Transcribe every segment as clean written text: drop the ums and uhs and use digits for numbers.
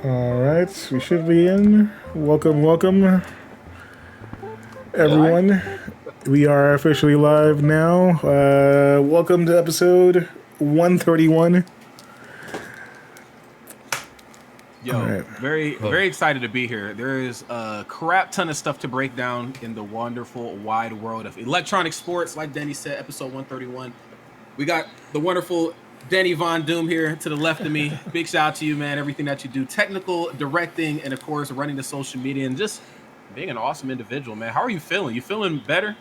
All right, we should be in. Welcome, everyone. We are officially live now. Welcome to episode 131. Yo, right. Very excited to be here. There is a crap ton of stuff to break down in the wonderful wide world of electronic sports. Like Denny said, episode 131. We got the wonderful Denny Von Doom here to the left of me. Big shout out to you, man. Everything that you do, technical, directing, and of course, running the social media and just being an awesome individual, man. How are you feeling? You feeling better?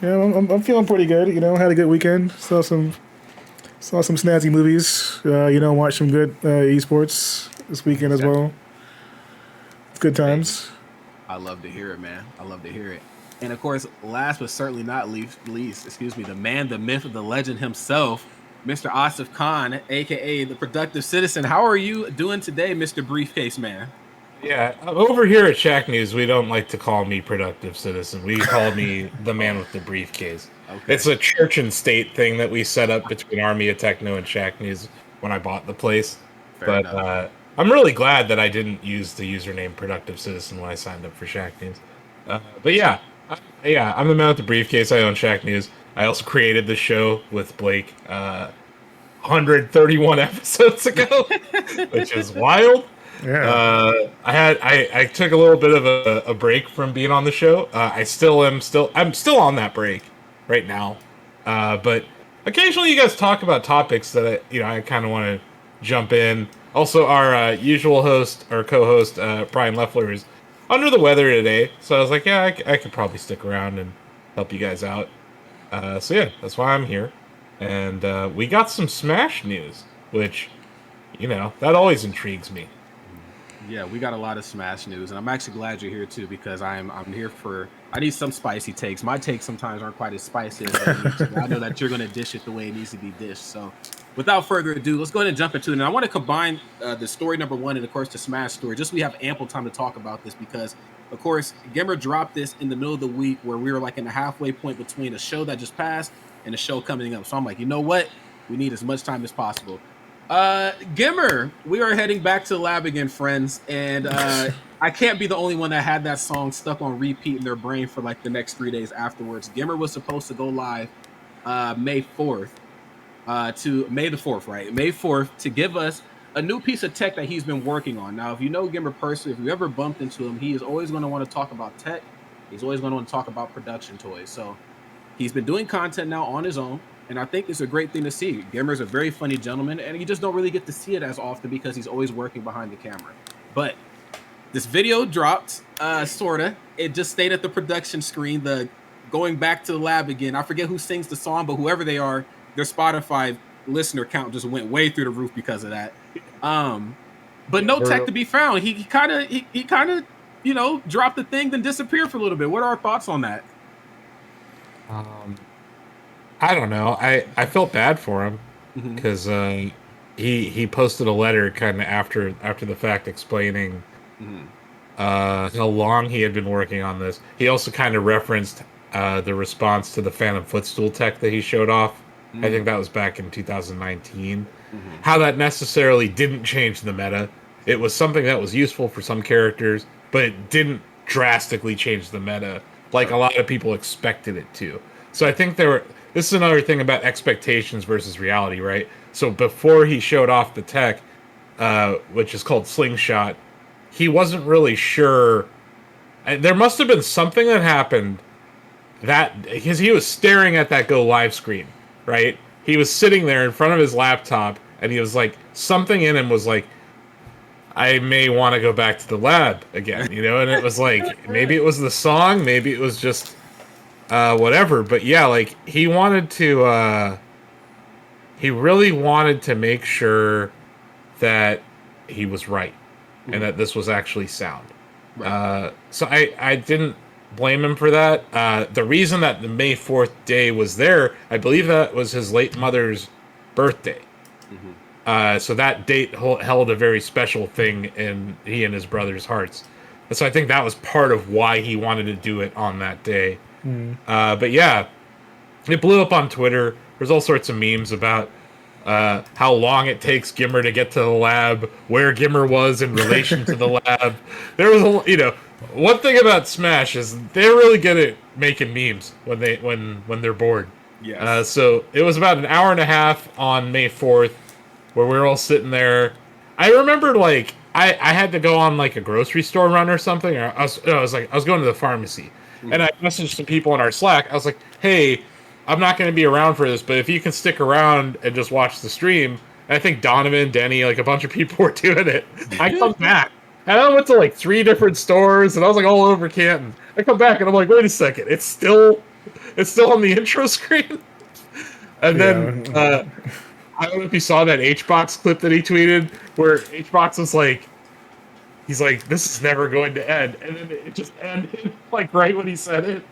Yeah, I'm feeling pretty good. You know, had a good weekend. Saw some snazzy movies. Watched some good esports this weekend as well. Good times. I love to hear it, man. I love to hear it. And of course, last but certainly not least, the man, the myth, the legend himself, Mr. Asif Khan, aka the Productive Citizen. How are you doing today, Mr. Briefcase Man? Yeah, over here at Shacknews, we don't like to call me Productive Citizen. We call me the man with the briefcase. Okay. It's a church and state thing that we set up between Army of Techno and Shacknews when I bought the place. Fair enough. I'm really glad that I didn't use the username Productive Citizen when I signed up for Shacknews. But yeah, I'm the man with the briefcase. I own Shacknews. I also created the show with Blake 131 episodes ago, which is wild. Yeah. I took a little bit of a break from being on the show. I'm still on that break right now. But occasionally you guys talk about topics that I kind of want to jump in. Also, our usual host or co-host Brian Leffler is under the weather today, so I was like, yeah, I could probably stick around and help you guys out. So yeah, that's why I'm here. And we got some Smash news, which, that always intrigues me. Yeah, we got a lot of Smash news, and I'm actually glad you're here too, because I'm here I need some spicy takes. My takes sometimes aren't quite as spicy as I know that you're going to dish it the way it needs to be dished. So without further ado, let's go ahead and jump into it. And I want to combine the story number one and, of course, the Smash story, just so we have ample time to talk about this, because, of course, Gimmer dropped this in the middle of the week where we were like in the halfway point between a show that just passed and a show coming up. So I'm like, you know what? We need as much time as possible. Gimmer, we are heading back to the lab again, friends, and I can't be the only one that had that song stuck on repeat in their brain for like the next 3 days afterwards. Gimmer was supposed to go live May 4th to May the 4th, right? May 4th to give us a new piece of tech that he's been working on. Now, if you know Gimmer personally, if you ever bumped into him, he is always going to want to talk about tech. He's always going to want to talk about production toys. So he's been doing content now on his own. And I think it's a great thing to see. Gimmer's a very funny gentleman, and you just don't really get to see it as often because he's always working behind the camera. But this video dropped, Sorta. It just stayed at the production screen. The going back to the lab again. I forget who sings the song, but whoever they are, their Spotify listener count just went way through the roof because of that. But no tech to be found. He kind of dropped the thing, then disappeared for a little bit. What are our thoughts on that? I don't know. I felt bad for him because he posted a letter kind of after the fact explaining how long he had been working on this. He also kind of referenced the response to the Phantom Footstool tech that he showed off. I think that was back in 2019. How that necessarily didn't change the meta. It was something that was useful for some characters, but it didn't drastically change the meta like a lot of people expected it to. So I think this is another thing about expectations versus reality, right? So before he showed off the tech, which is called Slingshot, he wasn't really sure. There must have been something that happened because he was staring at that go live screen, right? He was sitting there in front of his laptop, and he was like, something in him was like, I may want to go back to the lab again, and it was like, maybe it was the song, maybe it was just whatever. But yeah, like he really wanted to make sure that he was right and that this was actually sound. Right. So I didn't blame him for that. The reason that the May 4th day was there, I believe that was his late mother's birthday. So that date held a very special thing in he and his brother's hearts. And so I think that was part of why he wanted to do it on that day. But yeah, it blew up on Twitter. There's all sorts of memes about how long it takes Gimmer to get to the lab, where Gimmer was in relation to the lab. There was one thing about Smash is they're really good at making memes when they're bored. Yes. So it was about an hour and a half on May 4th where we were all sitting there. I remember I had to go on like a grocery store run or something. Or I was going to the pharmacy, and I messaged some people in our Slack. I was like, hey, I'm not going to be around for this, but if you can stick around and just watch the stream. And I think Donovan, Denny, like a bunch of people were doing it. I come back, and I went to like 3 different stores, and I was like all over Canton. I come back, and I'm like, wait a second, it's still on the intro screen. And then I don't know if you saw that HBox clip that he tweeted, where HBox was like, he's like, this is never going to end, and then it just ended like right when he said it.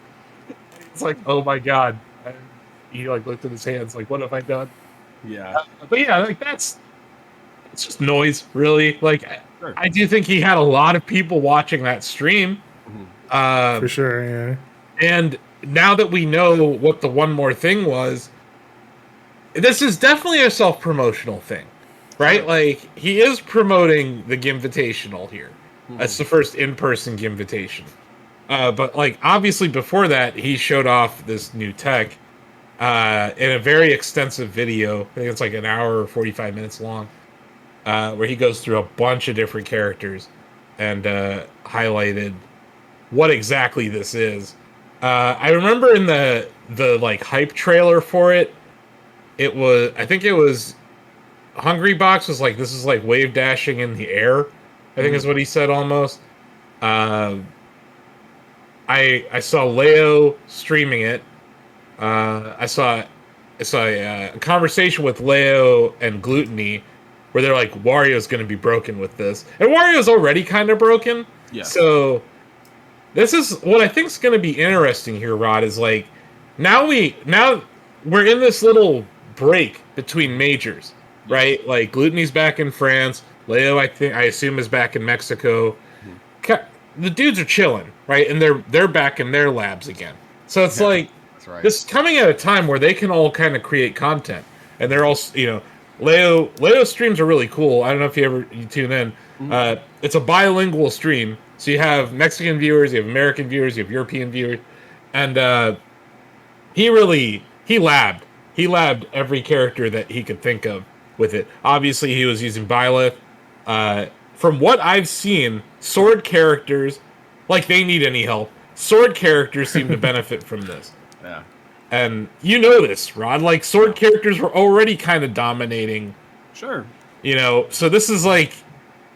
It's like, oh my god. And he like looked at his hands like, what have I done? Yeah. But yeah, like it's just noise, really. Like sure. I do think he had a lot of people watching that stream. For sure, yeah. And now that we know what the one more thing was, this is definitely a self-promotional thing, right? Like he is promoting the Gimvitational here. That's the first in-person Gimvitation. But like obviously before that, he showed off this new tech in a very extensive video. I think it's like an hour or 45 minutes long, where he goes through a bunch of different characters and highlighted what exactly this is. I remember in the like hype trailer for it, I think it was Hungrybox was like, this is like wave dashing in the air, I think is what he said almost. I saw Leo streaming it. I saw a conversation with Leo and Gluttony where they're like, Wario's going to be broken with this. And Wario's already kind of broken. Yeah. So this is what I think is going to be interesting here, Rod, is like, now we're in this little break between majors, right? Like Gluttony's back in France. Leo, I assume, is back in Mexico. The dudes are chilling, right? And they're back in their labs again. So it's like, that's right. This is coming at a time where they can all kind of create content. And they're all, Leo streams are really cool. I don't know if you tune in. It's a bilingual stream. So you have Mexican viewers, you have American viewers, you have European viewers. And he labbed. He labbed every character that he could think of with it. Obviously, he was using Byleth. From what I've seen, sword characters, like they need any help, sword characters seem to benefit from this. Yeah. And you know this, Rod. Like, sword characters were already kind of dominating. Sure. So this is like,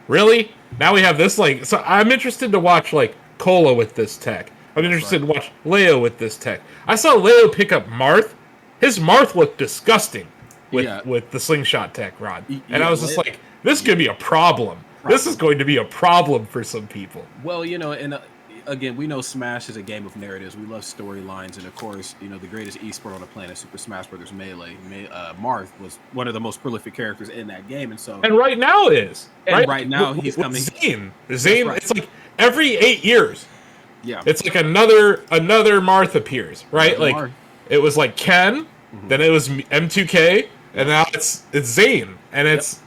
really? Now we have this, like... So I'm interested to watch, like, Cola with this tech. I'm interested in watch Leo with this tech. I saw Leo pick up Marth. His Marth looked disgusting with the slingshot tech, Rod. And I was just like, this could be a problem. This is going to be a problem for some people. Well, you know, and again, we know Smash is a game of narratives. We love storylines, and of course, you know, the greatest esport on the planet, Super Smash Bros. Melee. Marth was one of the most prolific characters in that game, and right now is. Right now he's coming. Zane, right. It's like every 8 years. Yeah, it's like another Marth appears, right? Another like Marth. It was like Ken, then it was M2K, and now it's Zane, and it's.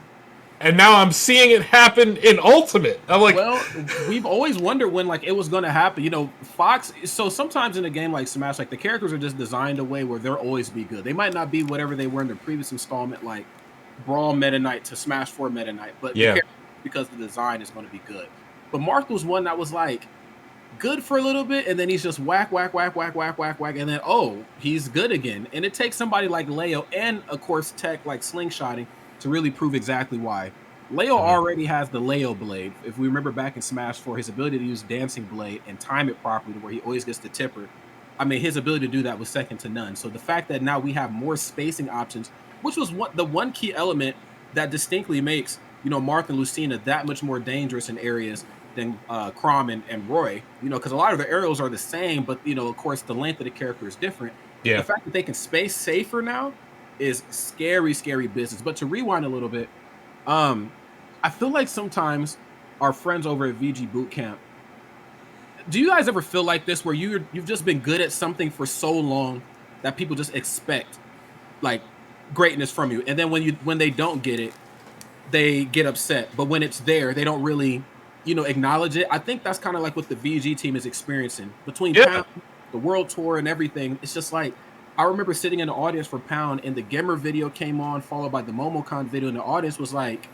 And now I'm seeing it happen in Ultimate. I'm like, well, we've always wondered when like it was going to happen. You know, Fox. So sometimes in a game like Smash, like the characters are just designed a way where they'll always be good. They might not be whatever they were in the previous installment, like Brawl Meta Knight to Smash 4 Meta Knight, but because the design is going to be good. But Marth was one that was like good for a little bit, and then he's just whack, and then he's good again. And it takes somebody like Leo and of course tech like slingshotting to really prove exactly why. Leo already has the Leo blade. If we remember back in Smash 4, his ability to use Dancing Blade and time it properly to where he always gets the tipper, I mean, his ability to do that was second to none. So the fact that now we have more spacing options, which was the one key element that distinctly makes, you know, Marth and Lucina that much more dangerous in areas than Chrom and Roy, you know, because a lot of the aerials are the same, but, you know, of course, the length of the character is different. Yeah. The fact that they can space safer now is scary business. But to rewind a little bit, I feel like sometimes our friends over at VG Bootcamp, do you guys ever feel like this where you've just been good at something for so long that people just expect like greatness from you, and then when they don't get it, they get upset, but when it's there, they don't really, you know, acknowledge it? I think that's kind of like what the VG team is experiencing between Pound, the World Tour and everything. It's just like, I remember sitting in the audience for Pound, and the Gimmer video came on, followed by the MomoCon video, and the audience was like,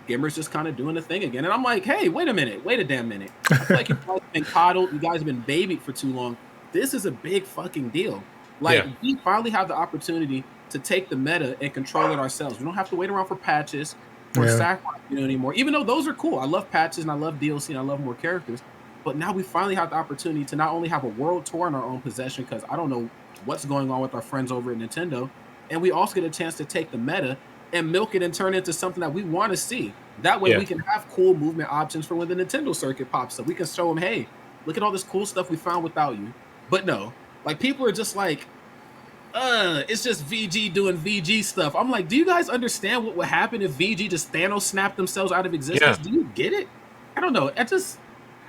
Gimmer's just kind of doing the thing again. And I'm like, hey, wait a damn minute. I feel like you guys have been coddled, you guys have been babied for too long. This is a big fucking deal. Like, we finally have the opportunity to take the meta and control it ourselves. We don't have to wait around for patches or sacrifice anymore, even though those are cool. I love patches, and I love DLC, and I love more characters. But now we finally have the opportunity to not only have a world tour in our own possession, because I don't know what's going on with our friends over at Nintendo, and we also get a chance to take the meta and milk it and turn it into something that we want to see. That way we can have cool movement options for when the Nintendo circuit pops up. We can show them, hey, look at all this cool stuff we found without you. But no, like, people are just like, it's just VG doing VG stuff. I'm like, do you guys understand what would happen if VG just Thanos snapped themselves out of existence? Do you get it? I don't know.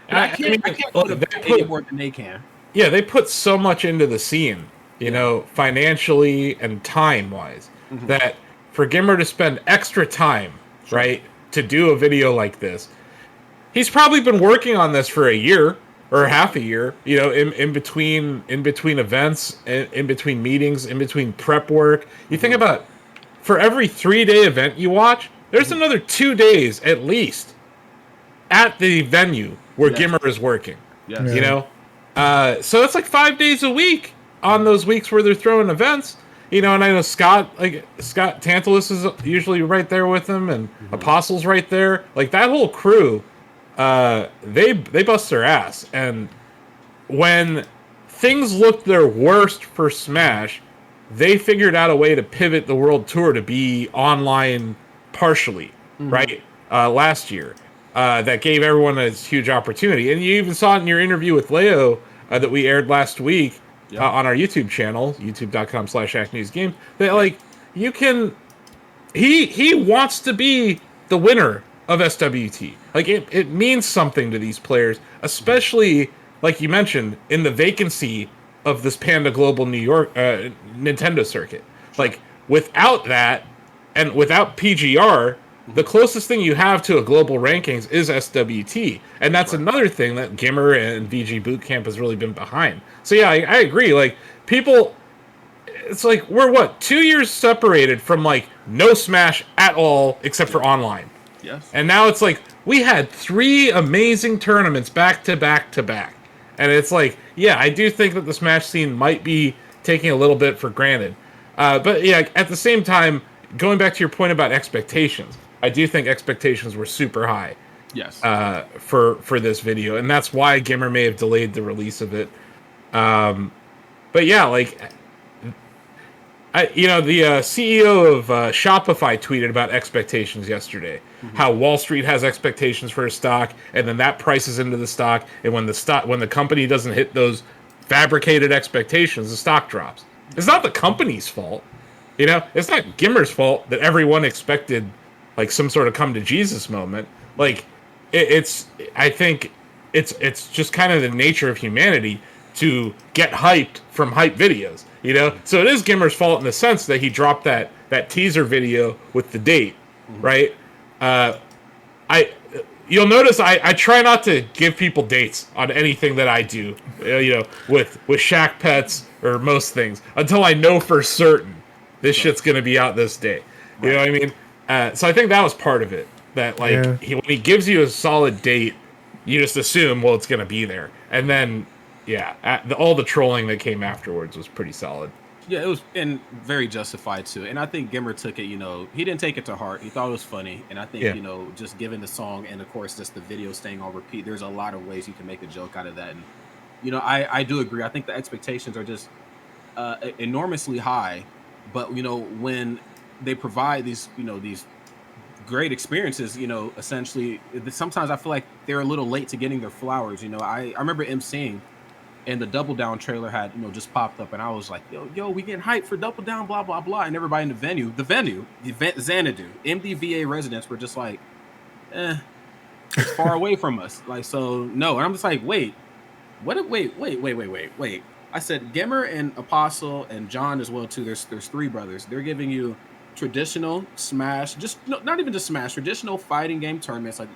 I can't go to any more than they can. Yeah, they put so much into the scene, you know, financially and time-wise, that for Gimmer to spend extra time, right, to do a video like this, he's probably been working on this for a year or half a year, you know, in between events, in between meetings, in between prep work. You think about, for every 3-day event you watch, there's another 2 days at least at the venue where Gimmer is working. You know, so it's like 5 days a week on those weeks where they're throwing events. You know, and I know Scott Tantalus is usually right there with him, and Apostle's right there. Like, that whole crew, they bust their ass. And when things looked their worst for Smash, they figured out a way to pivot the World Tour to be online partially, right? Last year. That gave everyone a huge opportunity. And you even saw it in your interview with Leo that we aired last week on our YouTube channel, youtube.com/ShackNewsGame, that, like, you can... He wants to be the winner of SWT. Like, it means something to these players, especially, like you mentioned, in the vacancy of this Panda Global New York Nintendo circuit. Like, without that, and without PGR, the closest thing you have to a global rankings is SWT. And that's another thing that Gimmer and VG Bootcamp has really been behind. So yeah, I agree. Like, people, it's like, we're 2 years separated from, like, no Smash at all except for online. Yes. And now it's like, we had 3 amazing tournaments back to back to back. And it's like, yeah, I do think that the Smash scene might be taking a little bit for granted. But yeah, at the same time, going back to your point about expectations, I do think expectations were super high. Yes. For this video, and that's why Gimmer may have delayed the release of it. But yeah, like, the CEO of Shopify tweeted about expectations yesterday. How Wall Street has expectations for a stock, and then that prices into the stock, and when the company doesn't hit those fabricated expectations, the stock drops. It's not the company's fault. It's not Gimmer's fault that everyone expected like some sort of come to Jesus moment. Like, I think it's just kind of the nature of humanity to get hyped from hype videos. So it is Gimmer's fault in the sense that he dropped that teaser video with the date, right? You'll notice I try not to give people dates on anything that I do, with Shack Pets or most things until I know for certain this shit's gonna be out this day. You know what I mean? So I think that was part of it. That when he gives you a solid date, you just assume, well, it's gonna be there, and then all the trolling that came afterwards was pretty solid. Yeah, it was, and very justified too. And I think Gimmer took it, he didn't take it to heart. He thought it was funny. And I think, just given the song and of course just the video staying on repeat, there's a lot of ways you can make a joke out of that. And, I do agree. I think the expectations are just enormously high. But, when they provide these great experiences, essentially, sometimes I feel like they're a little late to getting their flowers. I remember MCing. And the Double Down trailer had, just popped up, and I was like, yo, we getting hyped for Double Down, blah, blah, blah. And everybody in the event Xanadu, MDVA residents were just like, it's far away from us. Like, so, no. And I'm just like, wait. I said Gimmer and Apostle and John as well, too. There's three brothers. They're giving you traditional Smash, not even just Smash, traditional fighting game tournaments like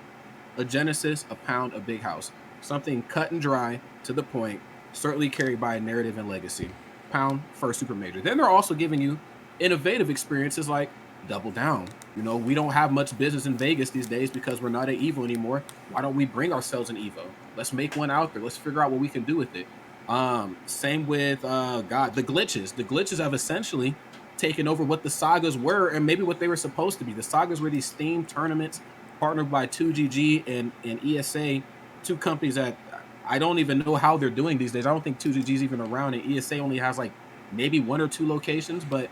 a Genesis, a Pound, a Big House. Something cut and dry, to the point, certainly carried by a narrative and legacy. Pound, first super major. Then they're also giving you innovative experiences like Double Down. We don't have much business in Vegas these days because we're not at EVO anymore. Why don't we bring ourselves an EVO? Let's make one out there. Let's figure out what we can do with it. Same with the glitches. The glitches have essentially taken over what the sagas were and maybe what they were supposed to be. The sagas were these themed tournaments partnered by 2GG and ESA, two companies that I don't even know how they're doing these days. I don't think 2GG is even around, and ESA only has like maybe one or two locations. But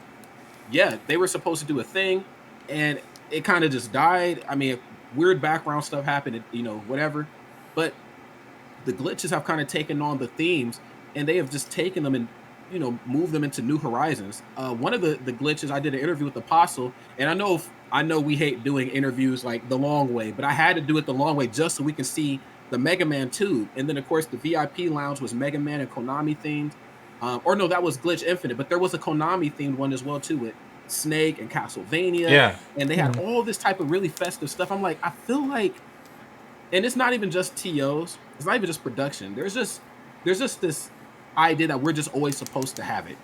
yeah, they were supposed to do a thing, and it kind of just died. I mean, weird background stuff happened, whatever. But the glitches have kind of taken on the themes, and they have just taken them and moved them into new horizons. One of the glitches, I did an interview with Apostle, and I know we hate doing interviews like the long way, but I had to do it the long way just so we can see the Mega Man tube. And then of course the VIP lounge was Mega Man and Konami themed. Or no, that was Glitch Infinite, but there was a Konami themed one as well too, with Snake and Castlevania. Yeah. And they had all this type of really festive stuff. I'm like, I feel like, and it's not even just TOs, it's not even just production. There's just this idea that we're just always supposed to have it.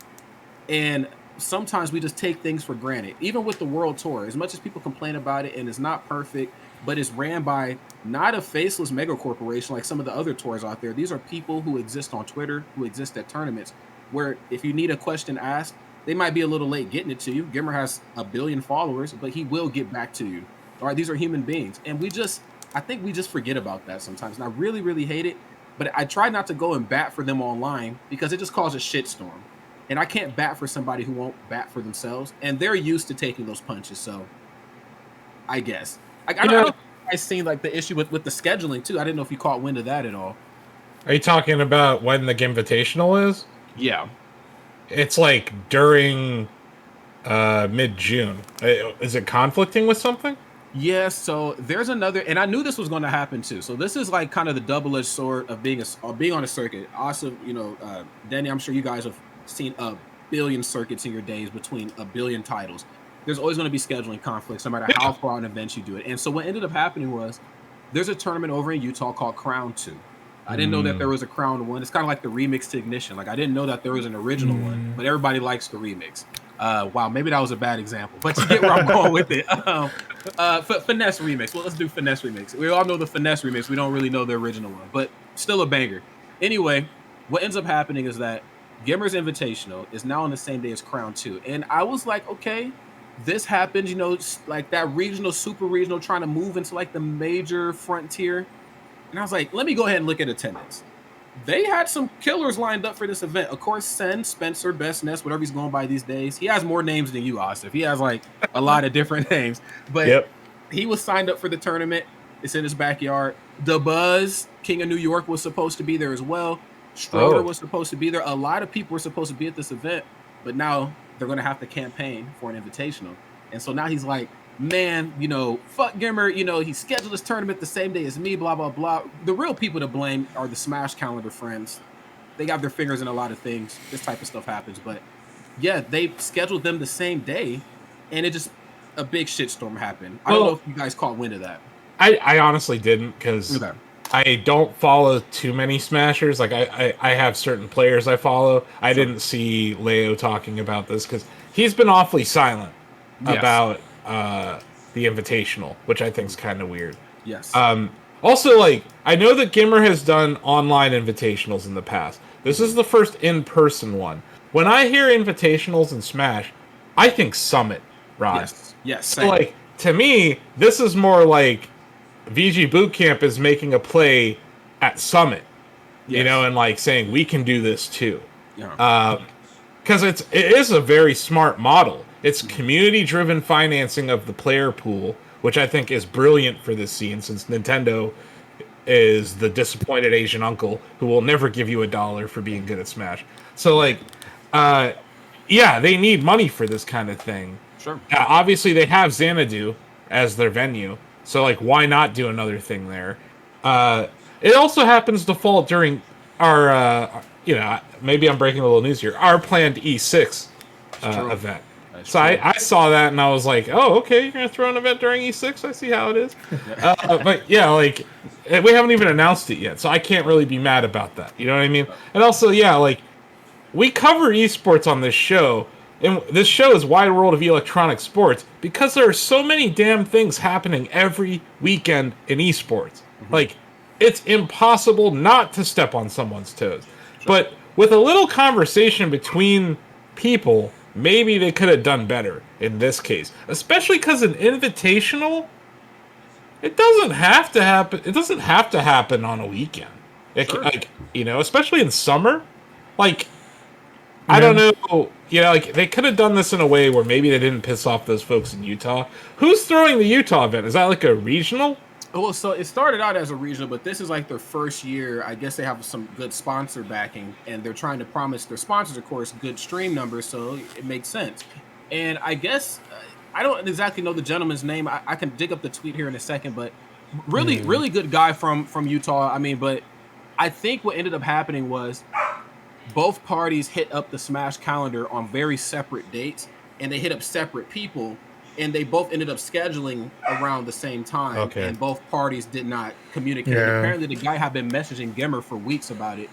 And sometimes we just take things for granted. Even with the World Tour, as much as people complain about it and it's not perfect, but it's ran by not a faceless mega corporation like some of the other tours out there. These are people who exist on Twitter, who exist at tournaments, where if you need a question asked, they might be a little late getting it to you. Gimmer has 1 billion followers, but he will get back to you. All right, these are human beings. And I think we just forget about that sometimes. And I really, really hate it. But I try not to go and bat for them online because it just causes shitstorm. And I can't bat for somebody who won't bat for themselves. And they're used to taking those punches. So I guess. I seen like the issue with the scheduling too. I didn't know if you caught wind of that at all. Are you talking about when the Gimvitational is? Yeah. It's like during mid-June. Is it conflicting with something? Yeah, so there's another, and I knew this was going to happen too. So this is like kind of the double-edged sword of being on a circuit. Also, Danny, I'm sure you guys have seen 1 billion circuits in your days between 1 billion titles. There's always going to be scheduling conflicts, no matter how far in advance you do it. And so what ended up happening was there's a tournament over in Utah called Crown 2. I didn't know that there was a Crown 1. It's kind of like the remix to Ignition. Like I didn't know that there was an original one, but everybody likes the remix. Wow, maybe that was a bad example, but you get where I'm going with it. Finesse remix. Well, let's do Finesse remix. We all know the Finesse remix. We don't really know the original one, but still a banger. Anyway, what ends up happening is that Gimmer's Invitational is now on the same day as Crown 2. And I was like, okay, this happened, you know, like that regional, super regional, trying to move into like the major frontier. And I was like, let me go ahead and look at attendance. They had some killers lined up for this event. Of course, Spencer, Best Nest, whatever he's going by these days. He has more names than you, Asif. He has like a lot of different names. But he was signed up for the tournament. It's in his backyard. The Buzz, King of New York, was supposed to be there as well. Stroder was supposed to be there. A lot of people were supposed to be at this event, but now they're going to have to campaign for an invitational. And so now he's like, man, you know, fuck Gimmer, you know, he scheduled this tournament the same day as me, blah, blah, blah. The real people to blame are the Smash calendar friends. They got their fingers in a lot of things. This type of stuff happens. But yeah, they scheduled them the same day, and it just, a big shitstorm happened. I don't know if you guys caught wind of that. I honestly didn't, because I don't follow too many Smashers. Like, I have certain players I follow. I didn't see Leo talking about this, because he's been awfully silent about the Invitational, which I think is kind of weird. Yes. Also, like, I know that Gimmer has done online invitationals in the past. This is the first in-person one. When I hear invitationals in Smash, I think Summit, Rod. Yes. So, like, to me, this is more like VG Bootcamp is making a play at Summit, you know, and like saying we can do this too. Because it is a very smart model. It's community-driven financing of the player pool, which I think is brilliant for this scene, since Nintendo is the disappointed Asian uncle who will never give you $1 for being good at Smash. So, like, yeah, they need money for this kind of thing. Sure. Obviously, they have Xanadu as their venue, so, like, why not do another thing there? It also happens to fall during our, you know, maybe I'm breaking a little news here, our planned E6 event. So I saw that and I was like, oh, okay, you're going to throw an event during E6? I see how it is. But yeah, like, we haven't even announced it yet, so I can't really be mad about that. You know what I mean? And also, yeah, like, we cover esports on this show, and this show is Wide World of Electronic Sports because there are so many damn things happening every weekend in esports. Like, it's impossible not to step on someone's toes. But with a little conversation between people, maybe they could have done better in this case. Especially because an invitational, it doesn't have to happen. It doesn't have to happen on a weekend. Like, you know, especially in summer. Like, I don't know. You know, like, they could have done this in a way where maybe they didn't piss off those folks in Utah. Who's throwing the Utah event? Is that like a regional? Well, so it started out as a regional, but this is like their first year. I guess they have some good sponsor backing, and they're trying to promise their sponsors, of course, good stream numbers, so it makes sense. And I guess, I don't exactly know the gentleman's name. I can dig up the tweet here in a second, but really good guy from Utah. I mean, but I think what ended up happening was both parties hit up the Smash calendar on very separate dates, and they hit up separate people, and they both ended up scheduling around the same time, and both parties did not communicate. Apparently, the guy had been messaging Gimmer for weeks about it,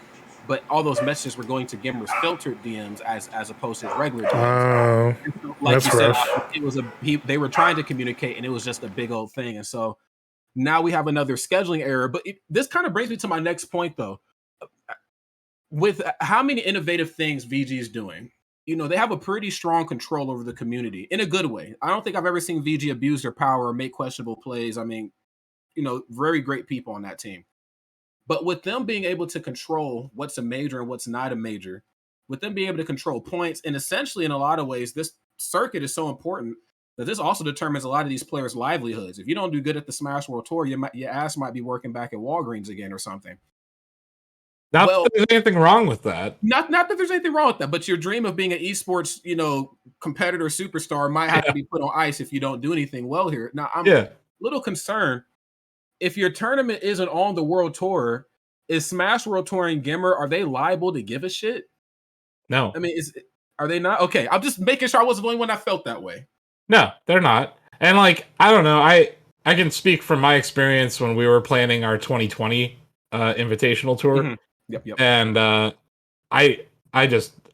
but all those messages were going to Gimmer's filtered DMs as opposed to his regular DMs. Like you said, it was they were trying to communicate, and it was just a big old thing. And so now we have another scheduling error. But this kind of brings me to my next point, though. With how many innovative things VG is doing, you know, they have a pretty strong control over the community in a good way. I don't think I've ever seen VG abuse their power or make questionable plays. I mean, you know, very great people on that team. But with them being able to control what's a major and what's not a major, with them being able to control points, and essentially in a lot of ways, this circuit is so important that this also determines a lot of these players' livelihoods. If you don't do good at the Smash World Tour, your ass might be working back at Walgreens again or something. Not that there's anything wrong with that. Not that there's anything wrong with that, but your dream of being an esports, you know, competitor superstar might have to be put on ice if you don't do anything well here. Now, I'm a little concerned. If your tournament isn't on the World Tour, is Smash World Tour and Gimmer, are they liable to give a shit? No. I mean, are they not? Okay, I'm just making sure I wasn't the only one that felt that way. No, they're not. And, like, I don't know. I can speak from my experience when we were planning our 2020 invitational tour. Mm-hmm. Yep. And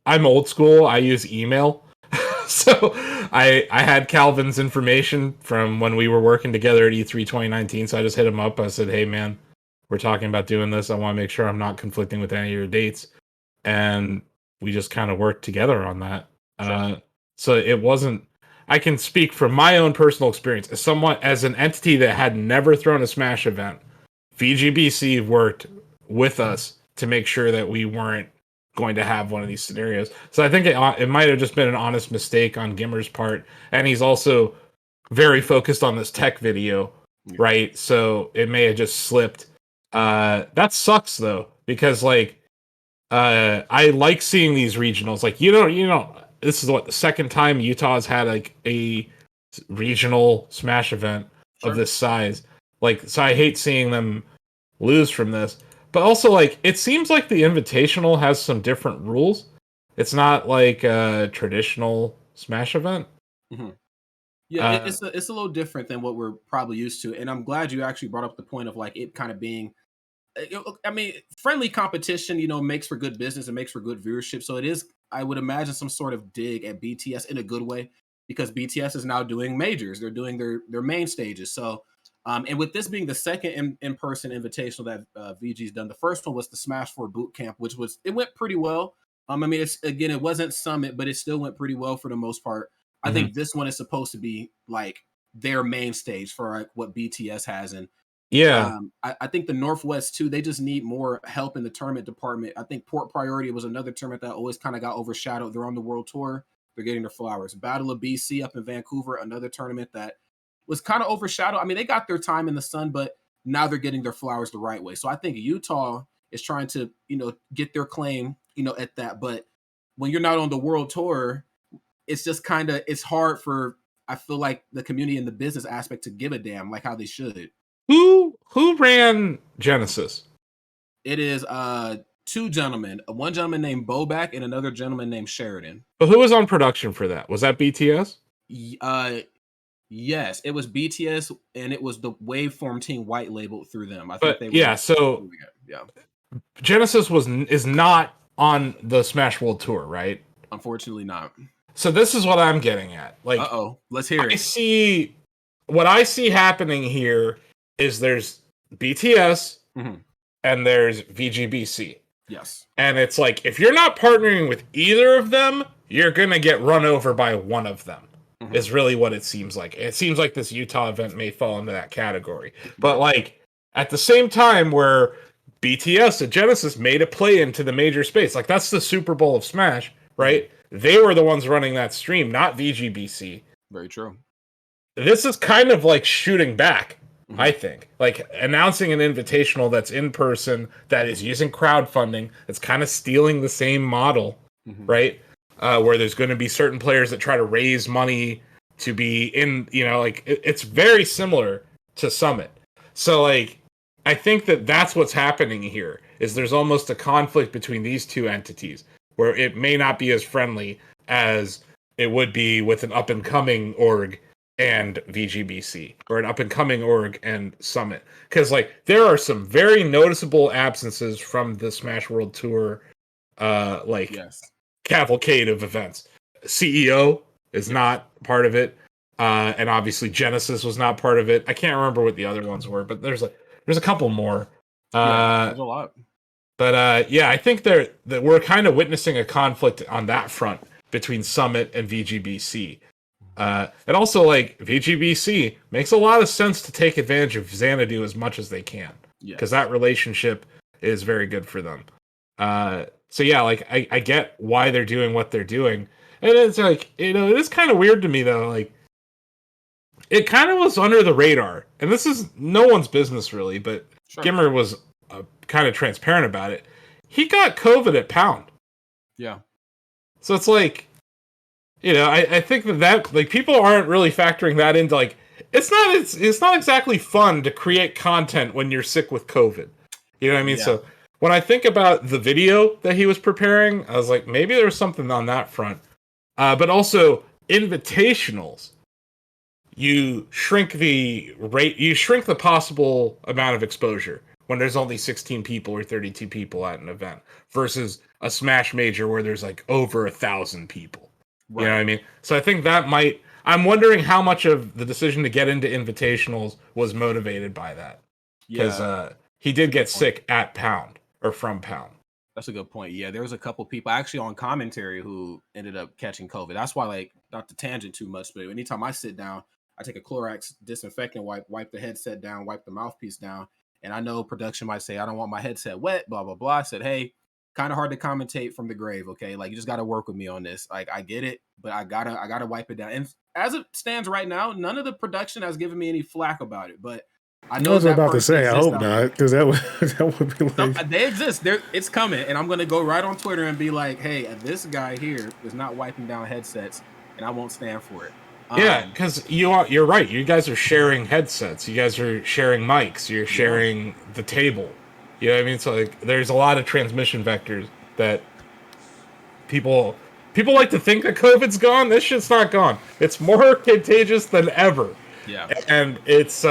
I'm old school. I use email. So I had Calvin's information from when we were working together at E3 2019. So I just hit him up. I said, hey, man, we're talking about doing this. I want to make sure I'm not conflicting with any of your dates. And we just kind of worked together on that. So it wasn't, I can speak from my own personal experience as an entity that had never thrown a Smash event. VGBC worked with us to make sure that we weren't going to have one of these scenarios. So I think it might have just been an honest mistake on Gimmer's part, and he's also very focused on this tech video, right? So it may have just slipped. That sucks though, because like I like seeing these regionals. Like you know, this is the second time Utah's had like a regional Smash event of this size. Like, so I hate seeing them lose from this. But also, like, it seems like the Invitational has some different rules. It's not like a traditional Smash event. Mm-hmm. Yeah, it's a little different than what we're probably used to. And I'm glad you actually brought up the point of like it kind of being, I mean, friendly competition, makes for good business and makes for good viewership. So it is, I would imagine, some sort of dig at BTS in a good way, because BTS is now doing majors. They're doing their main stages. So, and with this being the second in-person invitational that VG's done, the first one was the Smash 4 Boot Camp, it went pretty well. I mean, it wasn't Summit, but it still went pretty well for the most part. I think this one is supposed to be like their main stage for like what BTS has. And I think the Northwest too, they just need more help in the tournament department. I think Port Priority was another tournament that always kind of got overshadowed. They're on the world tour. They're getting their flowers. Battle of BC up in Vancouver, another tournament that was kind of overshadowed. I mean, they got their time in the sun, but now they're getting their flowers the right way. So I think Utah is trying to, get their claim, at that. But when you're not on the world tour, it's just it's hard for, I feel like, the community and the business aspect to give a damn like how they should. Who ran Genesis? It is two gentlemen. One gentleman named Bobak and another gentleman named Sheridan. But who was on production for that? Was that BTS? Yes, it was BTS, and it was the Waveform team white labeled through them. I think Genesis is not on the Smash World Tour, right? Unfortunately not. So this is what I'm getting at. Like, let's hear it. What I see happening here is there's BTS and there's VGBC. Yes. And it's like, if you're not partnering with either of them, you're going to get run over by one of them, is really what it seems like. It seems like this Utah event may fall into that category. But, like, at the same time where BTS and Genesis made a play into the major space, like, that's the Super Bowl of Smash, right? They were the ones running that stream, not VGBC. Very true. This is kind of like shooting back, I think. Like announcing an invitational that's in person, that is using crowdfunding, that's kind of stealing the same model, right? Where there's going to be certain players that try to raise money to be in, it's very similar to Summit. So, like, I think that's what's happening here, is there's almost a conflict between these two entities, where it may not be as friendly as it would be with an up-and-coming org and VGBC, or an up-and-coming org and Summit. Because, like, there are some very noticeable absences from the Smash World Tour, cavalcade of events. CEO is not part of it, and obviously Genesis was not part of it. I can't remember what the other ones were, but there's a couple more. There's a lot. But I think that we're kind of witnessing a conflict on that front between Summit and VGBC. And also, like, VGBC makes a lot of sense to take advantage of Xanadu as much as they can, because that relationship is very good for them. So yeah, like, I get why they're doing what they're doing. And it's like, it is kind of weird to me though, like, it kind of was under the radar, and this is no one's business really, but Gimmer was kind of transparent about it. He got COVID at Pound. Yeah. So it's like, I think that like people aren't really factoring that into, like, it's not exactly fun to create content when you're sick with COVID. You know what I mean? Yeah. So when I think about the video that he was preparing, I was like, maybe there's something on that front. But also invitationals, you shrink the possible amount of exposure when there's only 16 people or 32 people at an event, versus a Smash Major where there's like over 1,000 people. Right. You know what I mean? So I think I'm wondering how much of the decision to get into invitationals was motivated by that. Because he did get sick at Pound, or from Pound. That's a good point. Yeah, there was a couple people actually on commentary who ended up catching COVID. That's why, like, not to tangent too much, but anytime I sit down, I take a Clorox disinfectant wipe the headset down, wipe the mouthpiece down. And I know production might say, I don't want my headset wet, blah, blah, blah. I said, hey, kind of hard to commentate from the grave, okay? Like, you just got to work with me on this. Like, I get it, but I gotta wipe it down. And as it stands right now, none of the production has given me any flack about it, but I know was about to say, I hope not, because that would be like... They exist. It's coming, and I'm going to go right on Twitter and be like, hey, this guy here is not wiping down headsets, and I won't stand for it. Yeah, because you're right. You guys are sharing headsets. You guys are sharing mics. You're sharing the table. You know what I mean? So like, there's a lot of transmission vectors that people like to think that COVID's gone. This shit's not gone. It's more contagious than ever. Yeah, and it's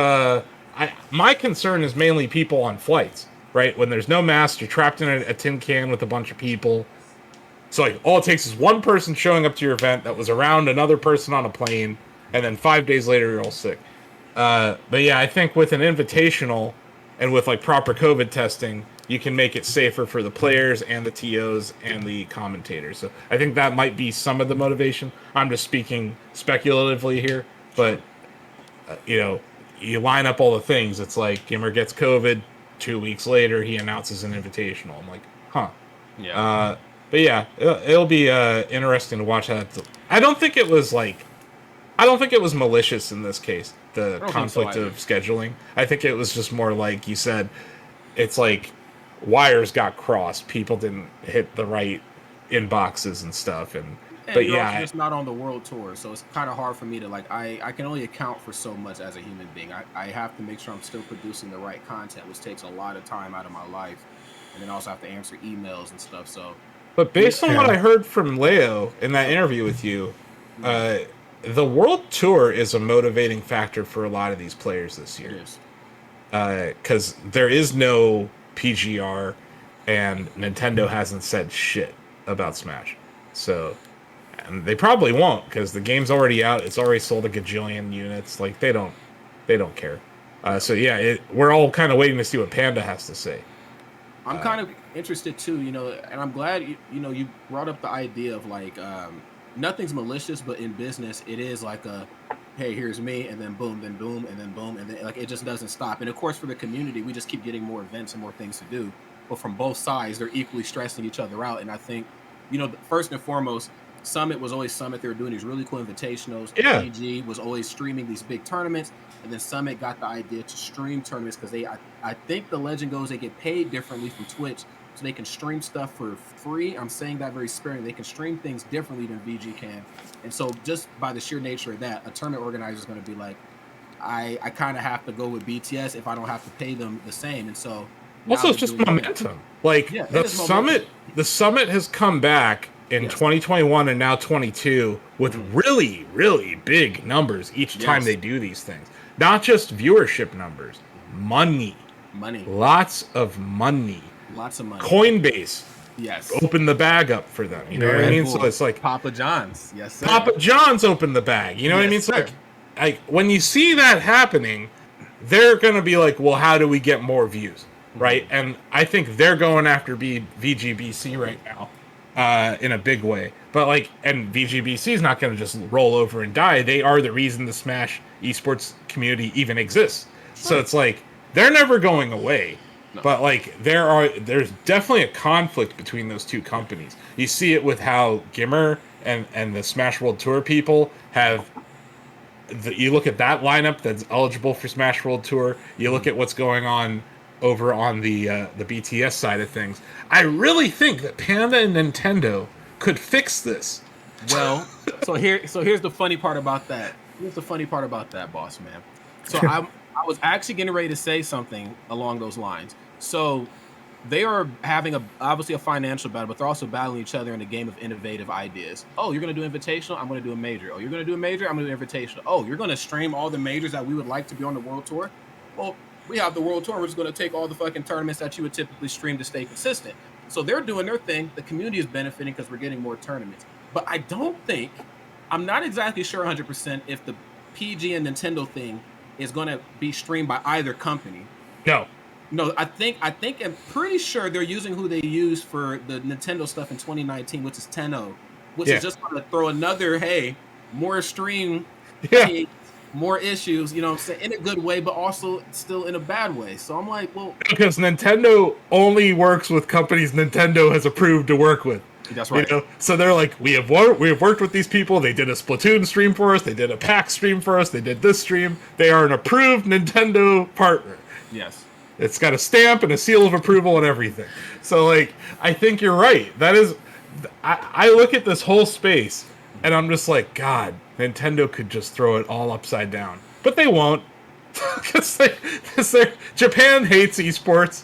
my concern is mainly people on flights. Right, when there's no mask, you're trapped in a tin can with a bunch of people. So like, all it takes is one person showing up to your event that was around another person on a plane, and then 5 days later you're all sick. But yeah, I think with an invitational and with like proper COVID testing, you can make it safer for the players and the TOs and the commentators. So I think that might be some of the motivation. I'm just speaking speculatively here, but you line up all the things. It's like Gimmer gets COVID, 2 weeks later he announces an invitational. I'm like, huh. Yeah. But yeah, it'll be interesting to watch that. I don't think it was malicious in this case, the conflict of scheduling. I think it was just more like you said, it's like wires got crossed. People didn't hit the right inboxes and stuff. But you're yeah, also just not on the world tour, so it's kind of hard for me to like. I can only account for so much as a human being. I have to make sure I'm still producing the right content, which takes a lot of time out of my life, and then also have to answer emails and stuff. So. But based on what I heard from Leo in that interview with you, the World Tour is a motivating factor for a lot of these players this year. Because there is no PGR, and Nintendo hasn't said shit about Smash. So, and they probably won't, because the game's already out. It's already sold a gajillion units. Like, they don't care. So yeah, we're all kind of waiting to see what Panda has to say. I'm kind of interested too, and I'm glad you brought up the idea of like nothing's malicious, but in business it is like hey, here's me, and then boom, and then like it just doesn't stop. And of course, for the community, we just keep getting more events and more things to do. But from both sides, they're equally stressing each other out. And I think, first and foremost, Summit was always Summit. They were doing these really cool invitationals. Yeah. PG was always streaming these big tournaments. And then Summit got the idea to stream tournaments because I think the legend goes they get paid differently from Twitch, so they can stream stuff for free. I'm saying that very sparingly. They can stream things differently than VG can. And so just by the sheer nature of that, a tournament organizer is going to be like, I kind of have to go with BTS if I don't have to pay them the same. And so also it's just momentum. Like the Summit has come back in 2021 and now 22 with really, really big numbers each time they do these things. Not just viewership numbers, money. Lots of money. Coinbase. Yes. Open the bag up for them. You know what I mean? So it's like Papa John's. Yes, sir. Papa John's opened the bag. You know what I mean? So like when you see that happening, they're gonna be like, well, how do we get more views? Right? And I think they're going after VGBC right now. In a big way. But and VGBC is not going to just roll over and die. They are the reason the Smash esports community even exists. So it's like, they're never going away. No. But there's definitely a conflict between those two companies. You see it with how Gimmer and the Smash World Tour people have, you look at that lineup that's eligible for Smash World Tour, you look at what's going on over on the BTS side of things. I really think that Panda and Nintendo could fix this. Well, so here's the funny part about that. Here's the funny part about that, boss man. So I was actually getting ready to say something along those lines. So they are having obviously a financial battle, but they're also battling each other in a game of innovative ideas. Oh, you're going to do invitational? I'm going to do a major. Oh, you're going to do a major? I'm going to do invitational. Oh, you're going to stream all the majors that we would like to be on the World Tour? Well, we have the World Tour. We're just going to take all the fucking tournaments that you would typically stream to stay consistent. So they're doing their thing. The community is benefiting because we're getting more tournaments. But I don't think, I'm not exactly sure 100% if the PG and Nintendo thing is going to be streamed by either company. No. No, I'm pretty sure they're using who they used for the Nintendo stuff in 2019, which is 10.0, which is just going to throw another, hey, more stream, kids, more issues, you know what I'm saying, in a good way, but also still in a bad way. So I'm like, well, because Nintendo only works with companies Nintendo has approved to work with. That's right. You know? So they're like, we have worked with these people. They did a Splatoon stream for us. They did a PAX stream for us. They did this stream. They are an approved Nintendo partner. Yes. It's got a stamp and a seal of approval and everything. So, like, I think you're right. That is, I look at this whole space and I'm just like, God, Nintendo could just throw it all upside down, but they won't, because Japan hates esports,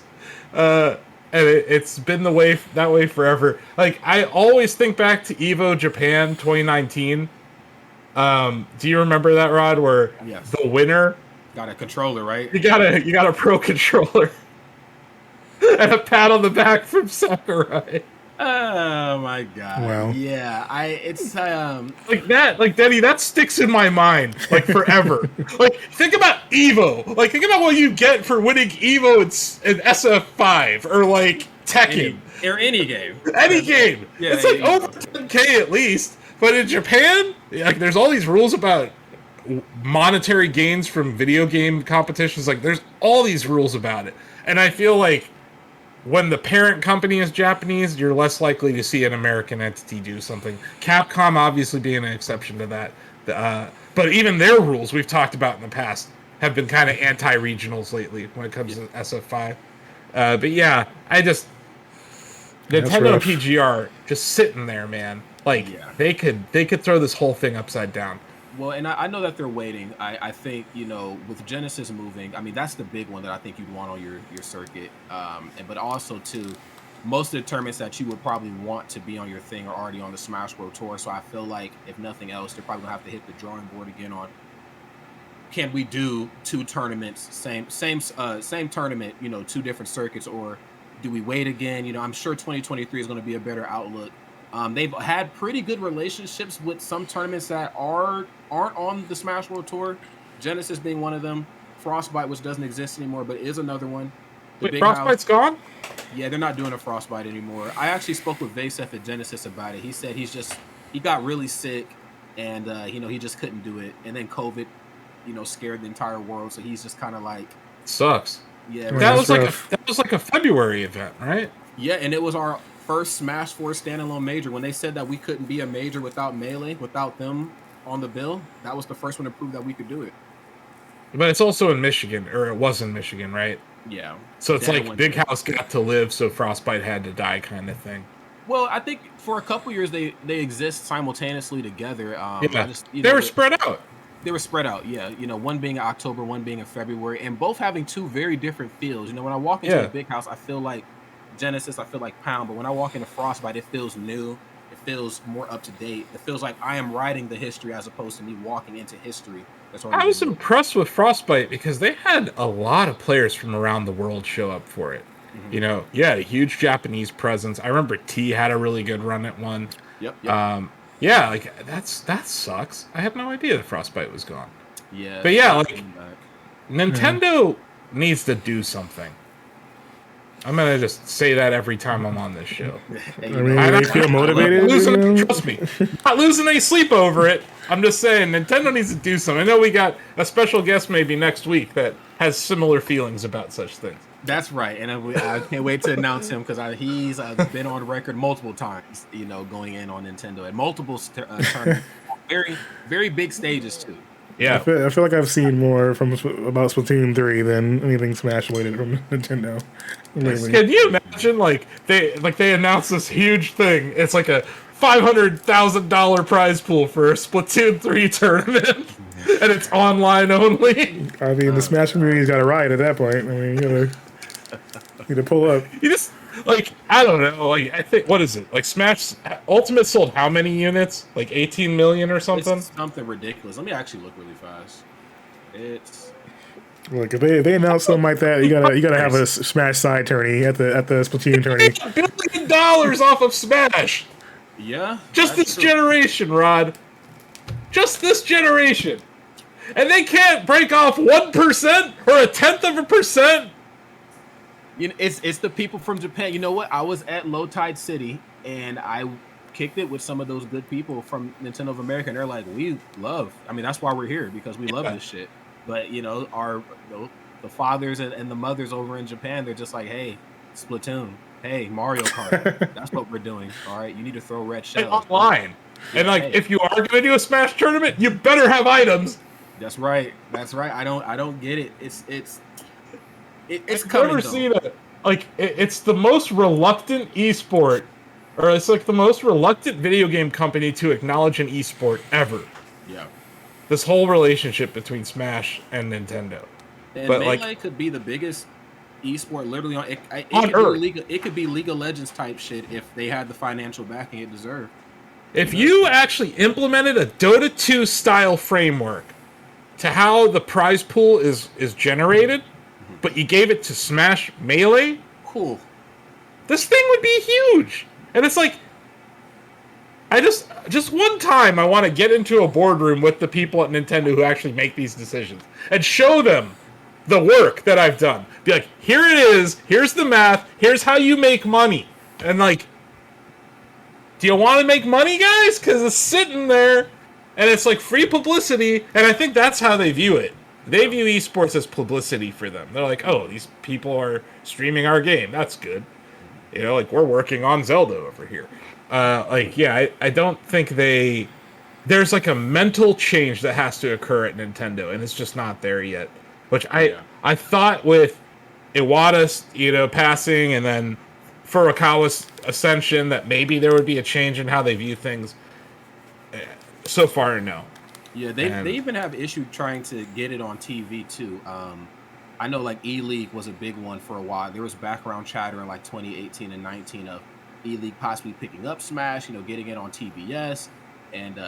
and it's been that way forever. Like, I always think back to Evo Japan 2019. Do you remember that, Rod? Where the winner got a controller, right? You got a pro controller and a pat on the back from Sakurai. Oh my god! Wow. Yeah, it's like that, like Denny, that sticks in my mind like forever. Like, think about Evo. Like, think about what you get for winning Evo in SF5 or like Tekken or any game. Any game. Yeah, it's like over 10K at least. But in Japan, like, there's all these rules about monetary gains from video game competitions. Like, there's all these rules about it, and I feel like when the parent company is Japanese, you're less likely to see an American entity do something. Capcom obviously being an exception to that, but even their rules we've talked about in the past have been kind of anti-regionals lately when it comes to SF5. But yeah, Nintendo PGR just sitting there, man. Like, they could throw this whole thing upside down. Well, and I know that they're waiting. I think, you know, with Genesis moving, I mean, that's the big one that I think you'd want on your circuit. But also, too, most of the tournaments that you would probably want to be on your thing are already on the Smash World Tour. So I feel like, if nothing else, they're probably going to have to hit the drawing board again on, can we do 2 tournaments, same tournament, you know, 2 different circuits, or do we wait again? You know, I'm sure 2023 is going to be a better outlook. They've had pretty good relationships with some tournaments that aren't on the Smash World Tour. Genesis being one of them. Frostbite, which doesn't exist anymore, but is another one. Wait, Frostbite's gone? Yeah, they're not doing a Frostbite anymore. I actually spoke with Vasef at Genesis about it. He said he got really sick, and you know, he just couldn't do it. And then COVID, you know, scared the entire world. So he's just kind of like, sucks. Yeah, that was like a February event, right? Yeah, and it was our first Smash 4 standalone major. When they said that we couldn't be a major without Melee, without them on the bill, that was the first one to prove that we could do it. But it's also in Michigan, or it was in Michigan, right? Yeah. So it's like Big House got to live, so Frostbite had to die kind of thing. Well, I think for a couple years they exist simultaneously together. They were spread out. They were spread out, yeah. You know, one being in October, one being in February, and both having 2 very different feels. You know, when I walk into a Big House, I feel like Genesis, I feel like Pound, but when I walk into Frostbite, it feels new. It feels more up to date. It feels like I am writing the history as opposed to me walking into history. I was impressed with Frostbite because they had a lot of players from around the world show up for it. Mm-hmm. You know, a huge Japanese presence. I remember T had a really good run at one. Yep. Yeah, like that sucks. I had no idea that Frostbite was gone. Yeah. But yeah, like Nintendo needs to do something. I'm gonna just say that every time I'm on this show. I mean, I feel motivated. Trust me, not losing any sleep over it. I'm just saying Nintendo needs to do something. I know we got a special guest maybe next week that has similar feelings about such things. That's right, and I can't wait to announce him because he's been on record multiple times, you know, going in on Nintendo at multiple tournaments, very, very big stages too. Yeah, I feel like I've seen more about Splatoon 3 than anything Smash related from Nintendo. Lately. Can you imagine, like they announced this huge thing? It's like a $500,000 prize pool for a Splatoon 3 tournament, and it's online only. I mean, the Smash community's got a riot at that point. I mean, you gotta pull up. You just, like, I don't know. Like, I think, what is it? Like, Smash Ultimate sold how many units? Like 18 million or something? It's something ridiculous. Let me actually look really fast. Look, if they announce something like that, you gotta have a Smash side tourney at the Splatoon tourney. $1 billion off of Smash. Yeah. Just this generation, Rod. Just this generation, and they can't break off 1% or 1/10%. You know, it's the people from Japan. You know what? I was at Low Tide City and I kicked it with some of those good people from Nintendo of America, and they're like, "We love. I mean, that's why we're here because we love Yeah. this shit." But you know, the fathers and the mothers over in Japan, they're just like, "Hey, Splatoon. Hey, Mario Kart. That's what we're doing. All right, you need to throw red And shells online. Yeah, And like, hey, if you are going to do a Smash tournament, you better have items. that's right. That's right. I don't get it. It's I've coming never though. seen it. Like, it's the most reluctant esport, or it's like the most reluctant video game company to acknowledge an esport ever. Yeah. This whole relationship between Smash and Nintendo. And But like, Melee could be the biggest esport literally on it. It on could be Earth. It could be League of Legends type shit if they had the financial backing it deserved. If you actually implemented a Dota 2 style framework to how the prize pool is generated, but you gave it to Smash Melee, Cool. this thing would be huge. And it's like, I just one time I want to get into a boardroom with the people at Nintendo who actually make these decisions and show them the work that I've done. Be like, here it is, here's the math, here's how you make money. And like, do you want to make money, guys? Because it's sitting there and it's like free publicity, and I think that's how they view it. They view esports as publicity for them. They're like, oh, these people are streaming our game. That's good. You know, like, we're working on Zelda over here. I don't think there's like a mental change that has to occur at Nintendo, and it's just not there yet. Which I thought with Iwata's, passing, and then Furukawa's ascension, that maybe there would be a change in how they view things. So far, no. Yeah, they even have issue trying to get it on TV too. I know like E-League was a big one for a while. There was background chatter in like 2018 and 19 of E-League possibly picking up Smash, getting it on TBS, and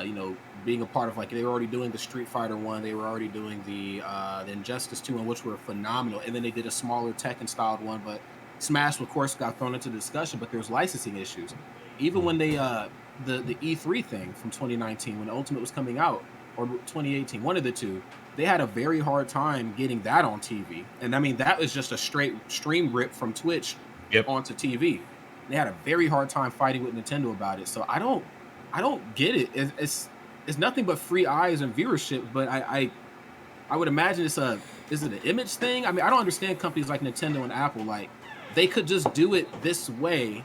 being a part of, like, they were already doing the Street Fighter one, they were already doing the Injustice 2 one, which were phenomenal, and then they did a smaller Tekken styled one, but Smash of course got thrown into the discussion, but there's licensing issues. Even when they the E3 thing from 2019 when Ultimate was coming out, or 2018, one of the two, they had a very hard time getting that on TV. And I mean, that was just a straight stream rip from Twitch onto TV. They had a very hard time fighting with Nintendo about it. So I don't get it. It's nothing but free eyes and viewership. But I would imagine is it an image thing? I mean, I don't understand companies like Nintendo and Apple. Like, they could just do it this way,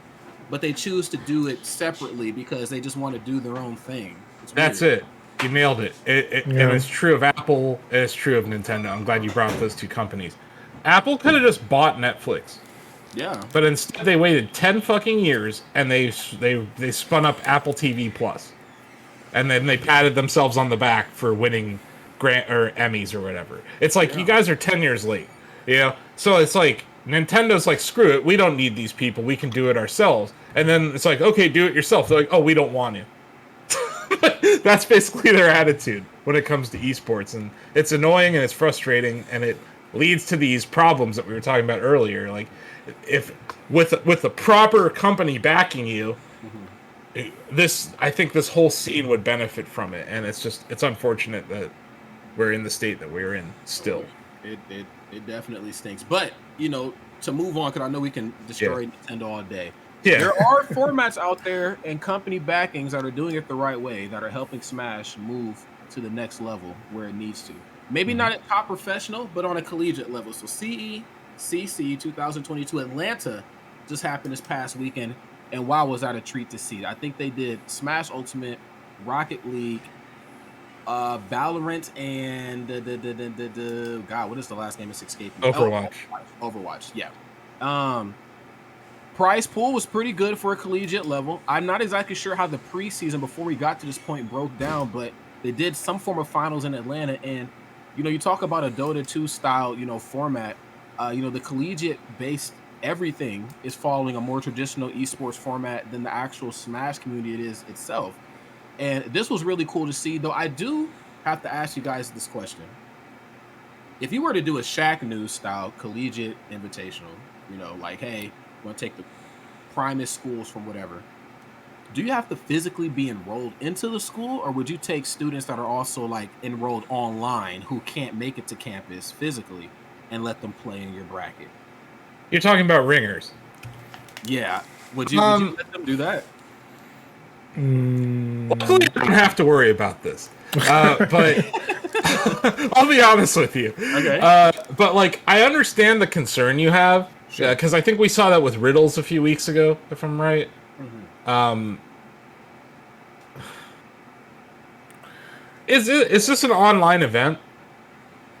but they choose to do it separately because they just want to do their own thing. That's it. You nailed it. And it's true of Apple, and it's true of Nintendo. I'm glad you brought up those two companies. Apple could have just bought Netflix. Yeah. But instead they waited 10 fucking years, and they spun up Apple TV Plus. And then they patted themselves on the back for winning Emmys or whatever. It's like, you guys are 10 years late. So it's like, Nintendo's like, screw it, we don't need these people, we can do it ourselves. And then it's like, okay, do it yourself. They're like, oh, we don't want you. That's basically their attitude when it comes to esports, and it's annoying and it's frustrating, and it leads to these problems that we were talking about earlier. Like, if with the proper company backing you, I think this whole scene would benefit from it, and it's unfortunate that we're in the state that we're in still. It definitely stinks. But to move on, because I know we can destroy Nintendo all day. Yeah. There are formats out there and company backings that are doing it the right way, that are helping Smash move to the next level where it needs to. Maybe not at top professional, but on a collegiate level. So CC 2022 Atlanta just happened this past weekend, and wow, was that a treat to see. I think they did Smash Ultimate, Rocket League, Valorant, and God, what is the last game? It's escaping. Overwatch. Yeah. Prize pool was pretty good for a collegiate level. I'm not exactly sure how the preseason before we got to this point broke down, but they did some form of finals in Atlanta. And you talk about a Dota 2 style format. The collegiate based everything is following a more traditional esports format than the actual Smash community it is itself. And this was really cool to see, though. I do have to ask you guys this question. If you were to do a Shacknews style collegiate invitational, like, hey, we're going to take the primest schools from whatever, do you have to physically be enrolled into the school, or would you take students that are also like enrolled online who can't make it to campus physically and let them play in your bracket? You're talking about ringers. Yeah. Would you let them do that? Luckily, I don't have to worry about this. But I'll be honest with you. Okay. But like, I understand the concern you have. Sure. Because I think we saw that with Riddles a few weeks ago, if I'm right. Mm-hmm. Is this an online event?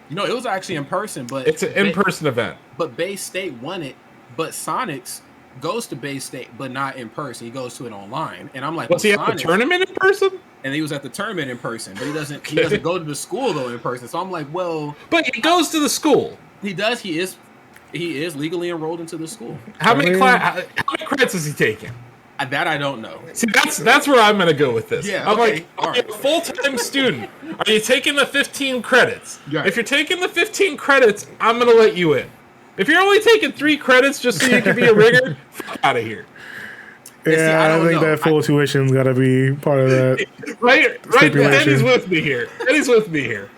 You know, it was actually in person, but it's an in-person event. But Bay State won it. But Sonics goes to Bay State, but not in person. He goes to it online, and I'm like, was he at the tournament in person? And he was at the tournament in person, but he doesn't. He doesn't go to the school though in person. So I'm like, well, but he goes to the school. He does. He is legally enrolled into the school. How many credits is he taking? That I don't know. See, that's where I'm gonna go with this. Yeah, I'm okay. like, are you a full-time student? Are you taking the 15 credits? Right. If you're taking the 15 credits, I'm gonna let you in. If you're only taking 3 credits just so you can be a ringer, fuck out of here. Yeah, I think that full tuition's got to be part of that. Right. Eddie's with me here.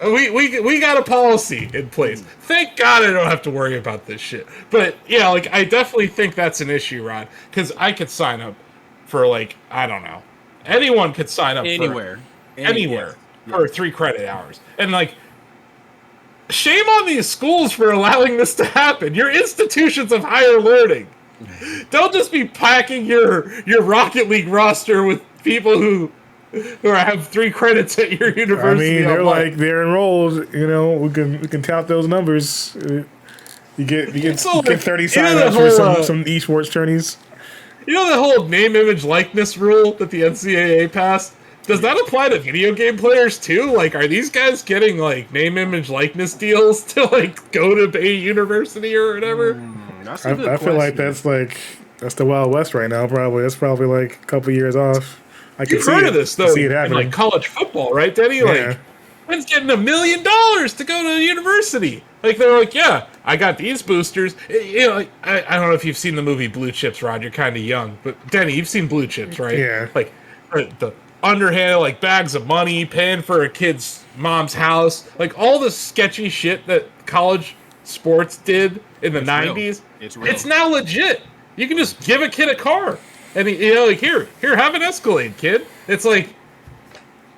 We got a policy in place. Thank God I don't have to worry about this shit. But yeah, like I definitely think that's an issue, Ron. Because I could sign up for like I don't know, anyone could sign up anywhere for 3 credit hours, and like. Shame on these schools for allowing this to happen. You're institutions of higher learning. Don't just be packing your Rocket League roster with people who have 3 credits at your university. I mean, they're enrolled. You know, we can tout those numbers. You get 30 sign-ups for some esports tourneys. You know the whole name, image, likeness rule that the NCAA passed? Does that apply to video game players too? Like, are these guys getting like name, image, likeness deals to like go to Bay University or whatever? I feel like that's the Wild West right now. That's probably like a couple years off. You've heard of this though in like college football, right, Denny? Like, man's getting $1 million to go to university. Like they're like, yeah, I got these boosters. You know, like, I don't know if you've seen the movie Blue Chips, Rod. You're kind of young, but Denny, you've seen Blue Chips, right? Yeah. Like the underhanded like bags of money, paying for a kid's mom's house, like all the sketchy shit that college sports did in the 90s. Real. It's now legit. You can just give a kid a car, and like here, have an Escalade, kid. It's like,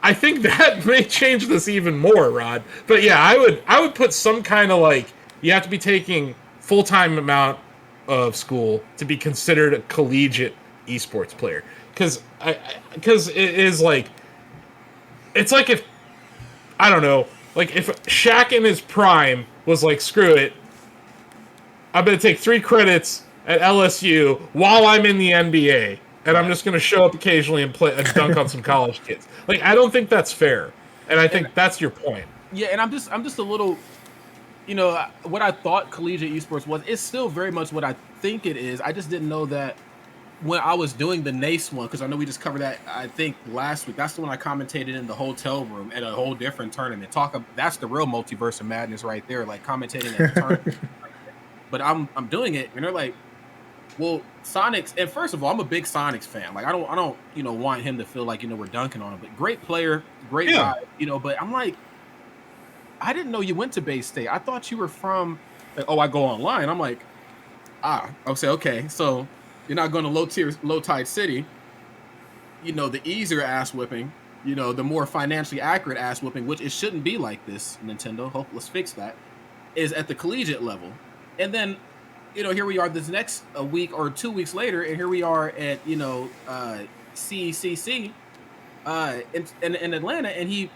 I think that may change this even more, Rod. But yeah, I would put some kind of like you have to be taking full-time amount of school to be considered a collegiate esports player. Because it is like, it's like if, I don't know, like if Shaq in his prime was like, screw it, I'm going to take 3 credits at LSU while I'm in the NBA, and I'm just going to show up occasionally and play and dunk on some college kids. Like, I don't think that's fair, and I think that's your point. Yeah, and I'm just a little, you know, what I thought collegiate esports was, it's still very much what I think it is. I just didn't know that when I was doing the NACE one, because I know we just covered that, I think, last week. That's the one I commentated in the hotel room at a whole different tournament. That's the real multiverse of madness right there, like commentating at a tournament. But I'm doing it, and they're like, well, Sonics, and first of all, I'm a big Sonics fan. Like, I don't, you know, want him to feel like, you know, we're dunking on him. But great player, great guy, you know. But I'm like, I didn't know you went to Bay State. I thought you were from, like, I go online. I'm like, I'll say, okay, so you're not going to low tide city. You know, the easier ass whipping, you know, the more financially accurate ass whipping, which it shouldn't be like this, Nintendo. Hope let's fix that, is at the collegiate level. And then, you know, here we are this next a week or 2 weeks later, and here we are at, you know, CCC in Atlanta, and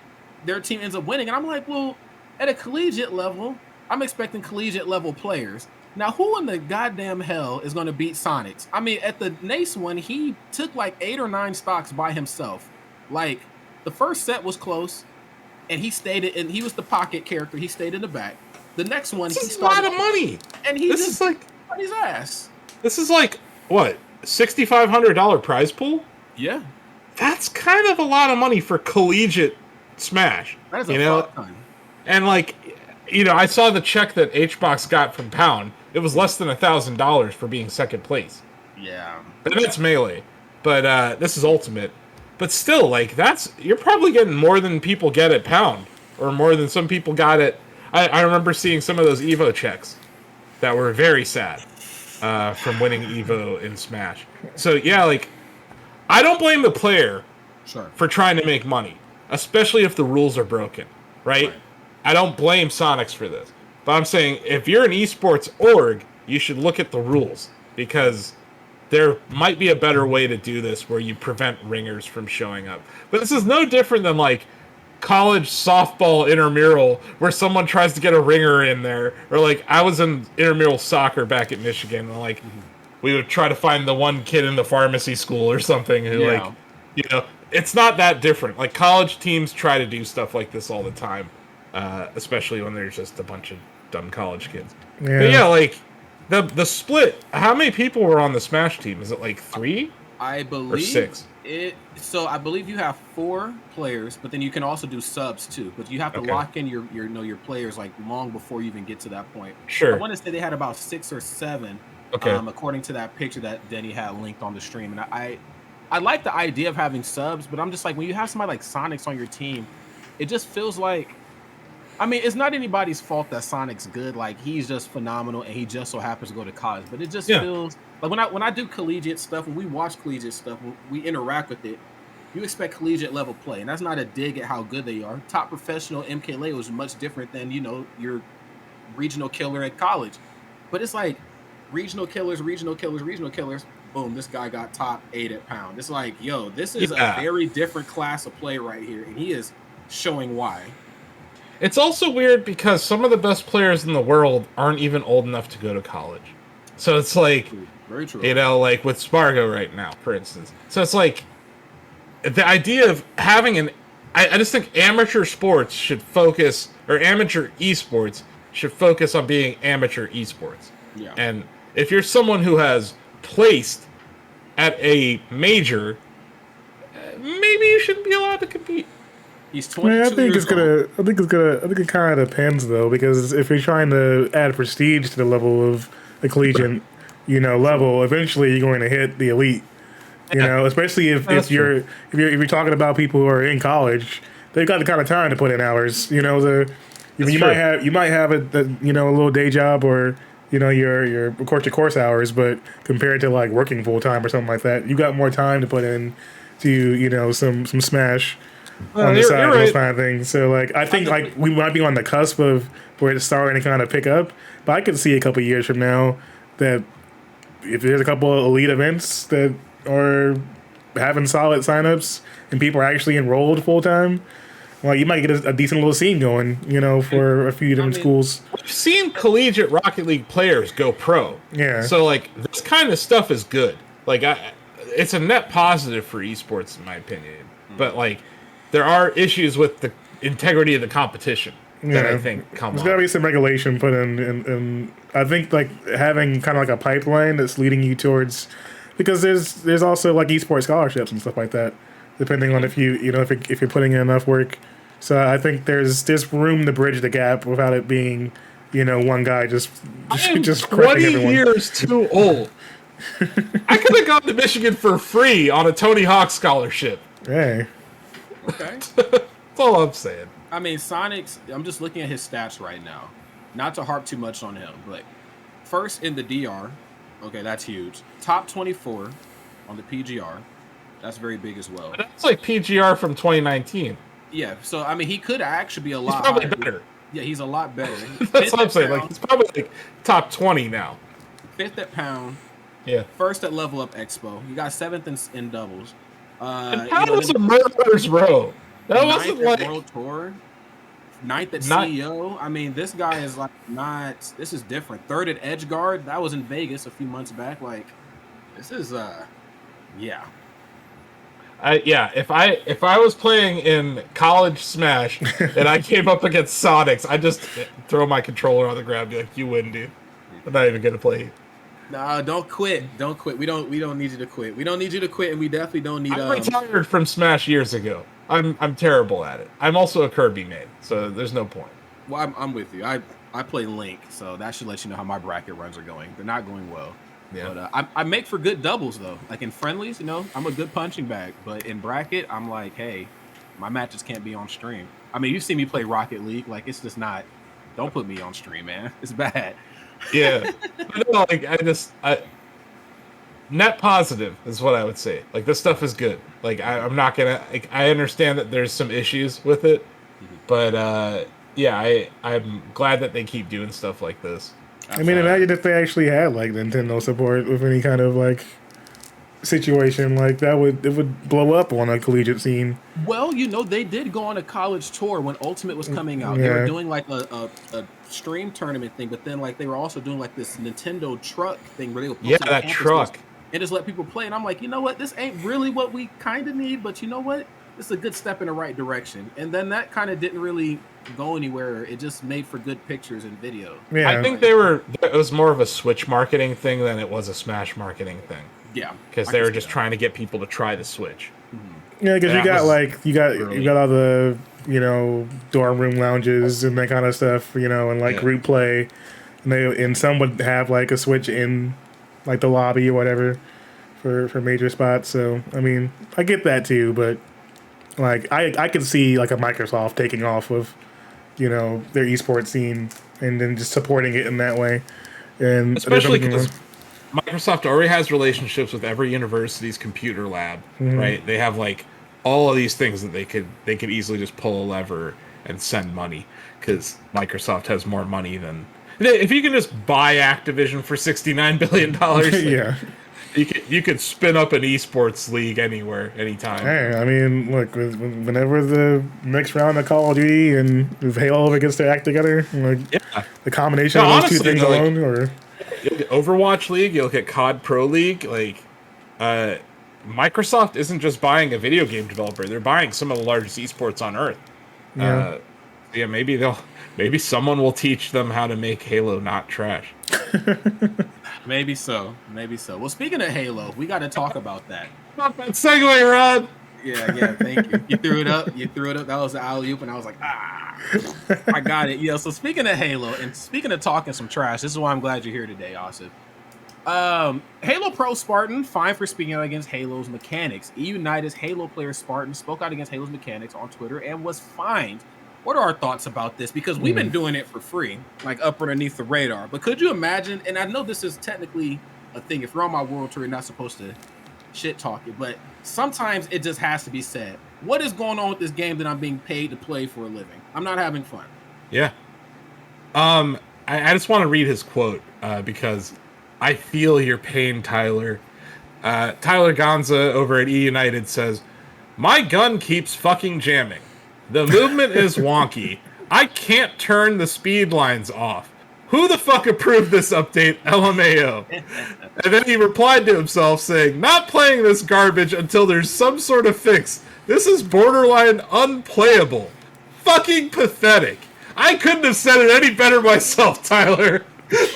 their team ends up winning. And I'm like, well, at a collegiate level, I'm expecting collegiate level players. Now, who in the goddamn hell is going to beat Sonics? I mean, at the NACE one, he took like 8 or 9 stocks by himself. Like, the first set was close, and he was the pocket character. He stayed in the back. The next one, this is a lot of money, and this is like on his ass. This is like what, $6,500 prize pool? Yeah, that's kind of a lot of money for collegiate Smash. That is a fuck ton. And like, you know, I saw the check that HBox got from Pound. It was less than $1,000 for being second place. Yeah, but that's Melee. But this is Ultimate. But still, like, you're probably getting more than people get at Pound, or more than some people got at. I remember seeing some of those Evo checks that were very sad. from winning Evo in Smash. So yeah, like I don't blame the player for trying to make money, especially if the rules are broken, right? I don't blame Sonics for this. But I'm saying if you're an esports org, you should look at the rules because there might be a better way to do this where you prevent ringers from showing up. But this is no different than like college softball intramural where someone tries to get a ringer in there. Or like I was in intramural soccer back at Michigan and like we would try to find the one kid in the pharmacy school or something who like, you know, it's not that different. Like college teams try to do stuff like this all the time, especially when there's just a bunch of dumb college kids. Yeah. But yeah, like the split. How many people were on the Smash team? Is it like 3? I believe or 6. So I believe you have 4 players, but then you can also do subs too. But you have to lock in your players like long before you even get to that point. Sure. I want to say they had about 6 or 7. According to that picture that Denny had linked on the stream, and I like the idea of having subs, but I'm just like when you have somebody like Sonics on your team, it just feels like. I mean, it's not anybody's fault that Sonic's good. Like he's just phenomenal, and he just so happens to go to college. But it just feels like when I do collegiate stuff, when we watch collegiate stuff, when we interact with it, you expect collegiate level play, and that's not a dig at how good they are. Top professional MKLA was much different than your regional killer at college, but it's like regional killers. Boom, this guy got top 8 at pound. It's like, yo, this is a very different class of play right here, and he is showing why. It's also weird because some of the best players in the world aren't even old enough to go to college. So it's like, very true. You know, like with Spargo right now, for instance. So it's like the idea of having I just think amateur sports should focus, or amateur esports should focus on being amateur esports. Yeah. And if you're someone who has placed at a major, maybe you shouldn't be allowed to compete. He's 22 I think years old. I think it kind of depends though, because if you're trying to add prestige to the level of the collegiate, level, eventually you're going to hit the elite. You know, especially if you're talking about people who are in college, they've got the kind of time to put in hours. You might have a little day job or your of course your course hours, but compared to like working full time or something like that, you got more time to put in to some Smash on the side, those kind of things. So like I think like we might be on the cusp of where it's starting to kind of pick up, but I could see a couple of years from now that if there's a couple of elite events that are having solid signups and people are actually enrolled full time, well, you might get a decent little scene going, for a few different schools. We've seen collegiate Rocket League players go pro. Yeah. So like this kind of stuff is good. Like it's a net positive for esports in my opinion. But like there are issues with the integrity of the competition that I think come There's got to be some regulation put in, and I think like having kind of like a pipeline that's leading you towards, because there's also like esports scholarships and stuff like that, depending on if if you're putting in enough work. So I think there's room to bridge the gap without it being, one guy just crushing 20 everyone. years too old. I could have gone to Michigan for free on a Tony Hawk scholarship. Hey. Okay. That's all I'm saying. I mean, Sonic's, I'm just looking at his stats right now. Not to harp too much on him, but first in the DR, okay, that's huge. Top 24 on the PGR. That's very big as well. But that's like PGR from 2019. Yeah, so I mean, he could actually be a lot probably higher. better. Yeah, he's a lot better. That's what I'm saying. Like he's probably like top 20 now. 5th at Pound. Yeah. 1st at Level Up Expo. You got 7th in doubles. And Pound was a murderer's row. That wasn't like World Tour. 9th at CEO. I mean, this guy is like not. This is different. 3rd at Edge Guard. That was in Vegas a few months back. Like, this is yeah. If I was playing in college Smash and I came up against Sonics, I'd just throw my controller on the ground and be like, "You win, dude. I'm not even gonna play." No, don't quit. Don't quit. We don't need you to quit. We don't need you to quit, and we definitely don't need. I retired from Smash years ago. I'm terrible at it. I'm also a Kirby main, so there's no point. Well, I'm with you. I play Link, so that should let you know how my bracket runs are going. They're not going well. Yeah. But I make for good doubles though. Like in friendlies, I'm a good punching bag. But in bracket, I'm like, hey, my matches can't be on stream. I mean, you see me play Rocket League. Like it's just not. Don't put me on stream, man. It's bad. Yeah. But no, like net positive is what I would say. Like this stuff is good. Like I'm not gonna. Like, I understand that there's some issues with it, but yeah, I'm glad that they keep doing stuff like this. I mean, imagine if they actually had like Nintendo support with any kind of like situation like that. It would blow up on a collegiate scene. Well, they did go on a college tour when Ultimate was coming out. Yeah. They were doing like a stream tournament thing, but then like they were also doing like this Nintendo truck thing where they would post that truck and just let people play. And I'm like, you know what? This ain't really what we kind of need, but you know what? This is a good step in the right direction. And then that kind of didn't really go anywhere. It just made for good pictures and video. Yeah. I think it was more of a Switch marketing thing than it was a Smash marketing thing. Yeah, because they were just trying to get people to try the Switch. Mm-hmm. Yeah, because you got all the dorm room lounges and that kind of stuff, and like group play, and some would have like a Switch in like the lobby or whatever for major spots. So I mean, I get that too, but like I could see like a Microsoft taking off of their esports scene and then just supporting it in that way, and especially because Microsoft already has relationships with every university's computer lab, right? They have like all of these things that they could easily just pull a lever and send money because Microsoft has more money than if you can just buy Activision for $69 billion. Yeah, you could spin up an esports league anywhere, anytime. Hey, I mean, look, whenever the next round of Call of Duty and if Halo ever gets their act together, like the combination of those two things alone, or you look at Overwatch League, you look at COD Pro League, like Microsoft isn't just buying a video game developer; they're buying some of the largest esports on Earth. Yeah, maybe someone will teach them how to make Halo not trash. Maybe so. Well, speaking of Halo, we got to talk about that. Not that segue, Rod. Yeah, thank you. You threw it up. That was the alley-oop, and I was like, I got it. Yeah, so speaking of Halo, and speaking of talking some trash, this is why I'm glad you're here today, Asif. Halo Pro Spartan, fined for speaking out against Halo's mechanics. EU United's Halo player Spartan spoke out against Halo's mechanics on Twitter and was fined. What are our thoughts about this? Because we've been doing it for free, like up underneath the radar. But could you imagine, and I know this is technically a thing, if you're on my world tour, you're not supposed to shit talk it, but sometimes it just has to be said. What is going on with this game that I'm being paid to play for a living? I'm not having fun. Yeah. I just want to read his quote because I feel your pain, Tyler. Tyler Gonza over at E United says, "My gun keeps fucking jamming. The movement is wonky. I can't turn the speed lines off. Who the fuck approved this update, LMAO?" And then he replied to himself saying, "Not playing this garbage until there's some sort of fix. This is borderline unplayable. Fucking pathetic." I couldn't have said it any better myself, Tyler.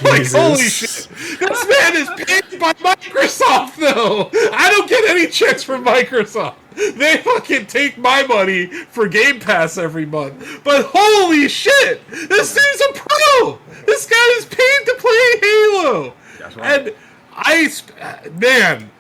Like, holy shit. This man is paid by Microsoft, though. I don't get any checks from Microsoft. They fucking take my money for Game Pass every month. But holy shit, this dude's a pro. This guy is paid to play Halo. That's right. And man,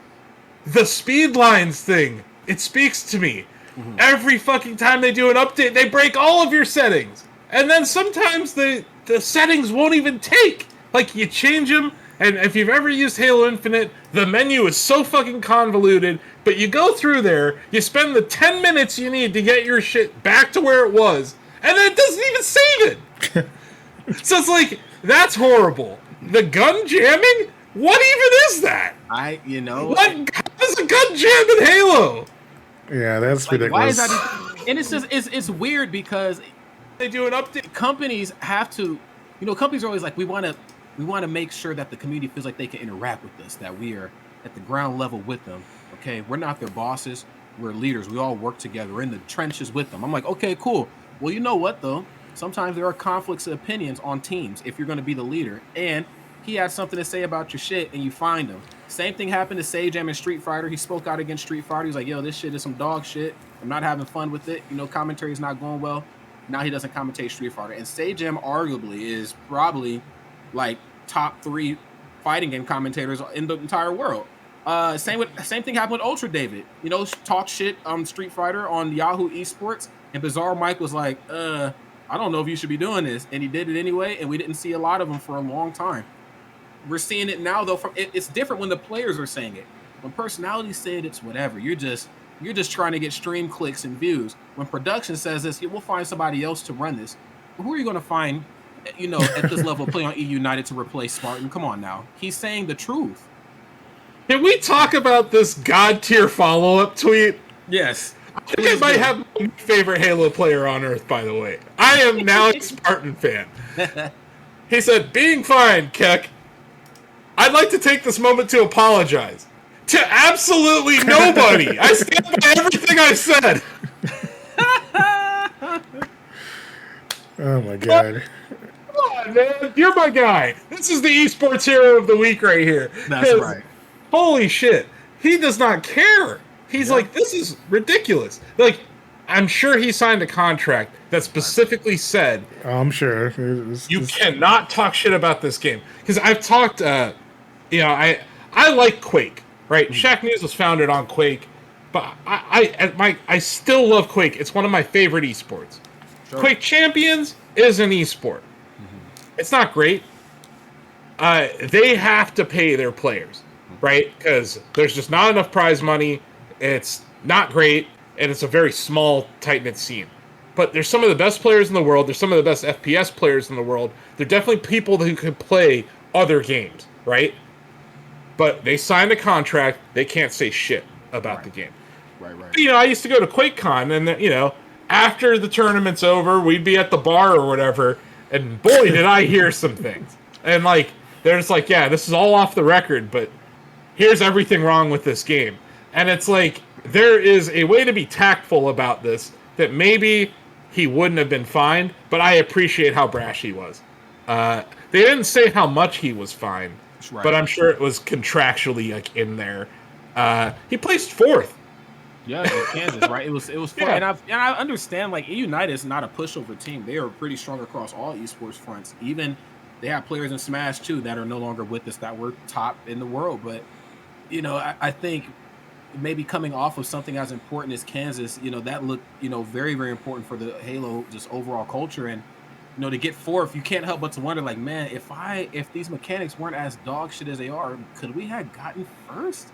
the speed lines thing, it speaks to me. Mm-hmm. Every fucking time they do an update, they break all of your settings. And then sometimes the settings won't even take. Like, you change them, and if you've ever used Halo Infinite, the menu is so fucking convoluted, but you go through there, you spend the 10 minutes you need to get your shit back to where it was, and then it doesn't even save it. So it's like, that's horrible. The gun jamming? What even is that? How does a gun jam in Halo? Yeah, that's ridiculous. Why is that? And it's just, it's weird because they do an update. Companies have to, companies are always like, we want to make sure that the community feels like they can interact with us, that we are at the ground level with them. Okay, we're not their bosses, we're leaders. We all work together. We're in the trenches with them. I'm like, okay, cool. Well, you know what though? Sometimes there are conflicts of opinions on teams if you're going to be the leader, and he had something to say about your shit, and you find him. Same thing happened to Sajam in Street Fighter. He spoke out against Street Fighter. He's like, yo, this shit is some dog shit. I'm not having fun with it. Commentary is not going well. Now he doesn't commentate Street Fighter. And Sajam arguably is probably like top 3 fighting game commentators in the entire world. Same thing happened with Ultra David. Talk shit on Street Fighter on Yahoo Esports. And Bizarre Mike was like, I I don't know if you should be doing this. And he did it anyway, and we didn't see a lot of them for a long time. We're seeing it now, though. It's different when the players are saying it. When personalities say it, it's whatever. You're just trying to get stream clicks and views. When production says this, we'll find somebody else to run this. Who are you going to find, at this level of play on E United to replace Spartan? Come on now. He's saying the truth. Can we talk about this god tier follow-up tweet? Yes. I think I might have my favorite Halo player on Earth, by the way. I am now a Spartan fan. He said, being fine, Keck. I'd like to take this moment to apologize. To absolutely nobody. I stand by everything I said. Oh my god. Come on, man. You're my guy. This is the esports hero of the week right here. That's right. Holy shit. He does not care. He's like, this is ridiculous. Like, I'm sure he signed a contract that specifically said, I'm sure. You cannot talk shit about this game. Because I've talked, I like Quake, right? Shacknews was founded on Quake, but I still love Quake. It's one of my favorite esports. Sure. Quake Champions is an esport. It's not great. They have to pay their players, right? Because there's just not enough prize money. It's not great, and it's a very small, tight-knit scene. But there's some of the best players in the world. There's some of the best FPS players in the world. They're definitely people who can play other games, right? But they signed a contract. They can't say shit about the game. Right. I used to go to QuakeCon, and, after the tournament's over, we'd be at the bar or whatever, and boy, did I hear some things. And, they're just like, yeah, this is all off the record, but here's everything wrong with this game. And it's like, there is a way to be tactful about this that maybe he wouldn't have been fined, but I appreciate how brash he was. They didn't say how much he was fined, but I'm sure it was contractually in there. He placed 4th. Yeah, in Kansas, right? It was fun. Yeah. And I understand, E United is not a pushover team. They are pretty strong across all esports fronts. Even they have players in Smash too that are no longer with us that were top in the world. But I think maybe coming off of something as important as Kansas, that looked very, very important for the Halo just overall culture. And to get 4th, you can't help but to wonder, man, if these mechanics weren't as dog shit as they are, could we have gotten 1st?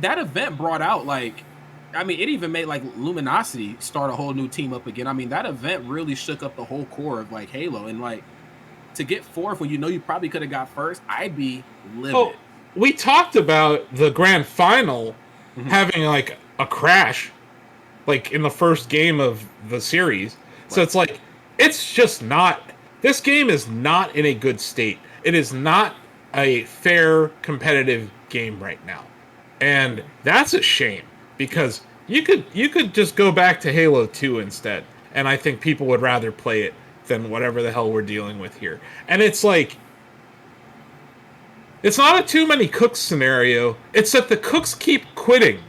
That event brought out it even made Luminosity start a whole new team up again. That event really shook up the whole core of Halo, and to get 4th when you probably could have got 1st, I'd be livid. Oh, we talked about the grand final having a crash in the first game of the series. Right. So it's just not, this game is not in a good state. It is not a fair competitive game right now. And that's a shame, because you could just go back to Halo 2 instead, and I think people would rather play it than whatever the hell we're dealing with here. And it's it's not a too many cooks scenario, it's that the cooks keep quitting,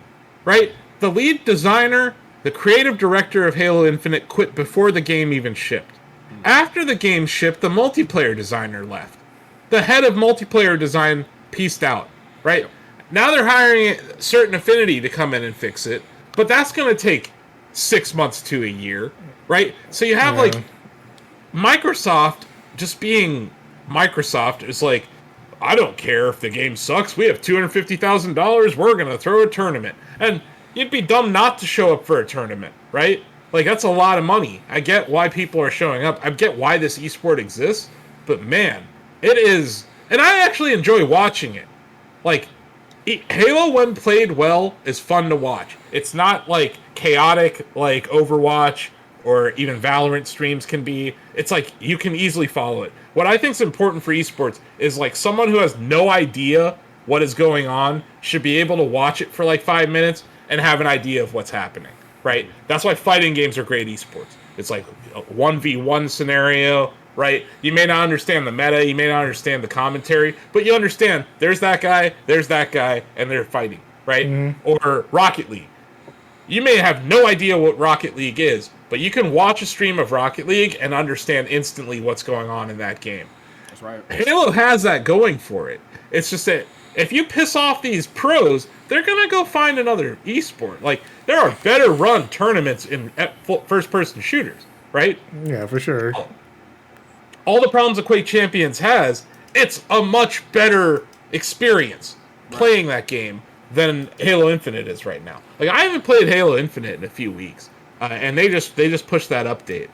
right? The lead designer, the creative director of Halo Infinite quit before the game even shipped. After the game shipped, the multiplayer designer left. The head of multiplayer design pieced out, right? Yep. Now they're hiring Certain Affinity to come in and fix it, but that's going to take 6 months to a year, right? So you have Microsoft just being Microsoft is I don't care if the game sucks. We have $250,000. We're going to throw a tournament. And you'd be dumb not to show up for a tournament, right? That's a lot of money. I get why people are showing up. I get why this esport exists, but man, it is, and I actually enjoy watching it. Halo, when played well, is fun to watch. It's not chaotic like Overwatch or even Valorant streams can be. It's you can easily follow it. What I think is important for esports is someone who has no idea what is going on should be able to watch it for 5 minutes and have an idea of what's happening, right? That's why fighting games are great esports. It's a 1v1 scenario, right? You may not understand the meta, you may not understand the commentary, but you understand there's that guy, and they're fighting, right? Mm-hmm. Or Rocket League. You may have no idea what Rocket League is, but you can watch a stream of Rocket League and understand instantly what's going on in that game. That's right. Halo has that going for it. It's just that if you piss off these pros, they're going to go find another esport. There are better run tournaments in first-person shooters. right? Yeah, for sure. All the problems that Quake Champions has, it's a much better experience playing that game than Halo Infinite is right now. Like, I haven't played Halo Infinite in a few weeks, and they just pushed that update,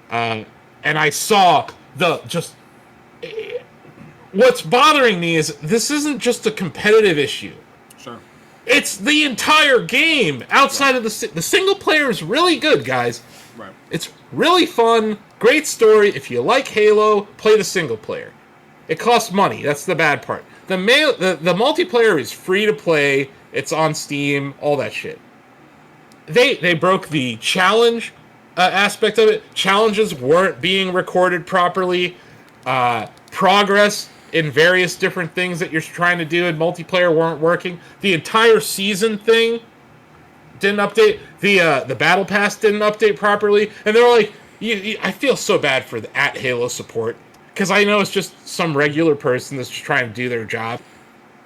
and I saw what's bothering me is this isn't just a competitive issue. Sure. It's the entire game outside of the single player is really good, guys. Right. It's really fun, great story. If you like Halo, play the single player. It costs money. That's the bad part. The multiplayer is free to play. It's on Steam. All that shit. They broke the challenge aspect of it. Challenges weren't being recorded properly. Progress in various different things that you're trying to do in multiplayer weren't working. The entire season thing didn't update. The battle pass didn't update properly, and they're like, I feel so bad for the @Halo support, because I know it's just some regular person that's just trying to do their job,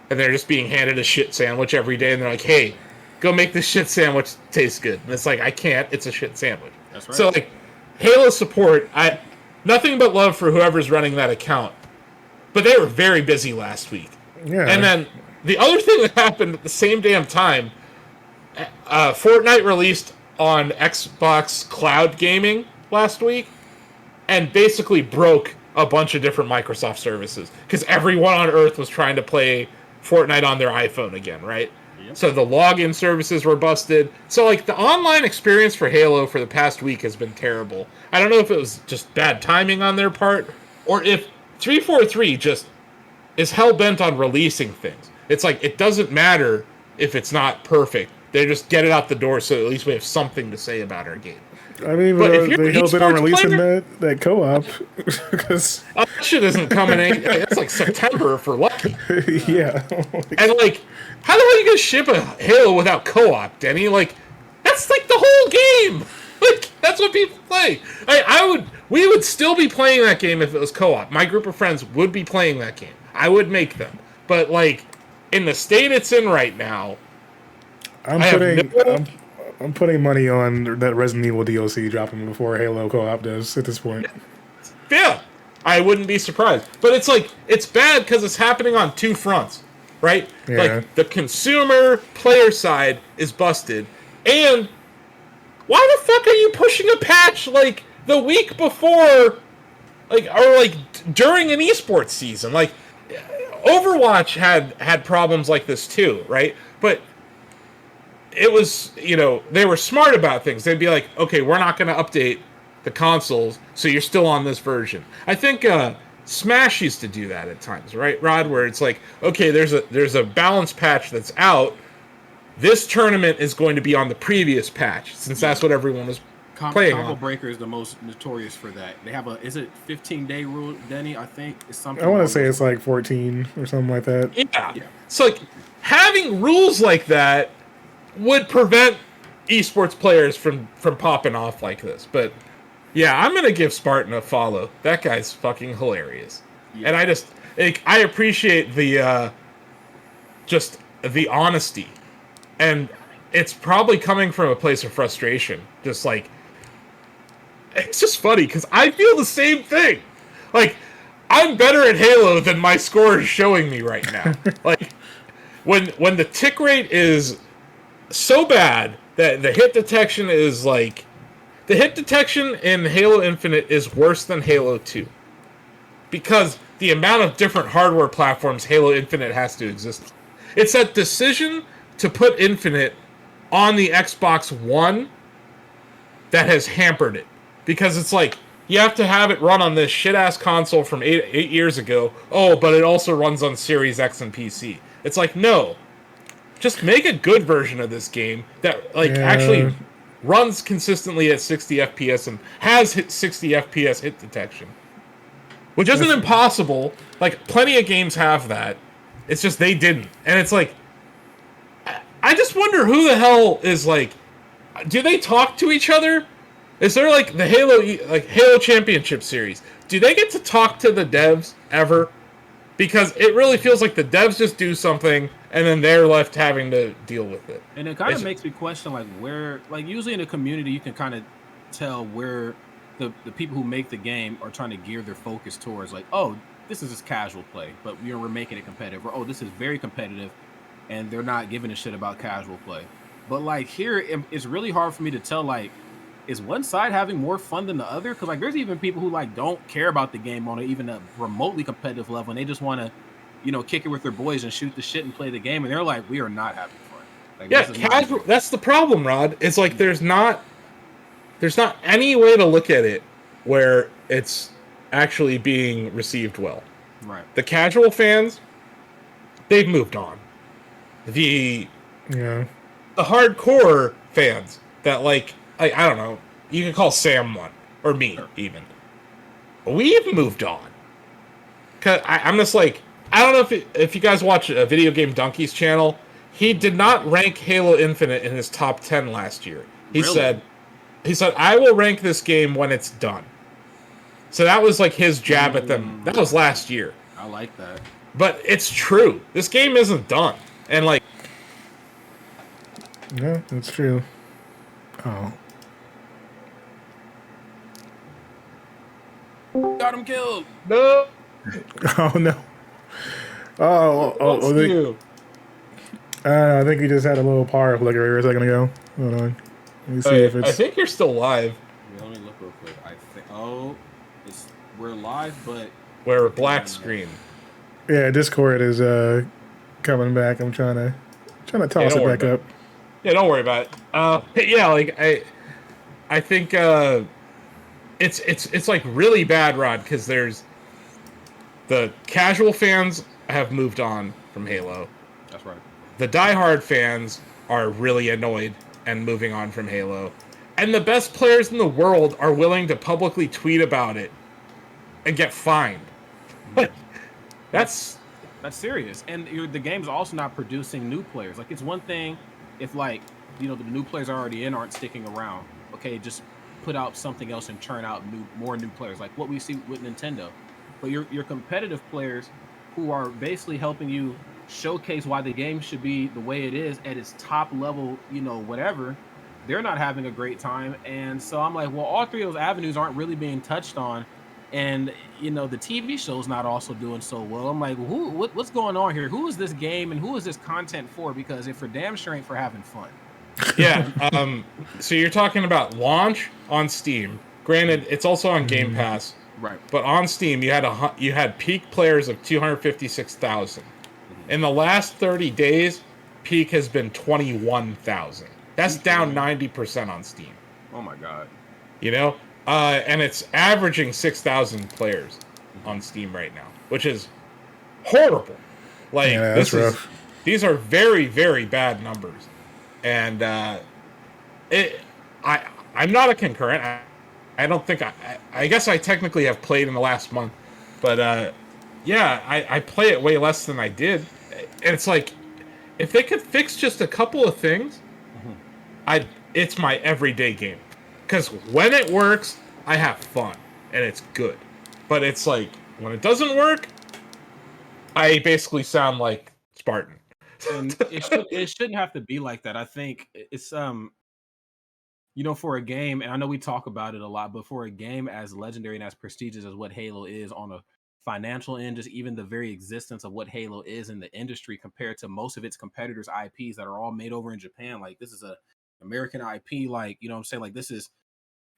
and they're just being handed a shit sandwich every day, and they're like, hey, go make this shit sandwich taste good. And it's like, I can't. It's a shit sandwich. That's right. So, like, Halo support, nothing but love for whoever's running that account. But they were very busy last week. Yeah. And then the other thing that happened at the same damn time, Fortnite released on Xbox Cloud Gaming last week and basically broke a bunch of different Microsoft services because everyone on Earth was trying to play Fortnite on their iPhone again, right? Yep. So the login services were busted. So, like, the online experience for Halo for the past week has been terrible. I don't know if it was just bad timing on their part or if 343 just is hell-bent on releasing things. It's like, it doesn't matter if it's not perfect. They just get it out the door so at least we have something to say about our game. I mean, but they hell-bent on releasing that co-op. Because that shit isn't coming in. It's like September for lucky. Yeah. And, like, how the hell are you going to ship a Halo without co-op, Denny? Like, that's like the whole game. Like, that's what people play. We would still be playing that game if it was co-op. My group of friends would be playing that game. I would make them. But, like, in the state it's in right now, I'm putting money on that Resident Evil DLC dropping before Halo co-op does at this point. Yeah, I wouldn't be surprised. But it's like, it's bad because it's happening on two fronts, right? Yeah. Like, the consumer player side is busted, and why the fuck are you pushing a patch, like, the week before, like, or, like, during an esports season? Like, Overwatch had problems like this too, right? But it was, they were smart about things. They'd be like, okay, we're not going to update the consoles, so you're still on this version. I think Smash used to do that at times, right, Rod? Where it's like, okay, there's a balance patch that's out. This tournament is going to be on the previous patch, since that's what everyone was playing on. Combo Breaker is the most notorious for that. They have is it 15-day rule, Denny? I think it's something. I want to say it's like 14 or something like that. Yeah. So, like, having rules like that would prevent esports players from popping off like this. But yeah, I'm gonna give Spartan a follow. That guy's fucking hilarious, and I appreciate the just the honesty, and it's probably coming from a place of frustration. Just like, it's just funny because I feel the same thing. Like, I'm better at Halo than my score is showing me right now. Like, when the tick rate is so bad that the hit detection is like, the hit detection in Halo Infinite is worse than Halo 2 because the amount of different hardware platforms Halo Infinite has to exist. It's that decision to put Infinite on the Xbox One that has hampered it, because it's like, you have to have it run on this shit-ass console from eight years ago. Oh, but it also runs on Series X and PC. It's like, no. Just make a good version of this game that actually runs consistently at 60 FPS and has 60 FPS hit detection. Which isn't impossible. Like, plenty of games have that. It's just they didn't. And it's like, I just wonder who the hell is, like, do they talk to each other? Is there, like, the Halo Championship Series? Do they get to talk to the devs ever? Because it really feels like the devs just do something and then they're left having to deal with it. And it kind of makes me question, like, where, like, usually in a community you can kind of tell where the people who make the game are trying to gear their focus towards like, oh, this is just casual play, but we're making it competitive, or oh, this is very competitive, and they're not giving a shit about casual play. But like here, it's really hard for me to tell like, is one side having more fun than the other? Because like there's even people who like don't care about the game on even a remotely competitive level, and they just want to, kick it with their boys and shoot the shit and play the game, and they're like, we are not having fun. Like, yeah, casual. That's the problem, Rod. It's like there's not any way to look at it where it's actually being received well. Right. The casual fans, they've moved on. The hardcore fans that like I don't know, you can call Sam one or me even. We've moved on. Cause I'm just like, I don't know if you guys watch a Video Game Donkey's channel. He did not rank Halo Infinite in his top 10 last year. He said, I will rank this game when it's done. So that was like his jab at them. That was last year. I like that. But it's true. This game isn't done. And like, yeah, that's true. Oh. Got him killed. No. Oh no. Oh, I think he just had a little power flicker a second ago. Hold on. Let me see if it's. I think you're still live. Yeah, let me look real quick. I think. Oh, we're live, but we're black screen. Yeah, Discord is coming back. I'm trying to toss it back up. Yeah, don't worry about it. Yeah, like I think it's like really bad, Rod, because there's the casual fans have moved on from Halo. That's right. The diehard fans are really annoyed and moving on from Halo. And the best players in the world are willing to publicly tweet about it and get fined. That's serious. And the game's also not producing new players. Like, it's one thing if, like, the new players already aren't sticking around. Okay, just put out something else and churn out more new players, like what we see with Nintendo. But your competitive players who are basically helping you showcase why the game should be the way it is at its top level, whatever, they're not having a great time. And so I'm like, well, all three of those avenues aren't really being touched on. And, the TV show's not also doing so well. I'm like, what's going on here? Who is this game and who is this content for? Because if for damn sure ain't for having fun. Yeah. So you're talking about launch on Steam. Granted, it's also on Game Pass. Right. But on Steam, you had peak players of 256,000. In the last 30 days, peak has been 21,000. That's down 90% on Steam. Oh my God. And it's averaging 6,000 players on Steam right now, which is horrible. Like, yeah, that's rough. These are very, very bad numbers. And I'm not a concurrent. I don't think I guess I technically have played in the last month, but yeah, I play it way less than I did. And it's like, if they could fix just a couple of things, it's my everyday game. Because when it works, I have fun and it's good. But it's like, when it doesn't work, I basically sound like Spartan. And it shouldn't have to be like that. I think it's for a game, and I know we talk about it a lot, but for a game as legendary and as prestigious as what Halo is on a financial end, just even the very existence of what Halo is in the industry compared to most of its competitors' IPs that are all made over in Japan. Like, this is a American IP. Like, what I'm saying? Like, this is,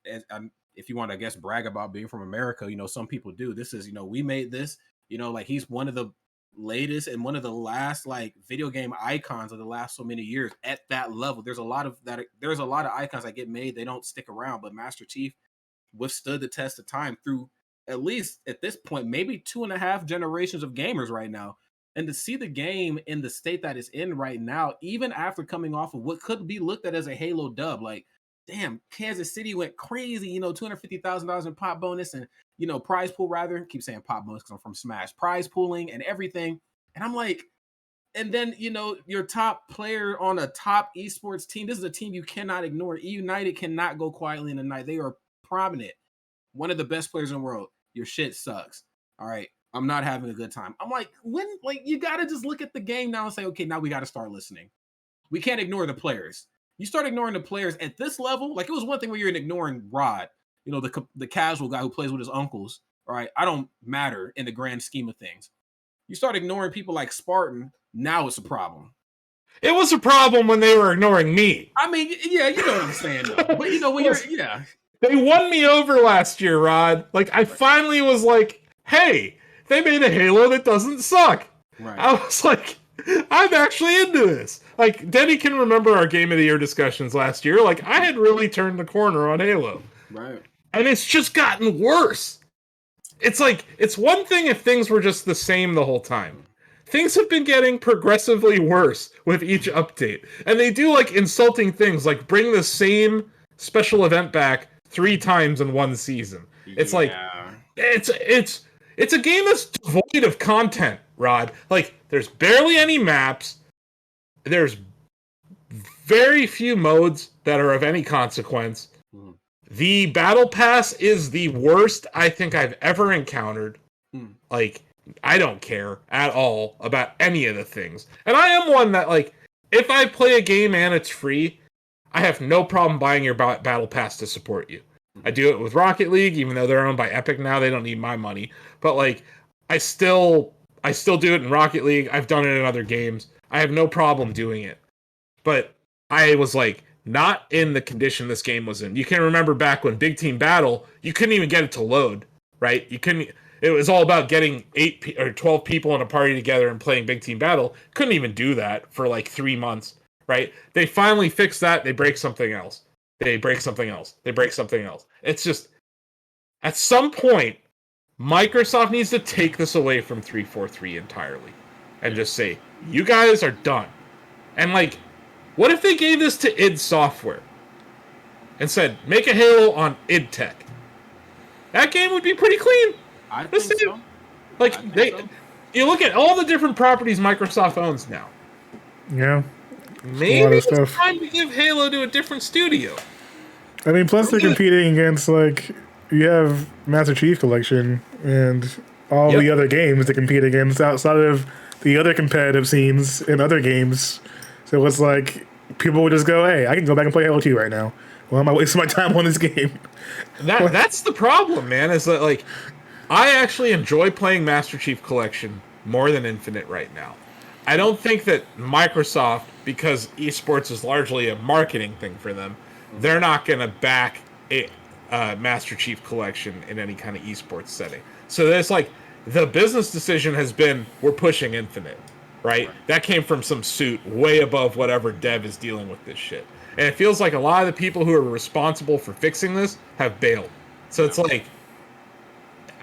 if you want to, I guess, brag about being from America, some people do. This is, we made this. Like, he's one of the latest and one of the last like video game icons of the last so many years at that level. There's a lot of icons that get made, they don't stick around, but Master Chief withstood the test of time through, at least at this point, maybe 2.5 generations of gamers right now. And to see the game in the state that it's in right now, even after coming off of what could be looked at as a Halo dub, like, damn, Kansas City went crazy, $250,000 in pop bonus and, prize pool rather. I keep saying pop bonus because I'm from Smash. Prize pooling and everything. And I'm like, and then, your top player on a top esports team, this is a team you cannot ignore. E United cannot go quietly in the night. They are prominent. One of the best players in the world. Your shit sucks. All right. I'm not having a good time. I'm like, you got to just look at the game now and say, okay, now we got to start listening. We can't ignore the players. You start ignoring the players at this level. Like, it was one thing where you're ignoring Rod. the casual guy who plays with his uncles. All right, I don't matter in the grand scheme of things. You start ignoring people like Spartan, now it's a problem. It was a problem when they were ignoring me. I mean, yeah, you know what I'm saying, though. But when they won me over last year, Rod. Like, I finally was like, hey, they made a Halo that doesn't suck. Right. I was like, I'm actually into this. Like, Denny can remember our Game of the Year discussions last year. Like, I had really turned the corner on Halo. Right. And it's just gotten worse. It's like, it's one thing if things were just the same the whole time. Things have been getting progressively worse with each update. And they do, like, insulting things, like bring the same special event back 3 times in one season. It's like, it's a game that's devoid of content, Rod. Like, there's barely any maps. There's very few modes that are of any consequence. Mm. The battle pass is the worst I think I've ever encountered. Mm. Like, I don't care at all about any of the things. And I am one that, like, if I play a game and it's free, I have no problem buying your battle pass to support you. I do it with Rocket League, even though they're owned by Epic now. They don't need my money. But, like, I still do it in Rocket League. I've done it in other games. I have no problem doing it. But I was, like, not in the condition this game was in. You can remember back when Big Team Battle, you couldn't even get it to load, right? It was all about getting 8 or 12 people in a party together and playing Big Team Battle. Couldn't even do that for like 3 months, right? They finally fixed that. They break something else. They break something else. They break something else. It's just, at some point, Microsoft needs to take this away from 343 entirely and just say, you guys are done. And like, what if they gave this to id Software and said, make a Halo on id Tech? That game would be pretty clean. I think so. Like, you look at all the different properties Microsoft owns now. Yeah. Maybe it's time to give Halo to a different studio. I mean, plus they're competing against, like, you have Master Chief Collection and all the other games to compete against outside of the other competitive scenes in other games. So it's like, people would just go, hey, I can go back and play Halo 2 right now. Why am I wasting my time on this game? That's the problem, man, is that, like, I actually enjoy playing Master Chief Collection more than Infinite right now. I don't think that Microsoft, because esports is largely a marketing thing for them, they're not going to back a Master Chief Collection in any kind of esports setting. So there's like, the business decision has been, we're pushing Infinite, right? That came from some suit way above whatever dev is dealing with this shit. And it feels like a lot of the people who are responsible for fixing this have bailed. So it's like,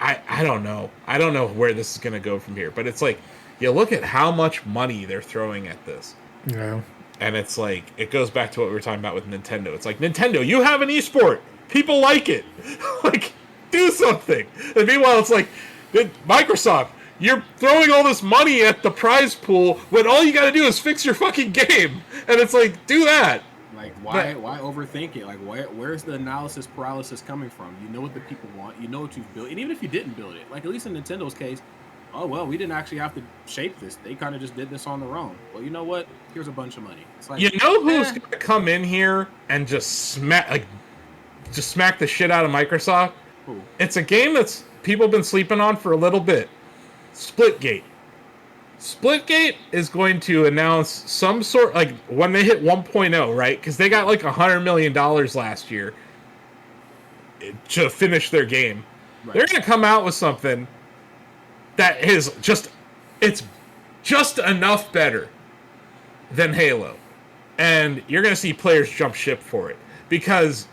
I don't know. I don't know where this is going to go from here. But it's like, you look at how much money they're throwing at this. Yeah. And it's like, it goes back to what we were talking about with Nintendo. It's like, Nintendo, you have an esport. People like it. Like, do something. And meanwhile, it's like, Microsoft, you're throwing all this money at the prize pool when all you got to do is fix your fucking game. And it's like, do that. Like, why overthink it? Like, where's the analysis paralysis coming from? You know what the people want. You know what you've built. And even if you didn't build it, like, at least in Nintendo's case, oh, well, we didn't actually have to shape this. They kind of just did this on their own. Well, you know what? Here's a bunch of money. It's like, you know who's going to come in here and just smack the shit out of Microsoft? Who? It's a game that's people have been sleeping on for a little bit. Splitgate. Splitgate is going to announce some sort, like, when they hit 1.0, right? Because they got like $100 million last year to finish their game. Right. They're going to come out with something that is it's just enough better than Halo. And you're going to see players jump ship for it. Because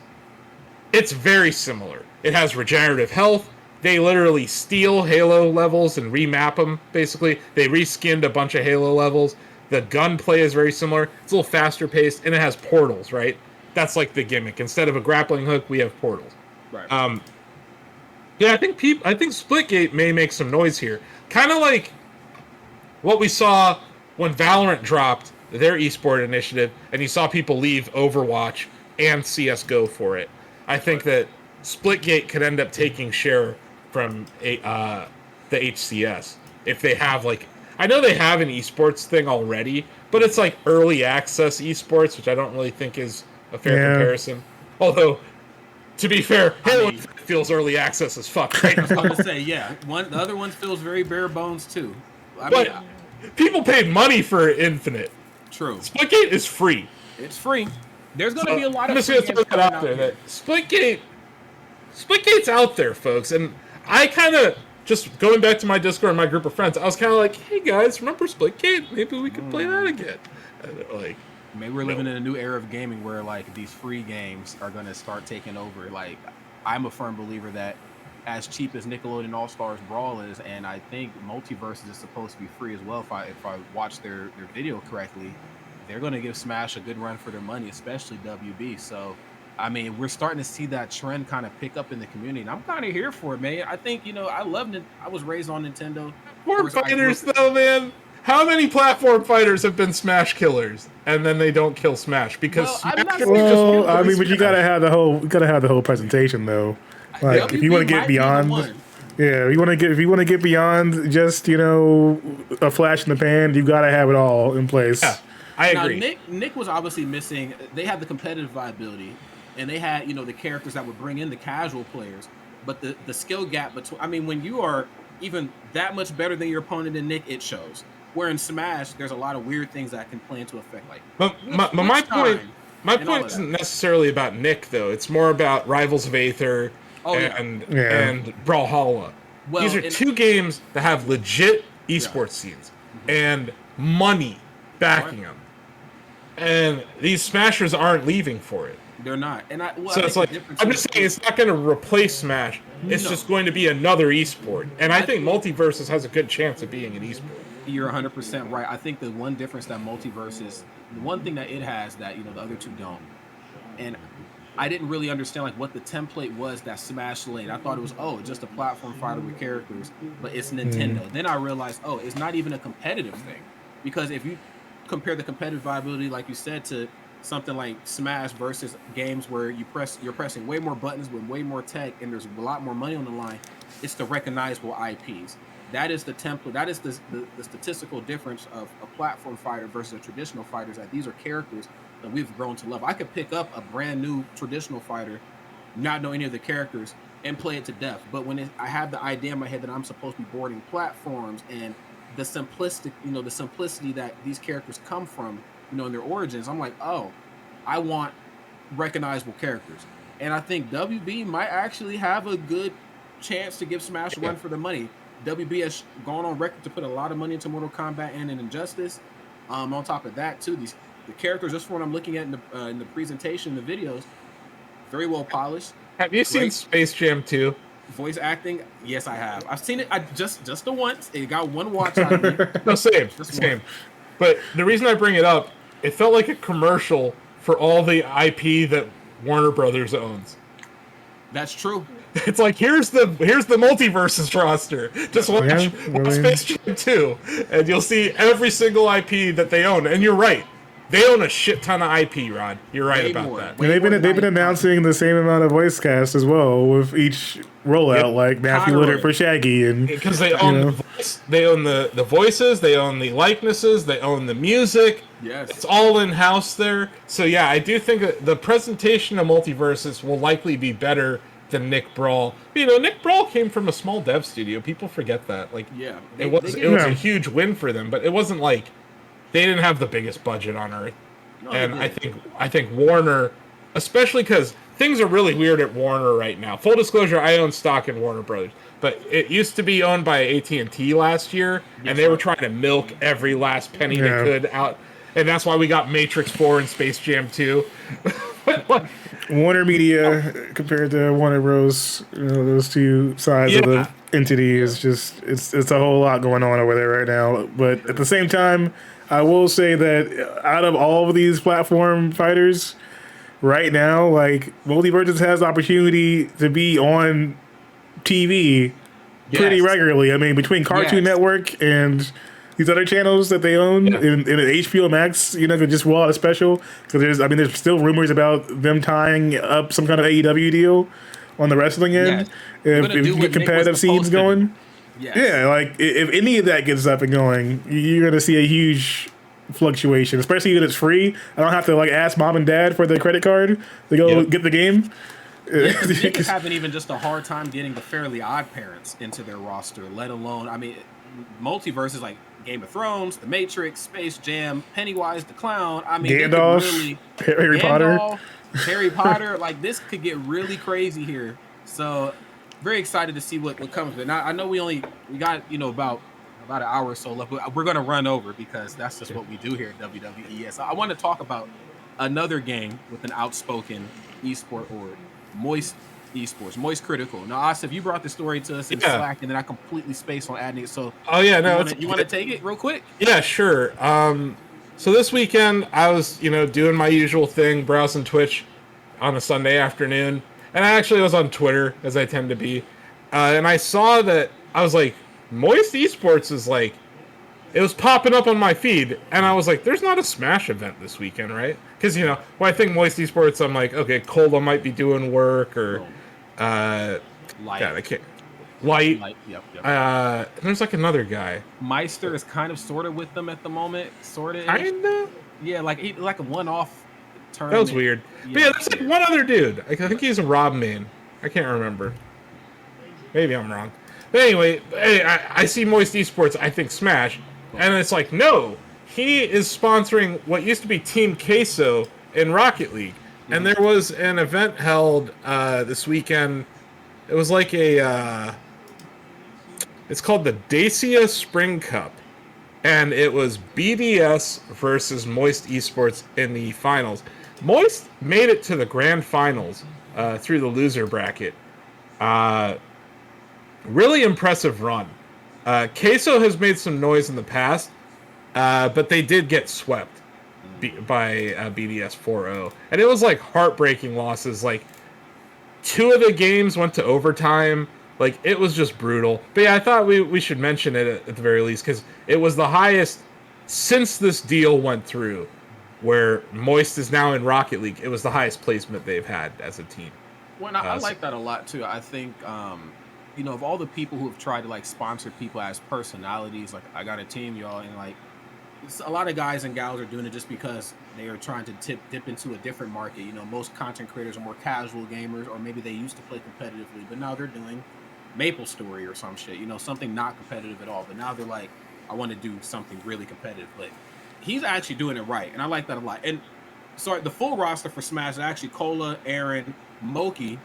it's very similar. It has regenerative health. They literally steal Halo levels and remap them, basically. They reskinned a bunch of Halo levels. The gunplay is very similar. It's a little faster paced, and it has portals, right? That's like the gimmick. Instead of a grappling hook, we have portals. Right. Yeah, I think Splitgate may make some noise here. Kind of like what we saw when Valorant dropped their esport initiative, and you saw people leave Overwatch and CSGO for it. I think that Splitgate could end up taking share from the HCS if they have, like, I know they have an esports thing already, but it's like early access esports, which I don't really think is a fair comparison. Although To be fair, Halo Infinite feels early access as fuck. Right? I was going to say, yeah. The other one feels very bare bones too. But people paid money for Infinite. True. Splitgate is free. It's free. There's going to be a lot of. I'm just going to throw that out there. That Splitgate's out there, folks, and I kind of just going back to my Discord and my group of friends. I was kind of like, "Hey guys, remember Splitgate? Maybe we could play that again." And they're like, maybe we're living in a new era of gaming where like these free games are going to start taking over. Like, I'm a firm believer that as cheap as Nickelodeon All Stars Brawl is, and I think Multiverses is supposed to be free as well. If I watch their video correctly, they're going to give Smash a good run for their money, especially WB. So, I mean, we're starting to see that trend kind of pick up in the community, and I'm kind of here for it, man. I think, I love it. I was raised on Nintendo. Platform fighters, though, man. How many platform fighters have been Smash killers, and then they don't kill Smash because but you gotta have the whole presentation though. Like WB, if you want to get beyond, if you want to get beyond just a flash in the pan, you gotta have it all in place. Yeah, I agree. Now, Nick was obviously missing. They had the competitive viability, and they had the characters that would bring in the casual players, but the skill gap between. I mean, when you are even that much better than your opponent in Nick, it shows. Where in Smash, there's a lot of weird things that can play into effect. Like, my point isn't necessarily about Nick though. It's more about Rivals of Aether and Brawlhalla. Well, these are two games that have legit esports scenes and money backing them, and these Smashers aren't leaving for it. They're not, and it's like I'm just saying it's not going to replace Smash. It's just going to be another esport, and I think Multiverses has a good chance of being an esport. You're 100% right. I think the one difference that Multiverses, the one thing that it has that the other two don't, and I didn't really understand like what the template was that Smash laid. I thought it was just a platform fighter with characters, but it's Nintendo. Then I realized it's not even a competitive thing, because if you compare the competitive viability, like you said, to something like Smash versus games where you're pressing way more buttons with way more tech and there's a lot more money on the line, it's the recognizable IPs. That is the template. That is the statistical difference of a platform fighter versus a traditional fighter. That these are characters that we've grown to love. I could pick up a brand new traditional fighter, not know any of the characters, and play it to death. But when I have the idea in my head that I'm supposed to be boarding platforms and the simplicity that these characters come from, in their origins, I'm like, I want recognizable characters. And I think WB might actually have a good chance to give Smash a run for the money. WB has gone on record to put a lot of money into Mortal Kombat and in Injustice. On top of that, too, the characters, just from what I'm looking at in the presentation, the videos, very well polished. Have you seen Space Jam 2? Voice acting, yes, I have. I've seen it. Just the once. It got one watch out of me. No, same. But the reason I bring it up, it felt like a commercial for all the IP that Warner Brothers owns. That's true. It's like here's the Multiverses roster. Just watch Space Jam 2, and you'll see every single IP that they own. And you're right, they own a shit ton of IP. Rod, you're right about that. And they've been announcing the same amount of voice cast as well with each rollout, like Matthew Lillard for Shaggy, and because they own they own the voices, they own the likenesses, they own the music. Yes, it's all in house there. So yeah, I do think that the presentation of Multiverses will likely be better than Nick Brawl. Nick Brawl came from a small dev studio. People forget that. It was a huge win for them, but it wasn't like they didn't have the biggest budget on Earth. No, and I think Warner, especially because things are really weird at Warner right now. Full disclosure, I own stock in Warner Brothers, but it used to be owned by AT&T last year, and they were trying to milk every last penny they could out. And that's why we got Matrix 4 and Space Jam 2. Warner Media compared to Warner Bros. Those two sides of the entity is just it's a whole lot going on over there right now. But at the same time, I will say that out of all of these platform fighters right now, like Multiverses has the opportunity to be on TV pretty regularly. I mean, between Cartoon Network and these other channels that they own in HBO Max, could just roll out a special. Because there's still rumors about them tying up some kind of AEW deal on the wrestling end. If you get competitive scenes going. Like if any of that gets up and going, you're going to see a huge fluctuation, especially if it's free. I don't have to ask mom and dad for the credit card to go get the game. Yeah, because niggas haven't even just a hard time getting the Fairly Odd Parents into their roster, let alone, I mean, multiverses like Game of Thrones, The Matrix, Space Jam, Pennywise the Clown. I mean, Gandalf, they could really Harry Potter. Harry Potter. Like, this could get really crazy here. So, very excited to see what comes of it. Now, I know we got about an hour or so left, but we're gonna run over because that's just what we do here at WWE. So I want to talk about another game with an outspoken esport org, Moist Esports, Moist Critical. Now, Asif, you brought the story to us in Slack, and then I completely spaced on adding it. So, you want to take it real quick? Yeah, sure. So this weekend I was, doing my usual thing, browsing Twitch on a Sunday afternoon, and I actually was on Twitter as I tend to be, and I saw that I was like, Moist Esports is like, it was popping up on my feed, and I was like, there's not a Smash event this weekend, right? Because, when I think Moist Esports, I'm like, okay, Cola might be doing work, or, Light. God, I can't. Light. Yep. There's like another guy. Meister is kind of sort of with them at the moment, sort of. Kinda? Yeah, like a one-off tournament. That was weird. Yeah, but yeah, there's like one other dude. I think he's a Rob main. I can't remember. Maybe I'm wrong. But anyway, I see Moist Esports, I think Smash, and it's like, no, he is sponsoring what used to be Team Queso in Rocket League. And there was an event held this weekend. It was like it's called the Dacia Spring Cup. And it was BDS versus Moist Esports in the finals. Moist made it to the grand finals through the loser bracket. Really impressive run. Queso has made some noise in the past, but they did get swept by BDS 4-0. And it was like heartbreaking losses. Like, 2 of the games went to overtime. Like, it was just brutal. But yeah, I thought we should mention it at the very least, because it was the highest since this deal went through, where Moist is now in Rocket League. It was the highest placement they've had as a team. Well, I like that a lot too. I think of all the people who have tried to like sponsor people as personalities, like, I got a team, y'all, and like, a lot of guys and gals are doing it just because they are trying to dip into a different market. Most content creators are more casual gamers, or maybe they used to play competitively, but now they're doing Maple Story or some shit, something not competitive at all. But now they're like, I want to do something really competitive. But he's actually doing it right, and I like that a lot. And sorry, the full roster for Smash is actually Cola, Aaron, Moki,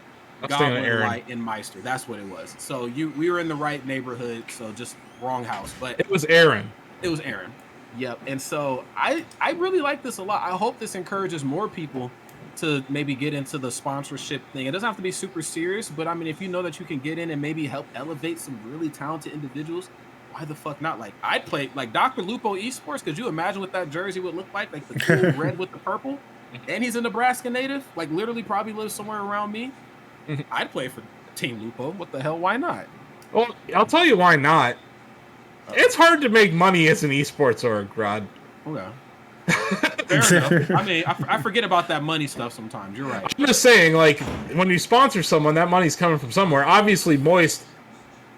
Goblin, Light, and Meister. That's what it was. So we were in the right neighborhood, so just wrong house. But it was Aaron. It was Aaron. Yep. And so I really like this a lot. I hope this encourages more people to maybe get into the sponsorship thing. It doesn't have to be super serious, but I mean, if you know that you can get in and maybe help elevate some really talented individuals, why the fuck not? Like, I'd play like Dr. Lupo Esports. Could you imagine what that jersey would look like? Like the cool red with the purple, and he's a Nebraska native. Like, literally, probably lives somewhere around me. I'd play for Team Lupo. What the hell? Why not? Well, I'll tell you why not. It's hard to make money as an esports org, Rod. Okay. Fair enough. I mean, I forget about that money stuff sometimes. You're right. I'm just saying, like, when you sponsor someone, that money's coming from somewhere. Obviously, Moist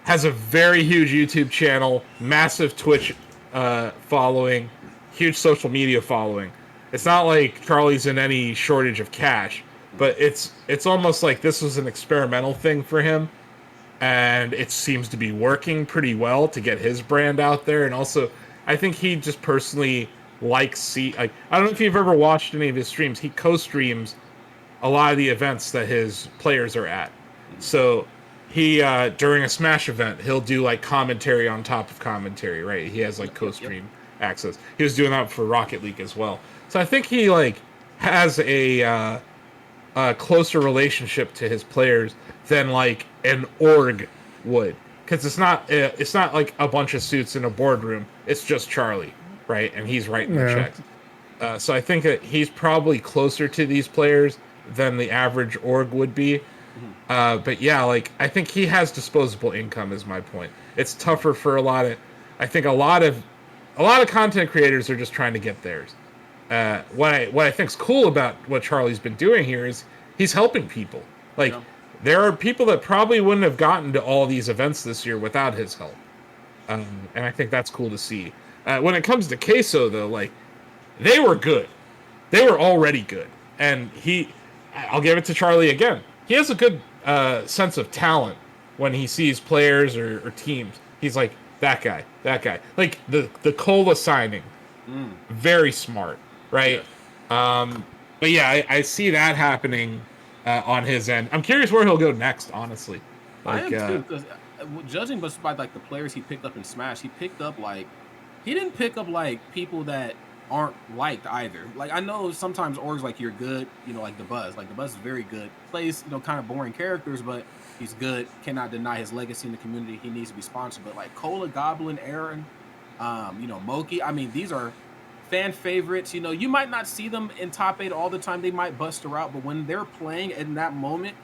has a very huge YouTube channel, massive Twitch following, huge social media following. It's not like Charlie's in any shortage of cash, but it's almost like this was an experimental thing for him, and it seems to be working pretty well to get his brand out there. And also, I think he just personally likes I don't know if you've ever watched any of his streams. He co-streams a lot of the events that his players are at. So he during a Smash event, he'll do like commentary on top of commentary, right? He has like co-stream access. He was doing that for Rocket League as well. So I think he like has a closer relationship to his players than like an org would, because it's not like a bunch of suits in a boardroom. It's just Charlie, right? And he's writing the checks. So I think that he's probably closer to these players than the average org would be. But yeah, like, I think he has disposable income is my point. It's tougher for a lot of content creators are just trying to get theirs. What I think's cool about what Charlie's been doing here is he's helping people. Like, there are people that probably wouldn't have gotten to all these events this year without his help. And I think that's cool to see. When it comes to Queso, though, like, they were good. They were already good. And I'll give it to Charlie again. he has a good sense of talent when he sees players or teams. He's like, that guy. Like the Cola signing, very smart, right? Yeah. But yeah, I see that happening on his end. I'm curious where he'll go next, honestly. I Like, am too, because judging just by like the players he picked up in Smash, he picked up like he didn't pick up like people that aren't liked either. Like I know sometimes orgs like you're good, like the Buzz. Like the Buzz is very good. Plays, kind of boring characters, but he's good. Cannot deny his legacy in the community. He needs to be sponsored. But like Cola, Goblin, Aaron, Moki. I mean, these are fan favorites. You might not see them in top 8 all the time. They might bust her out, but when they're playing in that moment,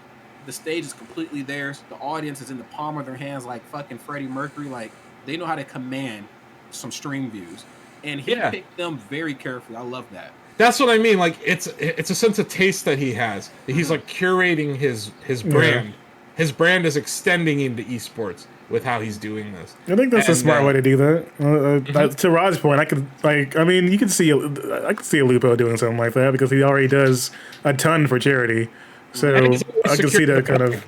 the stage is completely theirs. The audience is in the palm of their hands, like fucking Freddie Mercury. Like they know how to command some stream views, and he picked them very carefully. I love that. That's what I mean. Like it's a sense of taste that he has. He's like curating his brand. Yeah. His brand is extending into esports with how he's doing this. I think that's a smart way to do that. To Rod's point, I could you could see I could see a Lupo doing something like that because he already does a ton for charity. So I can see that kind of.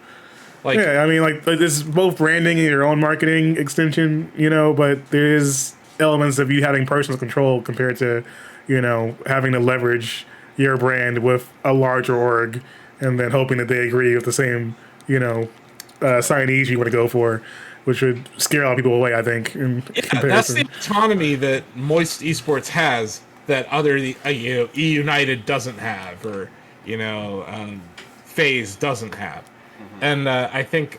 Like, yeah, I mean, like this is both branding and your own marketing extension, but there is elements of you having personal control compared to, having to leverage your brand with a larger org and then hoping that they agree with the same, signees you want to go for, which would scare a lot of people away, I think. In comparison. That's the autonomy that Moist Esports has that other, E United doesn't have, or, FaZe doesn't have. And I think,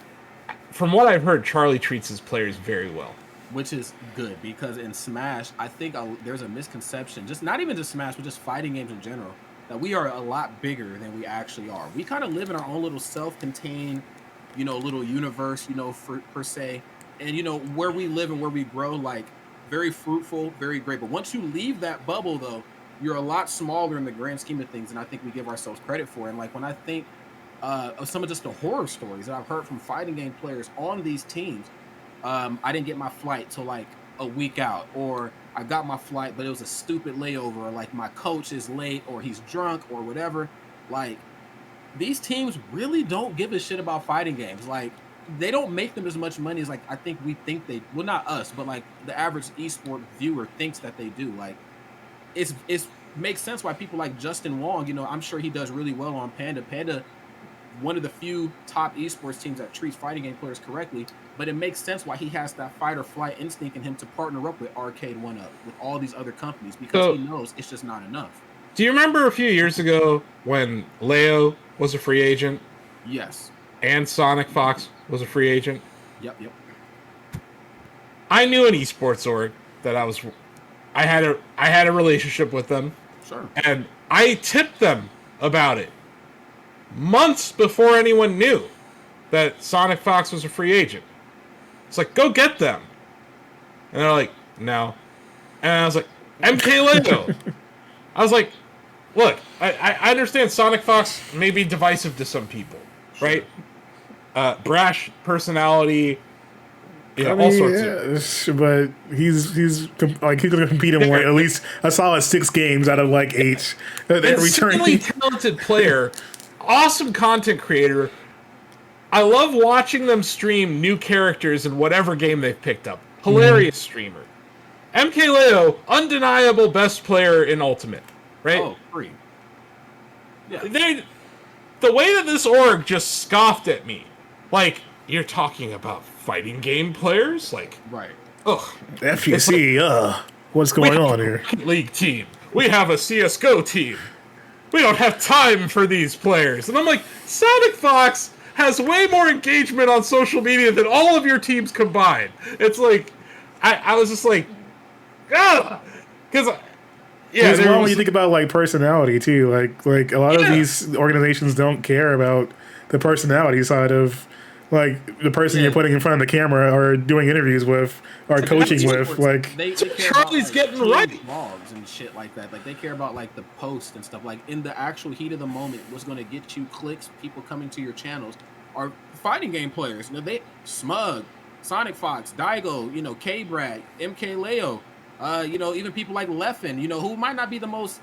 from what I've heard, Charlie treats his players very well. Which is good, because in Smash, I think there's a misconception, just not even just Smash, but just fighting games in general, that we are a lot bigger than we actually are. We kind of live in our own little self-contained, little universe, per se. And, where we live and where we grow, like, very fruitful, very great. But once you leave that bubble, though, you're a lot smaller in the grand scheme of things, and I think we give ourselves credit for. And, like, when I think of some of just the horror stories that I've heard from fighting game players on these teams, I didn't get my flight till like a week out, or I got my flight but it was a stupid layover, or like my coach is late, or he's drunk, or whatever. Like, these teams really don't give a shit about fighting games. Like, they don't make them as much money as, like, I think we think they, well, not us, but like the average esport viewer thinks that they do. Like, it's makes sense why people like Justin Wong, I'm sure he does really well on Panda, one of the few top esports teams that treats fighting game players correctly, but it makes sense why he has that fight or flight instinct in him to partner up with Arcade 1UP, with all these other companies, because he knows it's just not enough. Do you remember a few years ago when Leo was a free agent? Yes. And Sonic Fox was a free agent? Yep. I knew an esports org that I had a relationship with them. Sure. And I tipped them about it months before anyone knew that Sonic Fox was a free agent. It's like, go get them. And they're like, no. And I was like, MK Lego. I was like, look, I understand Sonic Fox may be divisive to some people, right? Brash personality, all sorts of. But he's going to compete in at least a solid 6 games out of like 8. Extremely talented player. Awesome content creator. I love watching them stream new characters in whatever game they've picked up. Hilarious streamer. MK Leo, undeniable best player in Ultimate, right? Oh, free. Yeah. The way that this org just scoffed at me, like, you're talking about fighting game players? Like, right. Ugh. FGC, what's going on here? League team. We have a CSGO team. We don't have time for these players. And I'm like, Sonic Fox has way more engagement on social media than all of your teams combined. It's like, I was just like, ah! Because, yeah. When you think about, like, personality, too. Like a lot of these organizations don't care about the personality side of, like, the person you're putting in front of the camera or doing interviews with or coaching with. Like, they care Charlie's about, like, getting right. Vlogs and shit like that. Like, they care about, like, the post and stuff. Like, in the actual heat of the moment, what's going to get you clicks, people coming to your channels, are fighting game players. They Smug, Sonic Fox, Daigo, K-Brad, MK Leo, even people like Leffen, who might not be the most,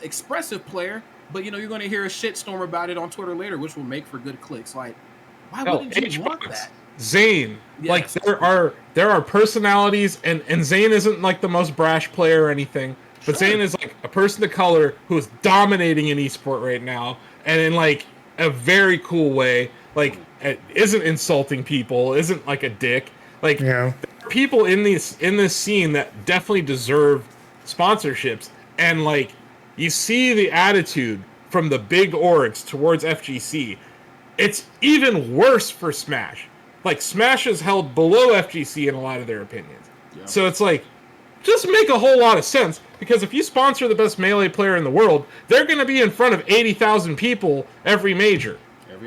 expressive player, but you're going to hear a shitstorm about it on Twitter later, which will make for good clicks. Like, why wouldn't you want that? Zayn, Yes. like there are personalities, and Zayn isn't like the most brash player or anything, but Zayn is like a person of color who is dominating an esport right now, and in like a very cool way. Like, isn't insulting people, isn't like a dick. Like, there are people in this scene that definitely deserve sponsorships, and like you see the attitude from the big orgs towards FGC. It's even worse for Smash. Like, Smash is held below FGC in a lot of their opinions. Yeah. So it's like, just make a whole lot of sense, because if you sponsor the best Melee player in the world, they're going to be in front of 80,000 people every major.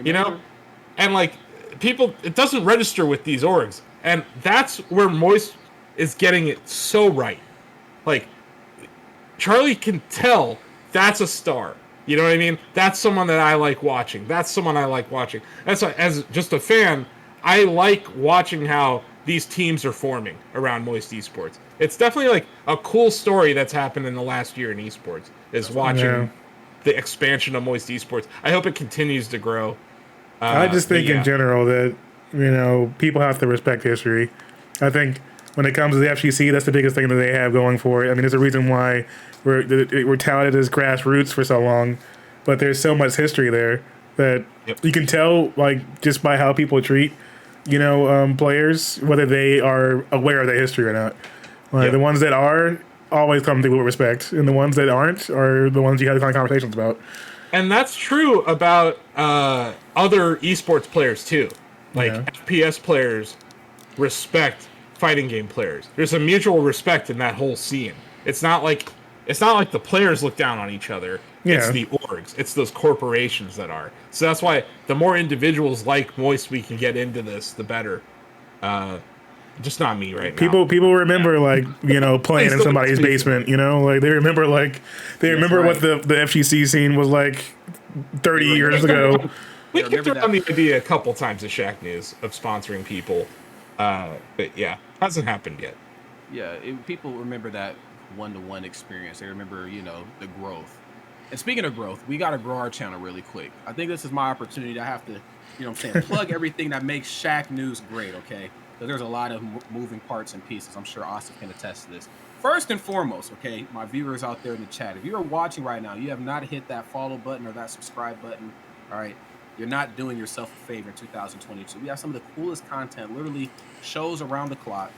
You know? And like, people, it doesn't register with these orgs. And that's where Moist is getting it so right. Like, Charlie can tell that's a star. You know what I mean? That's someone that I like watching. That's why, as just a fan, I like watching how these teams are forming around Moist Esports. It's definitely like a cool story that's happened in the last year in esports, is watching the expansion of Moist Esports. I hope it continues to grow. I just think in general that, people have to respect history. I think when it comes to the FGC, that's the biggest thing that they have going for it. I mean, there's a reason why we're touted as grassroots for so long, but there's so much history there that you can tell, like, just by how people treat, players, whether they are aware of the history or not. Like, the ones that are always come through with respect, and the ones that aren't are the ones you have the kind of conversations about. And that's true about other esports players too. Like, FPS players respect fighting game players. There's a mutual respect in that whole scene. It's not like the players look down on each other. It's the orgs. It's those corporations that are. So that's why the more individuals like Moist we can get into this, the better. Just not me right now. People remember playing in somebody's basement. Like they remember what the FGC scene was like 30 years ago. We kicked around the idea a couple times at Shacknews of sponsoring people, but hasn't happened yet. Yeah, people remember that one-to-one experience. They remember the growth. And speaking of growth, we got to grow our channel really quick. I think this is my opportunity to have to, plug everything that makes Shacknews great, okay? Because there's a lot of moving parts and pieces. I'm sure Austin can attest to this. First and foremost, okay, my viewers out there in the chat, if you're watching right now, you have not hit that follow button or that subscribe button, all right, you're not doing yourself a favor in 2022. We have some of the coolest content, literally shows around the clock,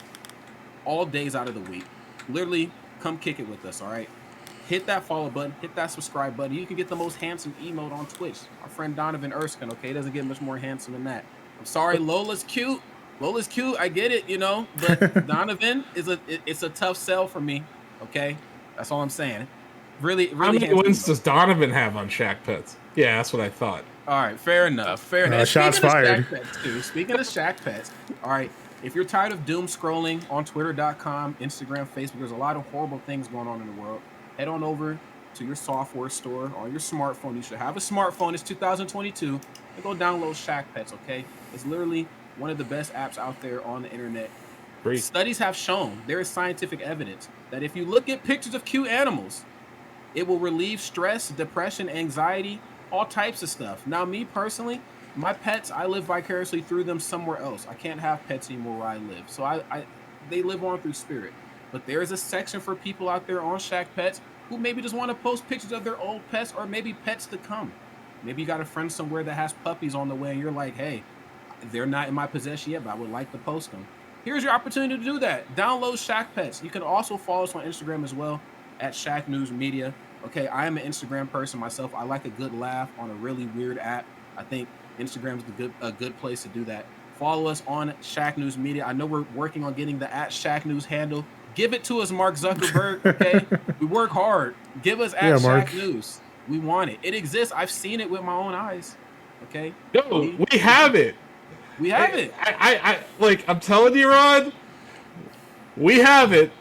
all days out of the week. Literally, come kick it with us, all right? Hit that follow button, hit that subscribe button. You can get the most handsome emote on Twitch. Our friend Donovan Erskine, okay? It doesn't get much more handsome than that. I'm sorry, Lola's cute. Lola's cute, I get it, but Donovan it's a tough sell for me, okay? That's all I'm saying. Really, really. How many wins does Donovan have on Shack Pets? Yeah, that's what I thought. All right, fair enough. Shots fired. Speaking of Shack Pets, all right, if you're tired of doom scrolling on Twitter.com, Instagram, Facebook, there's a lot of horrible things going on in the world. Head on over to your software store on your smartphone. You should have a smartphone. It's 2022. And go download Shack Pets, okay? It's literally one of the best apps out there on the internet. Great. Studies have shown, there is scientific evidence, that if you look at pictures of cute animals, it will relieve stress, depression, anxiety, all types of stuff. Now, me personally, my pets, I live vicariously through them somewhere else. I can't have pets anymore where I live. So they live on through spirit. But there is a section for people out there on Shack Pets who maybe just want to post pictures of their old pets or maybe pets to come. Maybe you got a friend somewhere that has puppies on the way and you're like, hey, they're not in my possession yet, but I would like to post them. Here's your opportunity to do that. Download Shack Pets. You can also follow us on Instagram as well at Shacknews Media. Okay, I am an Instagram person myself. I like a good laugh on a really weird app. I think Instagram is a good place to do that. Follow us on Shacknews Media. I know we're working on getting the @Shacknews handle. Give it to us, Mark Zuckerberg. Okay, we work hard. Give us @Shacknews. We want it. It exists. I've seen it with my own eyes. Okay. Yo, we have it. We have it. I'm telling you, Rod, we have it.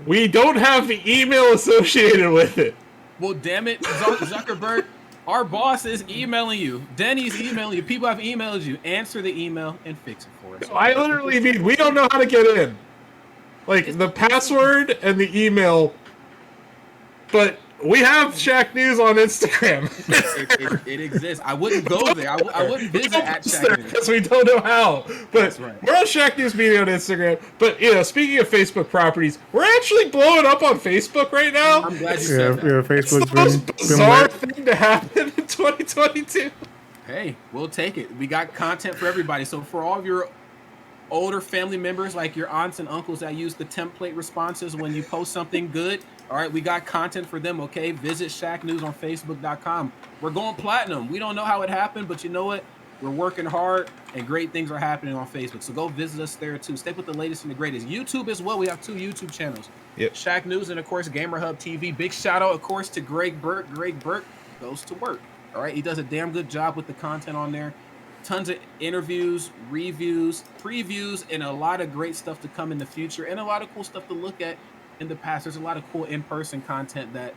We don't have the email associated with it. Well, damn it, Zuckerberg. Our boss is emailing you. Denny's emailing you. People have emailed you. Answer the email and fix it for us. I literally mean, we don't know how to get in. Like, the password and the email, but We have Shacknews on Instagram. It exists. I wouldn't go there. I wouldn't visit at Shacknews because we don't know how. But That's right. we're on Shacknews Media on Instagram. But speaking of Facebook properties, we're actually blowing up on Facebook right now. I'm glad you said that. Yeah, It's Facebook's the most been bizarre lit. thing to happen in 2022. Hey, we'll take it. We got content for everybody. So for all of your older family members, like your aunts and uncles that use the template responses when you post something good, all right, we got content for them, okay? Visit Shacknews on Facebook.com. We're going platinum. We don't know how it happened, but you know what? We're working hard, and great things are happening on Facebook. So go visit us there, too. Stay with the latest and the greatest. YouTube as well. We have 2 YouTube channels. Yep. Shacknews and, of course, Gamer Hub TV. Big shout-out, of course, to Greg Burke. Greg Burke goes to work, all right? He does a damn good job with the content on there. Tons of interviews, reviews, previews, and a lot of great stuff to come in the future, and a lot of cool stuff to look at in the past. There's a lot of cool in-person content that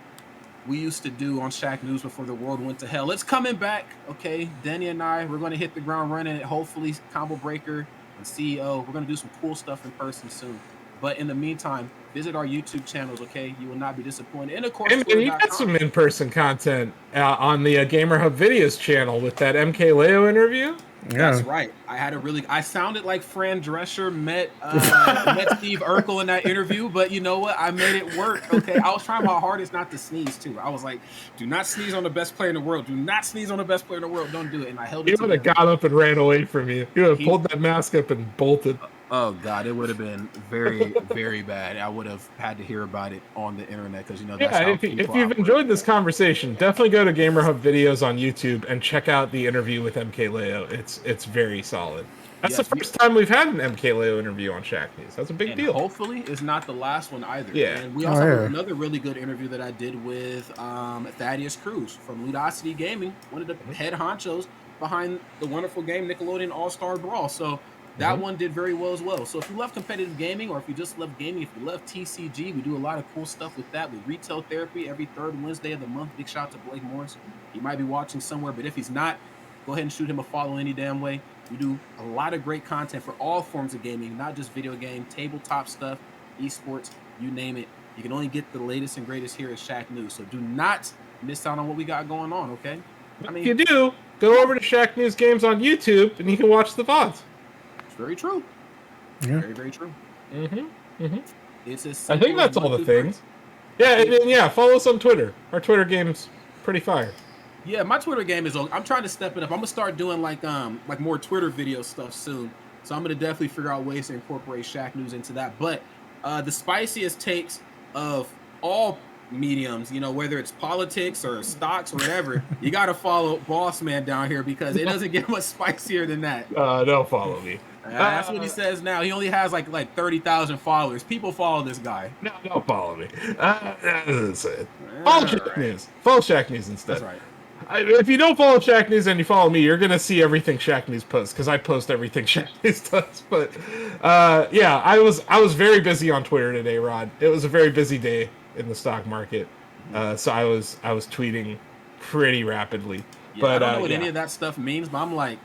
we used to do on Shacknews before the world went to hell. It's coming back, okay? Denny and I, we're going to hit the ground running. Hopefully, Combo Breaker and CEO, we're going to do some cool stuff in person soon. But in the meantime, visit our YouTube channels, okay? You will not be disappointed. And of course, And you got some in-person content on the Gamer Hub Videos channel with that MK Leo interview. Yeah. That's right. I sounded like Fran Drescher met Steve Urkel in that interview, but you know what? I made it work. Okay, I was trying my hardest not to sneeze too. I was like, "Do not sneeze on the best player in the world. Do not sneeze on the best player in the world. Don't do it." And I held it. He would have got up and ran away from you. He would have pulled that mask up and bolted. Oh God, it would have been very, very bad. I would have had to hear about it on the internet because that's how if you've enjoyed this conversation, definitely go to Gamer Hub Videos on YouTube and check out the interview with MK Leo. It's very solid. That's the first time we've had an MK Leo interview on Shacknews. That's a big deal. Hopefully, it's not the last one either. Yeah. And we also have another really good interview that I did with Thaddeus Cruz from Ludosity Gaming, one of the head honchos behind the wonderful game Nickelodeon All-Star Brawl. So that one did very well as well. So if you love competitive gaming, or if you just love gaming, if you love TCG, we do a lot of cool stuff with that. We retail therapy every 3rd Wednesday of the month. Big shout out to Blake Morris. He might be watching somewhere, but if he's not, go ahead and shoot him a follow any damn way. We do a lot of great content for all forms of gaming, not just video game, tabletop stuff, esports, you name it. You can only get the latest and greatest here at Shacknews. So do not miss out on what we got going on, okay? If you do, go over to Shacknews Games on YouTube and you can watch the VODs. Very true. Yeah. Very, very true. It's I think that's all the things. Yeah, and follow us on Twitter. Our Twitter game's pretty fire. Yeah, my Twitter game is. I'm trying to step it up. I'm gonna start doing like more Twitter video stuff soon. So I'm gonna definitely figure out ways to incorporate Shacknews into that. But the spiciest takes of all mediums, whether it's politics or stocks or whatever, you gotta follow Boss Man down here because it doesn't get much spicier than that. Don't follow me. That's what he says now. He only has like 30,000 followers. People follow this guy. No, don't follow me. That's it. Follow Shacknews. Follow Shacknews instead. That's right. If you don't follow Shacknews and you follow me, you're gonna see everything Shacknews posts because I post everything Shacknews does. But I was very busy on Twitter today, Rod. It was a very busy day in the stock market, so I was tweeting pretty rapidly. Yeah, but I don't know what any of that stuff means, but I'm like,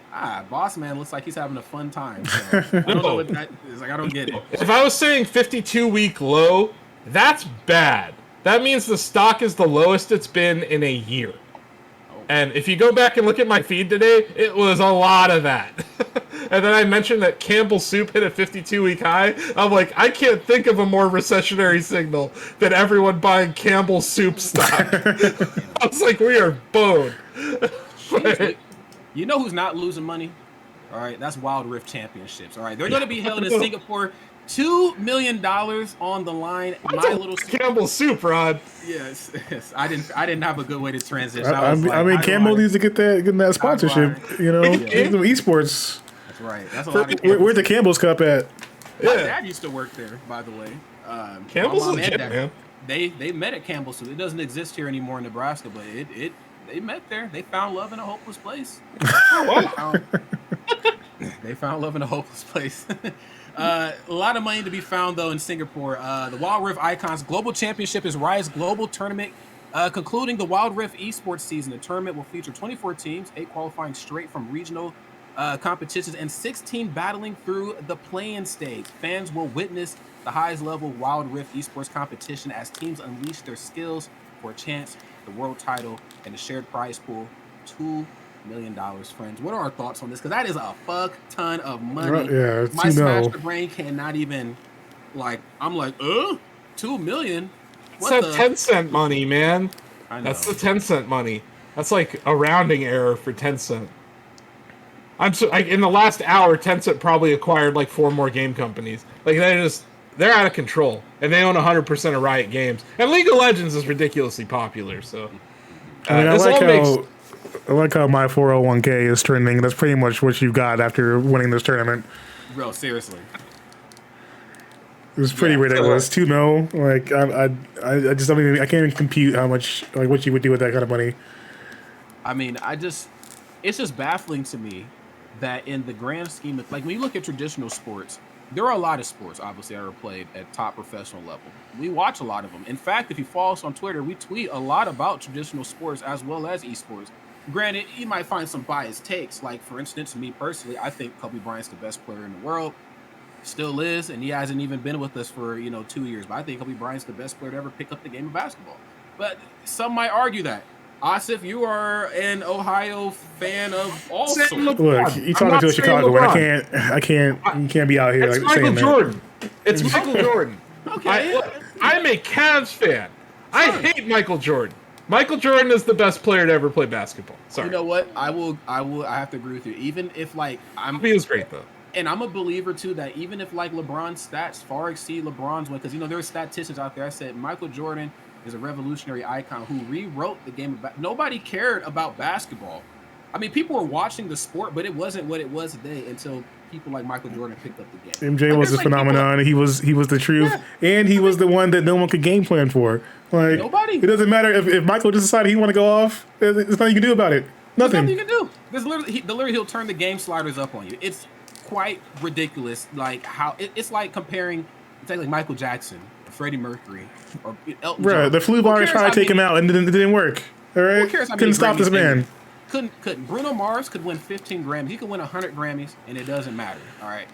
Boss Man looks like he's having a fun time. So I don't know what that is. Like, I don't get it. If I was saying 52-week low, that's bad. That means the stock is the lowest it's been in a year. And if you go back and look at my feed today, it was a lot of that. And then I mentioned that Campbell's Soup hit a 52-week high. I'm like, I can't think of a more recessionary signal than everyone buying Campbell's Soup stock. I was like, we are boned. You know who's not losing money? All right, that's Wild Rift Championships. All right, they're going to be held in Singapore. $2 million on the line. My little Campbell's Soup, Rod. Yes. I didn't have a good way to transition. Campbell needs to get that sponsorship. Esports. That's right. That's a lot of Where's the Campbell's Cup at? My dad used to work there, by the way. Campbell's legit, man. They met at Campbell's Soup. It doesn't exist here anymore in Nebraska, but they met there. They found love in a hopeless place. They found love in a hopeless place. A lot of money to be found, though, in Singapore. The Wild Rift Icons Global Championship is Rise Global Tournament, concluding the Wild Rift esports season. The tournament will feature 24 teams, 8 qualifying straight from regional competitions, and 16 battling through the play-in stage. Fans will witness the highest level Wild Rift esports competition as teams unleash their skills for a chance, the world title, and the shared prize pool, $2 million, friends. What are our thoughts on this? Because that is a fuck ton of money. Yeah, My Smash the Brain cannot even, I'm like, 2 million? It's that 10-cent money, man. I know. That's the 10-cent money. That's like a rounding error for 10-cent. In the last hour, Tencent probably acquired like 4 more game companies. Like they're out of control, and they own 100% of Riot Games. And League of Legends is ridiculously popular. So I like how my 401k is trending. That's pretty much what you got after winning this tournament. Bro, seriously. It was pretty ridiculous. 2 mil. Like I just don't even. I can't even compute how much what you would do with that kind of money. I mean, it's just baffling to me that in the grand scheme of, when you look at traditional sports, there are a lot of sports, obviously, that are played at top professional level. We watch a lot of them. In fact, if you follow us on Twitter, we tweet a lot about traditional sports as well as esports. Granted, you might find some biased takes. Like, for instance, me personally, I think Kobe Bryant's the best player in the world. Still is, and he hasn't even been with us for 2 years. But I think Kobe Bryant's the best player to ever pick up the game of basketball. But some might argue that. Asif, you are an Ohio fan of all sorts. Look, you talking to a Chicago man. I can't. You can't be out here it's Michael Jordan. It's Michael Jordan. Okay. I'm a Cavs fan. I hate Michael Jordan. Michael Jordan is the best player to ever play basketball. Sorry. You know what? I have to agree with you. Even if he was great though. And I'm a believer too that even if LeBron's stats far exceed LeBron's one, because there are statisticians out there. I said Michael Jordan is a revolutionary icon who rewrote the game of nobody cared about basketball. I mean, people were watching the sport, but it wasn't what it was today until people like Michael Jordan picked up the game. MJ was a phenomenon. He was the truth, and he was the one that no one could game plan for. Like nobody. It doesn't matter if Michael just decided he want to go off. There's nothing you can do about it. Nothing. There's nothing you can do. There's literally he'll turn the game sliders up on you. It's quite ridiculous. Like how it's like comparing, like Michael Jackson, Freddie Mercury, or Elton John. The flu virus tried to take him out and it didn't work. All right, couldn't stop this man. Couldn't. Bruno Mars could win 15 Grammys. He could win 100 Grammys, and it doesn't matter. All right,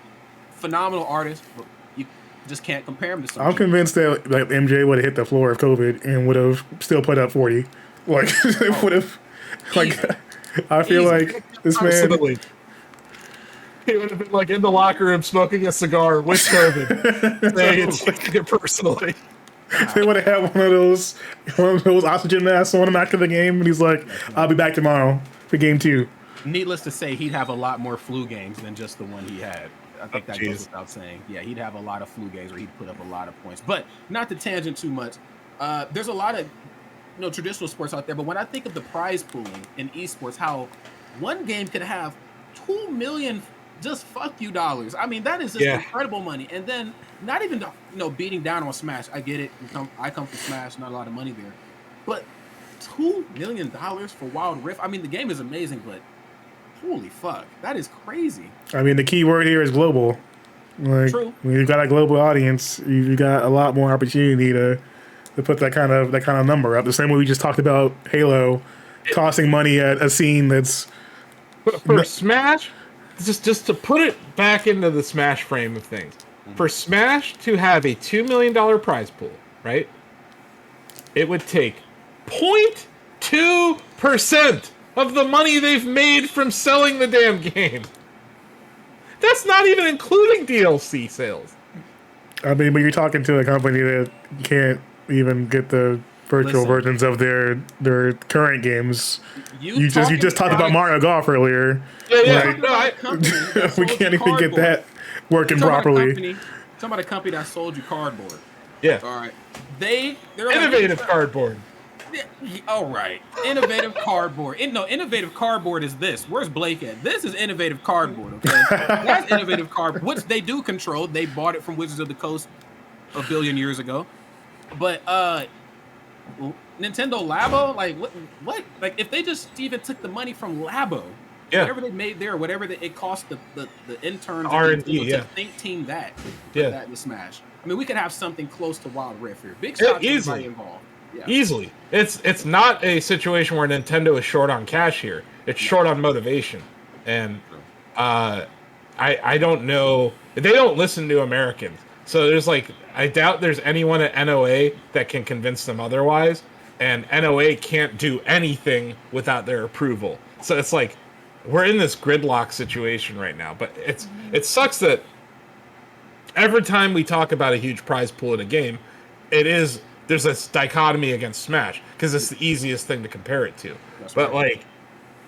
phenomenal artist. But you just can't compare him to someone. I'm convinced that MJ would have hit the floor of COVID and would have still put up 40. Like would have. I feel like this man. Absolutely. He would have been in the locker room smoking a cigar with COVID, saying taking it personally. They would have had one of those oxygen masks on him after the game, and he's like, "I'll be back tomorrow for game 2." Needless to say, he'd have a lot more flu games than just the one he had. I think that goes without saying. Yeah, he'd have a lot of flu games where he'd put up a lot of points. But not to tangent too much. There's a lot of traditional sports out there, but when I think of the prize pooling in esports, how one game could have 2 million. Just fuck you dollars. I mean, that is just incredible money. And then not even beating down on Smash. I get it. I come from Smash, not a lot of money there. But $2 million for Wild Rift. I mean, the game is amazing, but holy fuck, that is crazy. I mean, the key word here is global. True. When you've got a global audience, you got a lot more opportunity to put that kind of number up. The same way we just talked about Halo tossing money at a scene that's for Smash. Just to put it back into the Smash frame of things, for Smash to have a $2 million prize pool, right? It would take 0.2% of the money they've made from selling the damn game. That's not even including DLC sales. I mean, but you're talking to a company that can't even get the virtual versions of their current games. You just talked about Mario Golf earlier. Yeah. We can't even get that working properly. Talking about a company that sold you cardboard. Yeah. All right. They're innovative cardboard. All right. Innovative cardboard. Innovative cardboard is this. Where's Blake at? This is innovative cardboard, okay? That's innovative cardboard, which they do control. They bought it from Wizards of the Coast a billion years ago. But Nintendo Labo, what? Like, if they just even took the money from Labo, whatever they made there, whatever it cost the interns R&D, to think team that in Smash. I mean, we could have something close to Wild Rift here. Big shots to everybody involved. Yeah. Easily. It's not a situation where Nintendo is short on cash here. It's short on motivation. And I don't know. They don't listen to Americans. So I doubt there's anyone at NOA that can convince them otherwise. and NOA can't do anything without their approval. So it's like we're in this gridlock situation right now. But it sucks that every time we talk about a huge prize pool in a game, there's this dichotomy against Smash because it's the easiest thing to compare it to. But like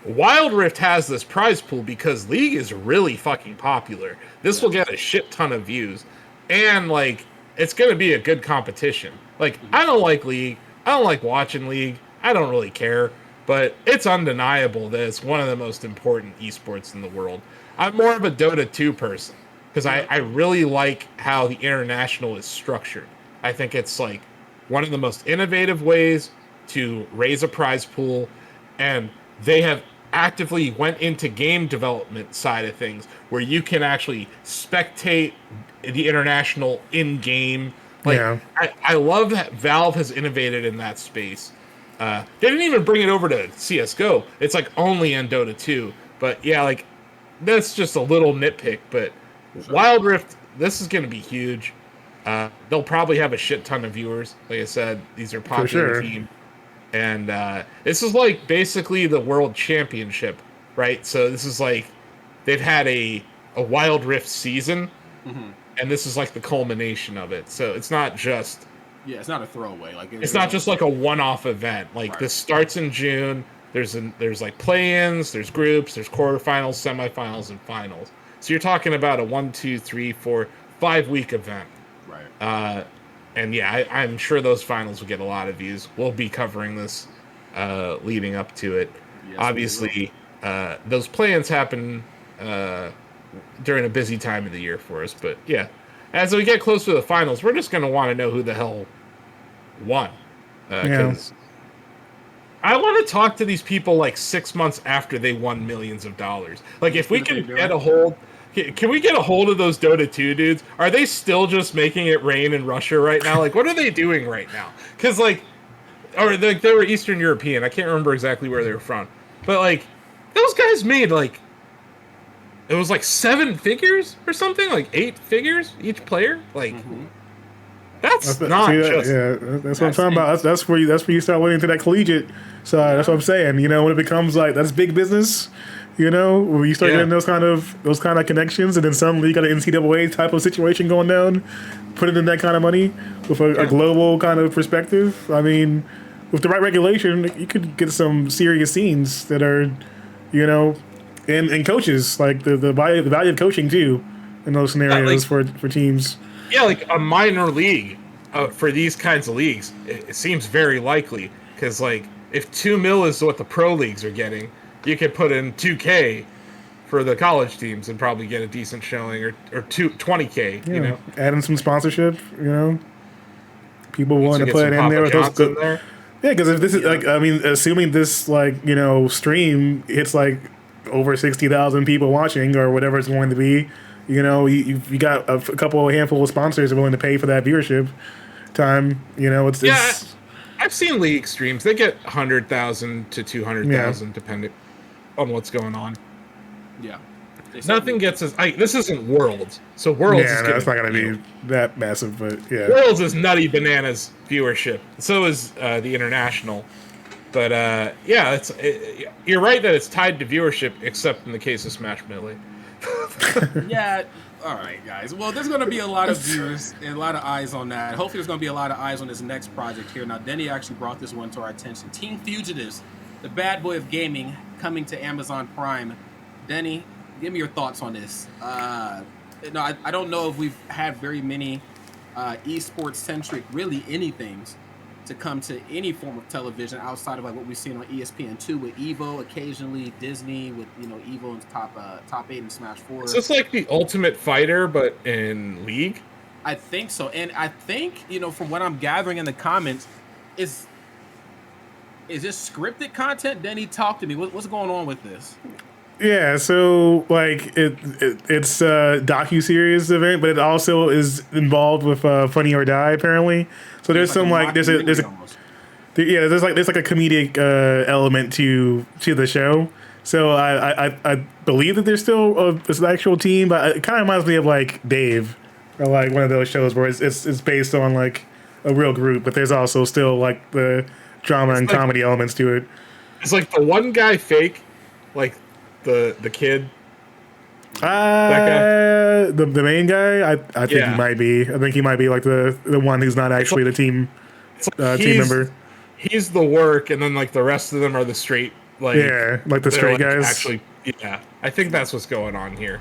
Wild Rift has this prize pool because League is really fucking popular. This will get a shit ton of views, and like it's gonna be a good competition. Like I don't like League, I don't like watching League, I don't really care, but it's undeniable that it's one of the most important esports in the world. I'm more of a Dota 2 person because I really like how the international is structured. I think it's like one of the most innovative ways to raise a prize pool, and they have actively went into game development side of things where you can actually spectate the international in game. Like I love that Valve has innovated in that space. They didn't even bring it over to CS:GO. It's like only in Dota 2. But yeah, like that's just a little nitpick. But Wild Rift, this is going to be huge. They'll probably have a shit ton of viewers. Like I said, these are popular teams. And this is like basically the world championship, right? So this is like they've had a Wild Rift season, and this is like the culmination of it. So it's not just it's not a throwaway. Like it's not just like a one-off event. Like this starts in June. There's like play-ins, there's groups, there's quarterfinals, semifinals, and finals. So you're talking about a 1, 2, 3, 4, 5-week event. Right. And yeah, I'm sure those finals will get a lot of views. We'll be covering this leading up to it. Yes, obviously, those play-ins happen during a busy time of the year for us. But yeah, as we get closer to the finals, we're just going to want to know who the hell won. Because I want to talk to these people like 6 months after they won millions of dollars. Like if we can get a hold... Can we get a hold of those Dota 2 dudes? Are they still just making it rain in Russia right now? Like, what are they doing right now? Because, like, or they were Eastern European. I can't remember exactly where they were from. But, like, those guys made, like, it was like 7 figures or something? Like 8 figures each player? Like, that's not just... Yeah, that's what I'm talking about. That's where you start winning to that collegiate side. That's what I'm saying. You know, when it becomes, like, that's big business... You know, where you start getting those kind of connections, and then suddenly you got an NCAA type of situation going down, putting in that kind of money with a global kind of perspective. I mean, with the right regulation, you could get some serious scenes that are, you know, and coaches, like the value of coaching too in those scenarios for teams. Yeah, like a minor league for these kinds of leagues, it seems very likely because like if $2 million is what the pro leagues are getting. You could put in $2K for the college teams and probably get a decent showing, or $20K. You know, adding some sponsorship. You know, people want to put it in there with those. Yeah, because if this is like, I mean, assuming this like stream hits like over 60,000 people watching or whatever it's going to be, you know, you got a handful of sponsors are willing to pay for that viewership time. You know, it's I've seen league streams. They get 100,000 to 200,000 depending on what's going on. Yeah. Nothing gets as... this isn't Worlds. So Worlds is... it's not going to be that massive, but yeah. Worlds is nutty bananas viewership. So is the International. But you're right that it's tied to viewership, except in the case of Smash Melee. Yeah. All right, guys. Well, there's going to be a lot of viewers and a lot of eyes on that. Hopefully, there's going to be a lot of eyes on this next project here. Now, Denny actually brought this one to our attention. Team Fugitives, the bad boy of gaming, coming to Amazon Prime. Denny, give me your thoughts on this. I don't know if we've had very many esports-centric, really anythings to come to any form of television outside of like what we've seen on ESPN2 with Evo, occasionally Disney with Evo in top 8 in Smash 4. So it's like the Ultimate Fighter, but in League. I think so, and I think from what I'm gathering in the comments, is this scripted content? Denny, talk to me. What's going on with this? Yeah, so like it's a docu-series event, but it also is involved with Funny or Die apparently. So there's some like there's like a comedic element to the show. So I believe that there's still an actual team, but it kind of reminds me of like Dave or like one of those shows where it's based on like a real group, but there's also still like the drama and comedy elements to it. It's like the one guy fake, like the kid. That guy? The main guy? I think he might be. I think he might be like the one who's not actually the team team member. He's the work, and then like the rest of them are the straight, like like the straight guys. Actually, I think that's what's going on here.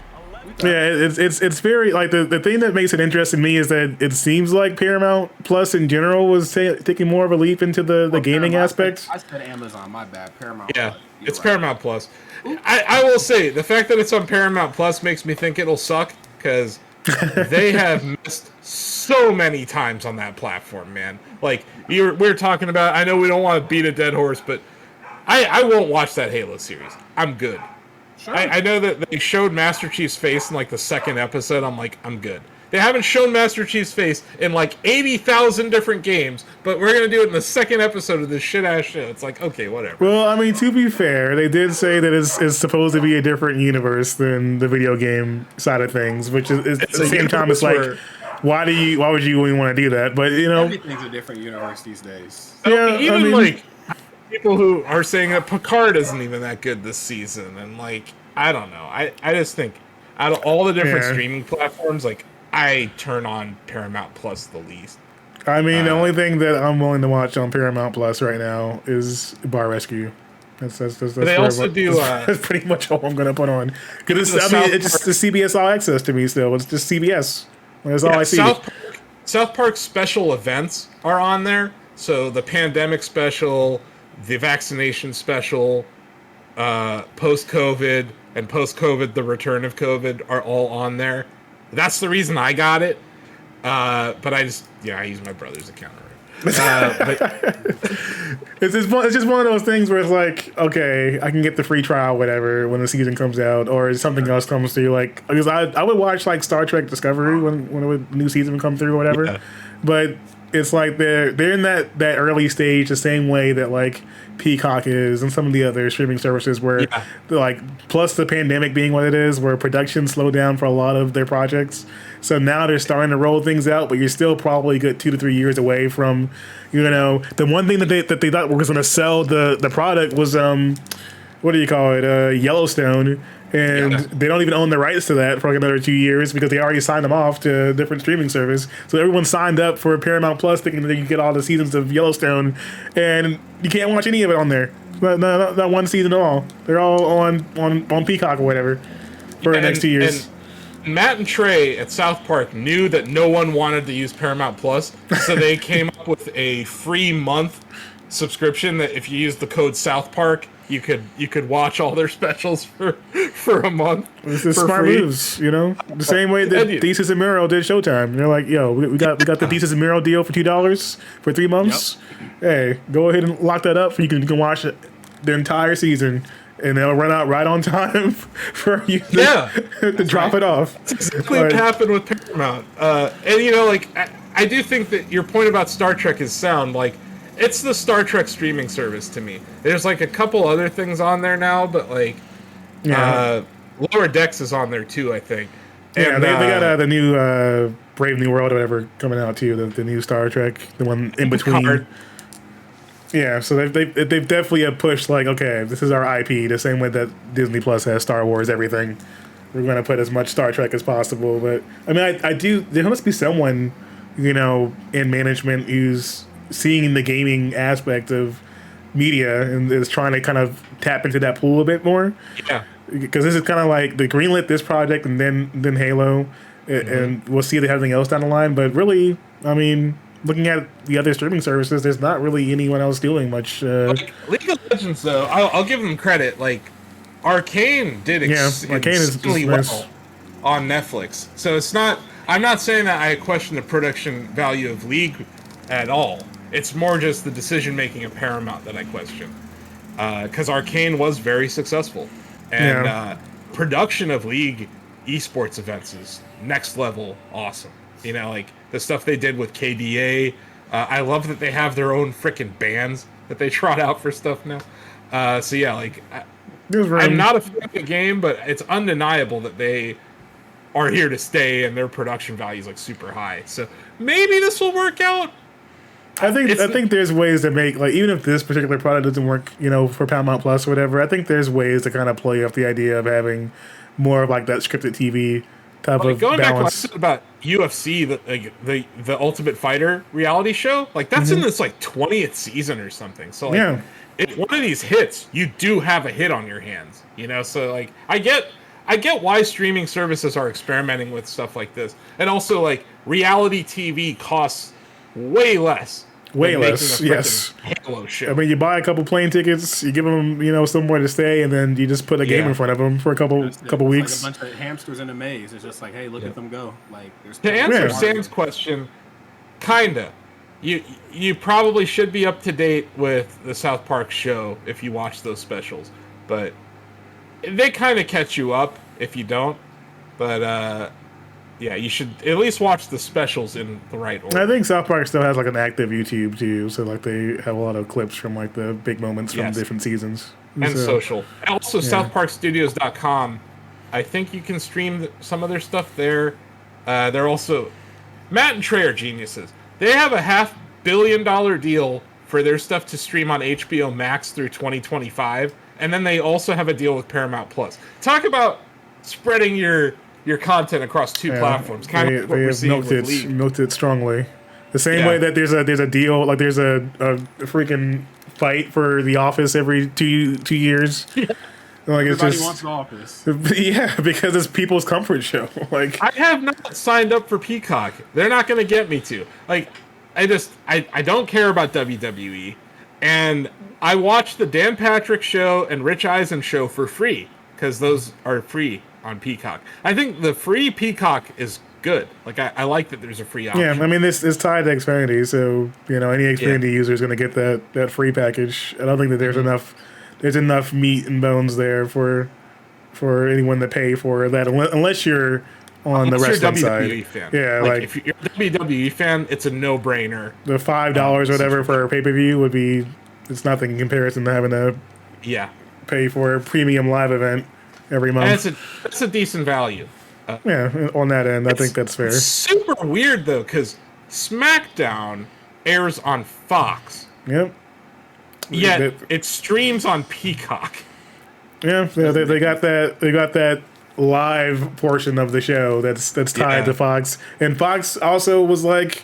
Yeah, it's very like the thing that makes it interesting to me is that it seems like Paramount Plus in general was taking more of a leap into the gaming aspect. I said Amazon, my bad. Paramount. Yeah, Plus. it's right. Paramount Plus. I will say the fact that it's on Paramount Plus makes me think it'll suck because they have missed so many times on that platform, man. Like we're talking about. I know we don't want to beat a dead horse, but I won't watch that Halo series. I'm good. Sure. I know that they showed Master Chief's face in like the second episode. I'm like, I'm good. They haven't shown Master Chief's face in like 80,000 different games, but we're going to do it in the second episode of this shit-ass show. It's like, okay, whatever. Well, I mean, to be fair, they did say that it's supposed to be a different universe than the video game side of things, which is at the same time, it's like, why would you even want to do that? But, you know. Everything's a different universe these days. Yeah, even like people who are saying that Picard isn't even that good this season, and like I don't know. I just think out of all the different streaming platforms, like I turn on Paramount Plus the least. I mean, the only thing that I'm willing to watch on Paramount Plus right now is Bar Rescue. That's they also do. That's pretty much all I'm going to put on because it's just the CBS All Access to me. Still, it's just CBS. That's all I see. South Park special events are on there. So the pandemic special, the vaccination special, post-COVID, and post-COVID, the return of COVID are all on there. That's the reason I got it. But I use my brother's account. It's just one of those things where it's like, okay, I can get the free trial, whatever, when the season comes out, or something else comes through. Like, because I would watch like Star Trek Discovery when a new season would come through, or whatever. But it's like they're in that early stage, the same way that like Peacock is and some of the other streaming services, where like plus the pandemic being what it is, where production slowed down for a lot of their projects. So now they're starting to roll things out, but you're still probably a good 2 to 3 years away from, the one thing that they thought was going to sell the product was what do you call it, Yellowstone. And they don't even own the rights to that for like another 2 years because they already signed them off to a different streaming service. So everyone signed up for Paramount Plus thinking that you get all the seasons of Yellowstone, and you can't watch any of it on there. Not one season at all. They're all on Peacock or whatever for the next 2 years. And Matt and Trey at South Park knew that no one wanted to use Paramount Plus, so they came up with a free month subscription that if you use the code South Park, you could watch all their specials for a month. It's the smart moves, the same way that Thesis and Miro did Showtime. They're like, yo, we got the Thesis and Miro deal for $2 for 3 months. Yep. Hey, go ahead and lock that up. You can watch the entire season, and they'll run out right on time for you to drop it off. That's exactly what happened with Paramount. And I do think that your point about Star Trek is sound. Like, it's the Star Trek streaming service to me. There's like a couple other things on there now, but like Lower Decks is on there too, I think. And, they got the new Brave New World or whatever coming out too. The new Star Trek, the one in between. Picard. Yeah, so they've definitely pushed like, okay, this is our IP, the same way that Disney Plus has Star Wars everything. We're going to put as much Star Trek as possible. But I mean, I do. There must be someone, in management who's seeing the gaming aspect of media and is trying to kind of tap into that pool a bit more. Yeah, because this is kind of like the greenlit this project and then Halo, and we'll see everything else down the line. But really, I mean, looking at the other streaming services, there's not really anyone else doing much. Like League of Legends, though, I'll give them credit. Like Arcane did extremely well on Netflix, so it's not. I'm not saying that I question the production value of League at all. It's more just the decision-making of Paramount that I question. Because Arcane was very successful. And production of League esports events is next level awesome. Like the stuff they did with KDA. I love that they have their own freaking bands that they trot out for stuff now. I'm not a fan of the game, but it's undeniable that they are here to stay and their production value is like super high. So maybe this will work out. I think there's ways to make, like, even if this particular product doesn't work, for Paramount Plus or whatever, I think there's ways to kind of play off the idea of having more of like that scripted TV type of going back to what I balance. said about UFC, the Ultimate Fighter reality show, like that's in this like 20th season or something. So like, if one of these hits, you do have a hit on your hands, So like, I get why streaming services are experimenting with stuff like this, and also like reality TV costs way less. Way less, yes. Halo show. I mean, you buy a couple plane tickets, you give them, somewhere to stay, and then you just put a game in front of them for a couple weeks. Like a bunch of hamsters in a maze. It's just like, hey, look at them go. Like, there's to answer Sam's question, kinda. You probably should be up to date with the South Park show if you watch those specials, but they kind of catch you up if you don't. But yeah, you should at least watch the specials in the right order. I think South Park still has like an active YouTube too, so like they have a lot of clips from like the big moments from different seasons. And social. Also, SouthParkStudios.com. I think you can stream some of their stuff there. They're also... Matt and Trey are geniuses. They have a $500 million deal for their stuff to stream on HBO Max through 2025, and then they also have a deal with Paramount Plus. Talk about spreading your content across two platforms. Kind of what we're seeing with League. Milked it strongly. The same way that there's a deal, like there's a freaking fight for The Office every two years. Yeah. Like Everybody wants The Office. Yeah, because it's people's comfort show. Like, I have not signed up for Peacock. They're not going to get me to. Like, I don't care about WWE, and I watch the Dan Patrick Show and Rich Eisen Show for free because those are free on Peacock. I think the free Peacock is good. Like, I like that there's a free option. Yeah, I mean, this is tied to Xfinity, so, any Xfinity user is going to get that free package. I don't think that there's enough meat and bones there for anyone to pay for that, unless you're on the wrestling side. Fan. Yeah, like if you're a WWE fan, it's a no-brainer. The $5 or whatever for a pay-per-view would be, it's nothing in comparison to having to pay for a premium live event every month. And it's a decent value. On that end, I think that's fair. It's super weird, though, because SmackDown airs on Fox. Yep. Yet it streams on Peacock. Yeah, they got that live portion of the show that's tied to Fox. And Fox also was like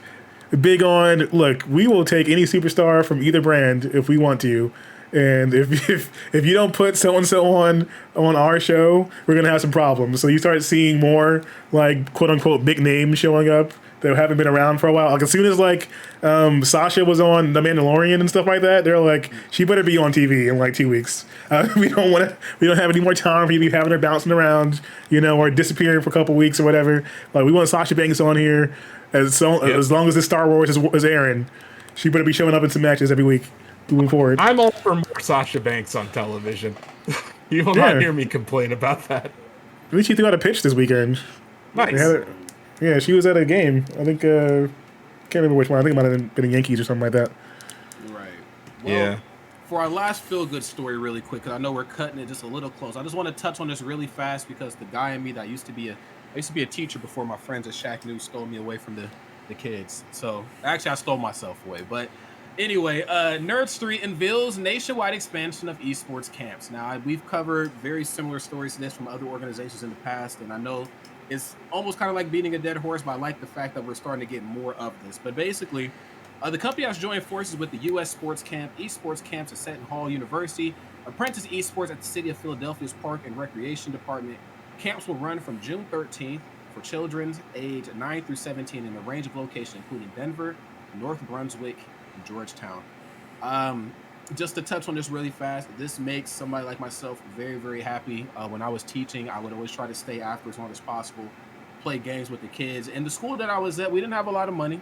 big on, look, we will take any superstar from either brand if we want to. And if you don't put so and so on our show, we're gonna have some problems. So you start seeing more like quote unquote big names showing up that haven't been around for a while. Like as soon as like Sasha was on The Mandalorian and stuff like that, they're like, she better be on TV in like 2 weeks. We don't have any more time for you to be having her bouncing around, or disappearing for a couple weeks or whatever. Like we want Sasha Banks on here as long as the Star Wars is airing. She better be showing up in some matches every week. Moving forward, I'm all for more Sasha Banks on television. You will not hear me complain about that. At least she threw out a pitch this weekend. Nice. Yeah, she was at a game. I think can't remember which one. I think it might have been the Yankees or something like that. Right. Well, for our last feel-good story, really quick, because I know we're cutting it just a little close. I just want to touch on this really fast because the guy in me that used to be a teacher before my friends at Shacknews stole me away from the kids. So actually, I stole myself away, but. Anyway, Nerd Street unveils nationwide expansion of esports camps. Now, we've covered very similar stories to this from other organizations in the past, and I know it's almost kind of like beating a dead horse, but I like the fact that we're starting to get more of this. But basically, the company has joined forces with the U.S. Sports Camp, esports camps at Seton Hall University, Apprentice Esports at the City of Philadelphia's Park and Recreation Department. Camps will run from June 13th for children age 9 through 17 in a range of locations, including Denver, North Brunswick, Georgetown. Just to touch on this really fast, this makes somebody like myself very, very happy. When I was teaching, I would always try to stay after as long as possible, play games with the kids. In the school that I was at, we didn't have a lot of money.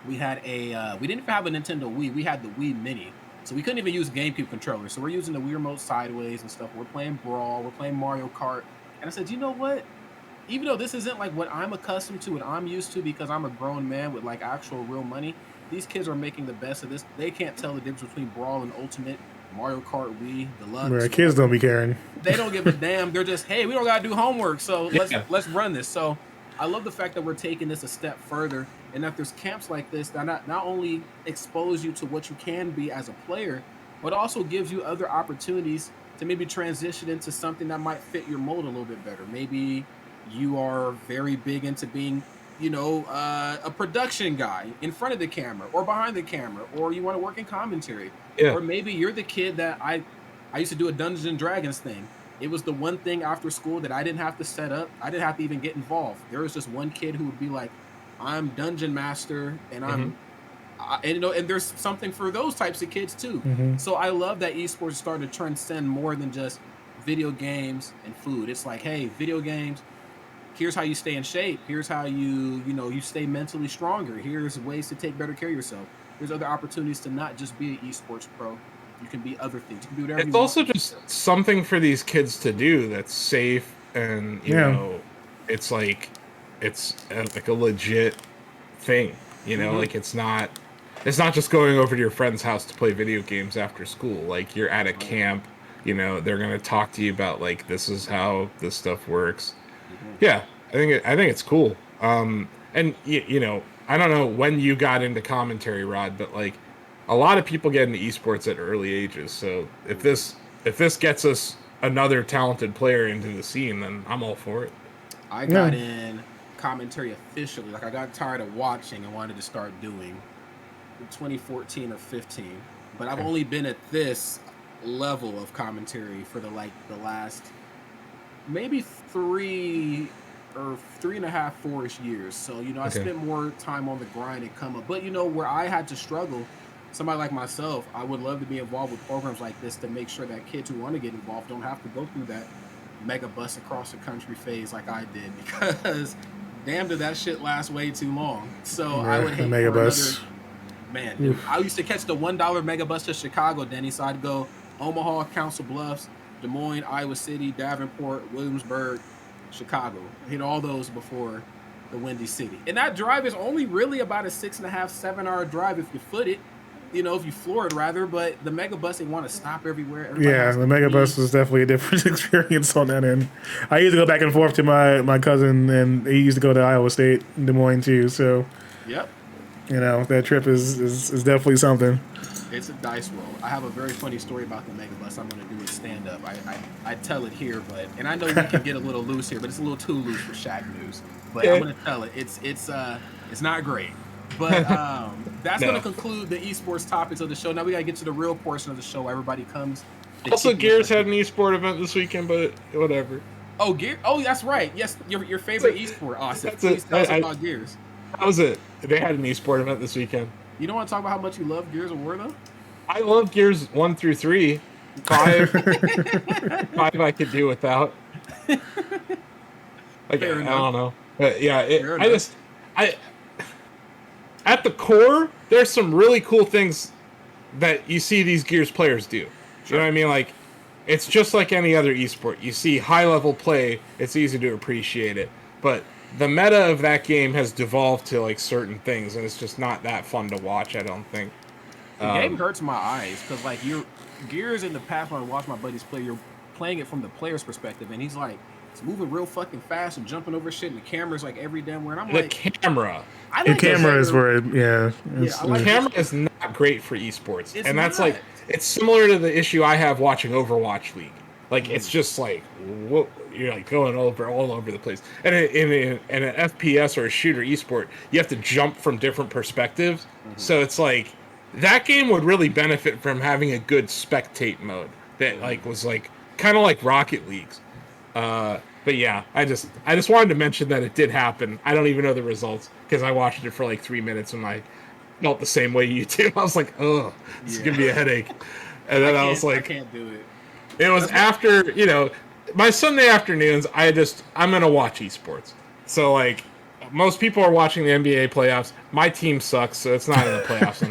We had we didn't even have a Nintendo Wii. We had the Wii Mini, so we couldn't even use GameCube controllers. So we're using the Wii Remote sideways and stuff. We're playing Brawl, we're playing Mario Kart, and I said, you know what? Even though this isn't like what I'm accustomed to and I'm used to because I'm a grown man with like actual real money, these kids are making the best of this. They can't tell the difference between Brawl and Ultimate, Mario Kart Wii, Deluxe. Right, kids don't be caring. They don't give a damn. They're just, hey, we don't gotta do homework, so let's run this. So I love the fact that we're taking this a step further. and that there's camps like this that not only expose you to what you can be as a player, but also gives you other opportunities to maybe transition into something that might fit your mold a little bit better. Maybe you are very big into being, a production guy in front of the camera or behind the camera, or you want to work in commentary, Yeah. or maybe you're the kid that I used to do a Dungeons and Dragons thing. It was the one thing after school that I didn't have to set up. I didn't have to even get involved. There was just one kid who would be like, "I'm dungeon master," and and there's something for those types of kids too. Mm-hmm. So I love that esports is starting to transcend more than just video games and food. It's like, hey, video games, here's how you stay in shape. Here's how you stay mentally stronger. Here's ways to take better care of yourself. There's other opportunities to not just be an esports pro. You can be other things. You can do whatever It's you also want. just something for these kids to do that's safe, and you know, it's like like a legit thing. You know, like it's not just going over to your friend's house to play video games after school. Like you're at a camp. You know, they're gonna talk to you about like this is how this stuff works. Yeah, I think it's cool. And you know, I don't know when you got into commentary, Rod, but like a lot of people get into esports at early ages. So if this gets us another talented player into the scene, then I'm all for it. I got in commentary officially. Like I got tired of watching and wanted to start doing in 2014 or 15. But I've only been at this level of commentary for the last maybe 3.5, 4-ish years. So, I spent more time on the grind and come up. But, where I had to struggle, somebody like myself, I would love to be involved with programs like this to make sure that kids who want to get involved don't have to go through that mega bus across the country phase like I did, because damn, did that shit last way too long. So I would hate mega for bus. another... Man, dude, I used to catch the $1 mega bus to Chicago, Denny. So I'd go Omaha, Council Bluffs, Des Moines, Iowa City, Davenport, Williamsburg, Chicago. Hit all those before the Windy City. And that drive is only really about a 6.5, 7-hour drive if you foot it. If you floor it rather. But the mega bus, they want to stop everywhere. Everybody the mega bus was definitely a different experience on that end. I used to go back and forth to my cousin, and he used to go to Iowa State, Des Moines too. So, yep. That trip is definitely something. It's a dice roll. I have a very funny story about the mega bus. I'm going to do it stand up. I tell it here, and I know we can get a little loose here, but it's a little too loose for Shacknews. But I'm going to tell it. It's not great. But that's going to conclude the esports topics of the show. Now we got to get to the real portion of the show. Everybody comes. Also, Gears had an esport event this weekend, but whatever. Oh, Gears! Oh, that's right. Yes, your favorite esport, Austin. Please tell us about Gears. That was it. They had an esport event this weekend. You don't want to talk about how much you love Gears of War, though? I love Gears 1 through 3. 5 I could do without. Like, I don't know. But yeah, at the core, there's some really cool things that you see these Gears players do. Sure. You know what I mean? Like, it's just like any other esport. You see high-level play, it's easy to appreciate it. But the meta of that game has devolved to, like, certain things, and it's just not that fun to watch, I don't think. The game hurts my eyes, because, like, Gears in the past, when I watch my buddies play, you're playing it from the player's perspective, and he's like, it's moving real fucking fast and jumping over shit, and the camera's like every damn where, and I'm like... The camera. The camera is where, the camera is not great for esports, and that's like, it's similar to the issue I have watching Overwatch League. Like, it's just like, whoa, you're like going all over the place. And in an FPS or a shooter esport, you have to jump from different perspectives. So it's like, that game would really benefit from having a good spectate mode that like was like kind of like Rocket League's. But yeah, I just wanted to mention that it did happen. I don't even know the results because I watched it for like 3 minutes and I felt the same way you do. I was like, oh, this is gonna be a headache. And then I was like, I can't do it. It was after, my Sunday afternoons, I'm going to watch esports. So, like, most people are watching the NBA playoffs. My team sucks, so it's not in the playoffs.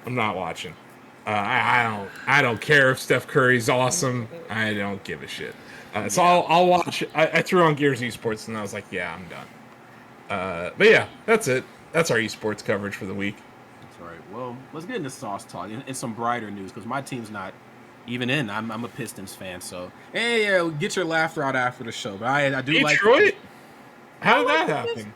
I'm not watching. I don't care if Steph Curry's awesome. I don't give a shit. So I'll watch. I threw on Gears Esports, and I was like, yeah, I'm done. But yeah, that's it. That's our esports coverage for the week. That's right. Well, let's get into Sauce Talk and some brighter news, because my team's not even in. I'm a Pistons fan, so hey, get your laughter out after the show. But I do Detroit? like How did that happen?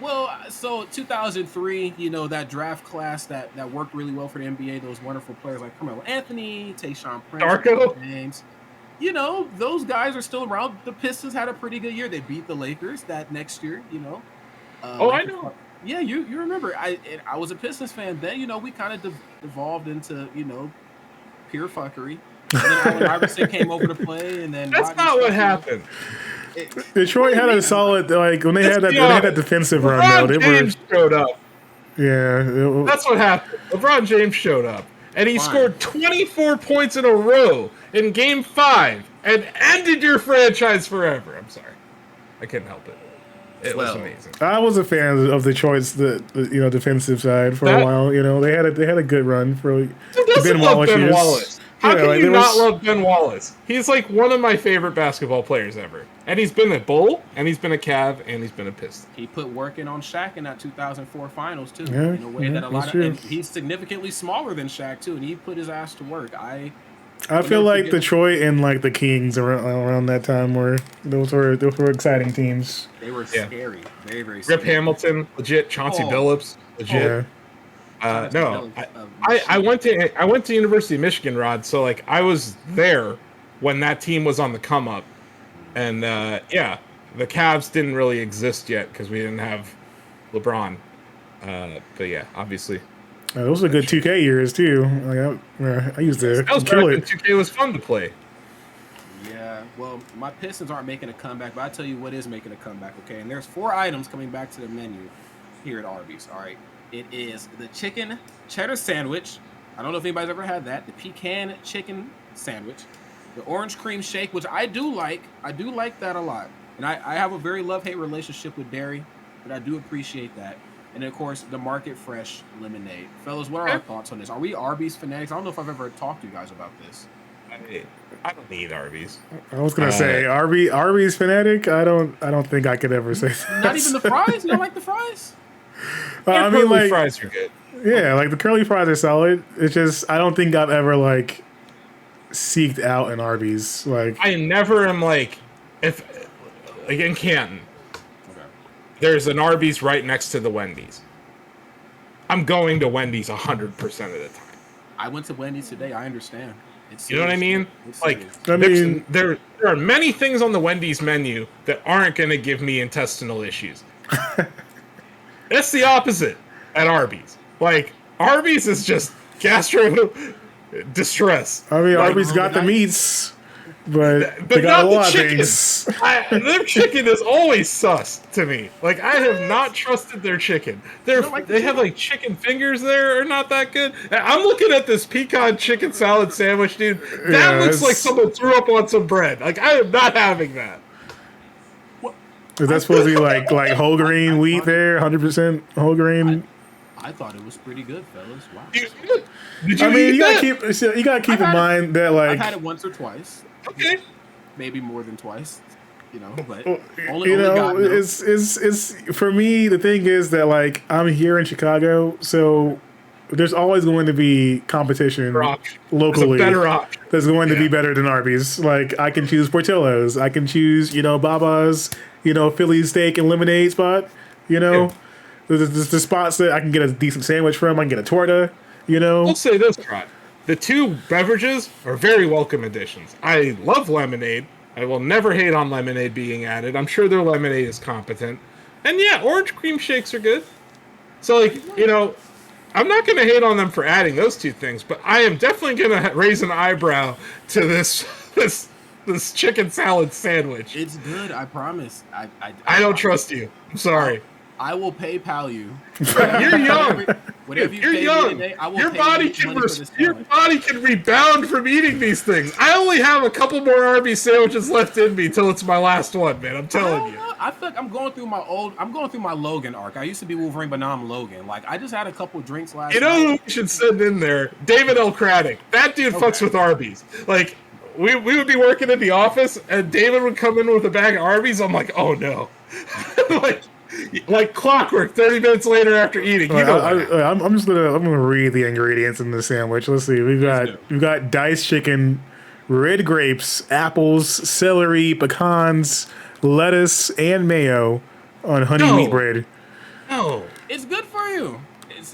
Well, so 2003, that draft class that worked really well for the NBA. Those wonderful players like Carmelo Anthony, Tayshaun Prince, Darko. James. Those guys are still around. The Pistons had a pretty good year. They beat the Lakers that next year. Oh, I Lakers know. Yeah, you remember. I was a Pistons fan then. We kind of devolved into pure fuckery. And then Allen Iverson came over to play, and then That's Rodney not what Strucker. happened. Detroit had a solid when they had that defensive run. LeBron Though James showed up. Yeah, That's what happened. LeBron James showed up, and he scored 24 points in a row in Game 5 and ended your franchise forever. I'm sorry, I couldn't help it. It was amazing. I was a fan of Detroit's the defensive side for a while. They had a good run for Who doesn't love Ben Wallace? How can you not love Ben Wallace? He's like one of my favorite basketball players ever. And he's been a Bull, and he's been a Cav, and he's been a Piston. He put work in on Shaq in that 2004 finals, too. Yeah, in a way that a lot of... And he's significantly smaller than Shaq, too, and he put his ass to work. I feel like Detroit and like the Kings around that time those were exciting teams. They were scary. Very, very scary. Rip Hamilton, legit. Chauncey Billups, legit. Yeah. I went to University of Michigan, Rod. So like I was there when that team was on the come up, and the Cavs didn't really exist yet because we didn't have LeBron. But yeah, obviously. Those were good 2K years too. Like I used to kill it. 2K was fun to play. Yeah, well, my Pistons aren't making a comeback, but I'll tell you what is making a comeback, okay? And there's 4 items coming back to the menu here at Arby's, all right? It is the chicken cheddar sandwich. I don't know if anybody's ever had that. The pecan chicken sandwich. The orange cream shake, which I do like. I do like that a lot. And I have a very love-hate relationship with dairy, but I do appreciate that. And, of course, the Market Fresh lemonade. Fellas, what are our thoughts on this? Are we Arby's fanatics? I don't know if I've ever talked to you guys about this. I don't need Arby's. I was gonna say Arby's fanatic. I don't think I could ever say that. Not even the fries? You don't like the fries? I mean, like fries are good. Yeah, like the curly fries are solid. It's just I don't think I've ever like seeked out an Arby's. Like I never am like in Canton. There's an Arby's right next to the Wendy's. I'm going to Wendy's 100% of the time. I went to Wendy's today. I understand. You know what I mean? There are many things on the Wendy's menu that aren't going to give me intestinal issues. That's the opposite at Arby's. Like, Arby's is just gastro distress. I mean, Arby's got the meats, but they got a lot of things. Their chicken is always sus to me. Like, I have not trusted their chicken. They have like chicken fingers there are not that good. I'm looking at this pecan chicken salad sandwich, dude. That looks like someone threw up on some bread. Like, I am not having that. Is that supposed to be like whole grain wheat there? 100% whole grain? I thought it was pretty good, fellas. Wow. You gotta keep in mind that like I've had it once or twice. Okay. Maybe more than twice. But it's for me. The thing is that like I'm here in Chicago, so there's always going to be competition locally. Better option. That's going to be better than Arby's. Like I can choose Portillo's, I can choose Baba's, Philly steak and lemonade spot. There's the spots that I can get a decent sandwich from. I can get a torta. I'll say this, Rod. The 2 beverages are very welcome additions. I love lemonade. I will never hate on lemonade being added. I'm sure their lemonade is competent. And yeah, orange cream shakes are good. So, I'm not going to hate on them for adding those 2 things, but I am definitely going to raise an eyebrow to this chicken salad sandwich. It's good, I promise. I don't trust you. I'm sorry. I will PayPal you. You're young. Whatever You're young. Today, I will your pay body you can money for this your body can rebound from eating these things. I only have a couple more Arby's sandwiches left in me till it's my last one, man. I'm telling you. I feel like I'm going through my Logan arc. I used to be Wolverine, but now I'm Logan. Like I just had a couple drinks last night. Who we should send in there? David L. Craddock. That dude fucks with Arby's. Like we would be working in the office, and David would come in with a bag of Arby's. I'm like, oh no, like clockwork. 30 minutes later after eating, I'm gonna read the ingredients in the sandwich. Let's see. We've got diced chicken, red grapes, apples, celery, pecans, lettuce, and mayo on honey wheat bread. It's good for you.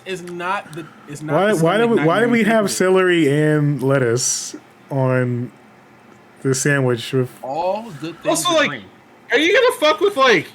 It's not the. It's not. Why do we have celery and lettuce on the sandwich with all good things? Also, like, are you gonna fuck with like?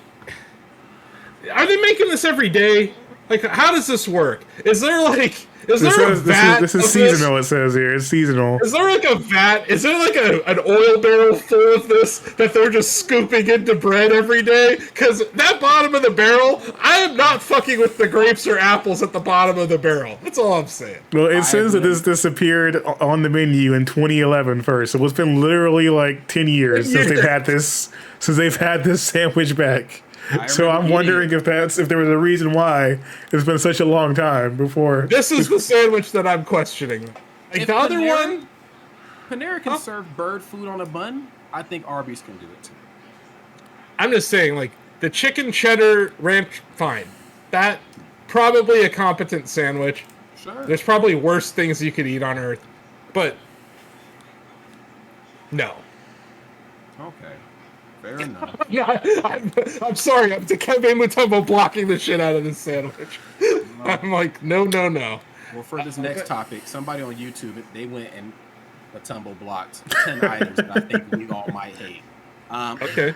Are they making this every day? Like, how does this work? Is there like? Is there a vat? This is seasonal. It says here it's seasonal. Is there like a vat? Is there like an oil barrel full of this that they're just scooping into bread every day? Because that bottom of the barrel, I am not fucking with the grapes or apples at the bottom of the barrel. That's all I'm saying. Well, it says that this appeared on the menu in 2011 first. So it's been literally like 10 years since they've had this sandwich back. So I'm wondering if there was a reason why it's been such a long time before. This is the sandwich that I'm questioning. Like the other one, Panera can serve bird food on a bun. I think Arby's can do it too. I'm just saying, like the chicken cheddar ranch, fine. That probably a competent sandwich. Sure. There's probably worse things you could eat on earth, but no. Okay. Fair enough. Yeah, I'm sorry. I'm Dikembe Mutombo blocking the shit out of this sandwich. No. I'm like, no. Well, for this next topic, somebody on YouTube, they went and Mutombo blocked 10 items that I think we all might hate. Okay.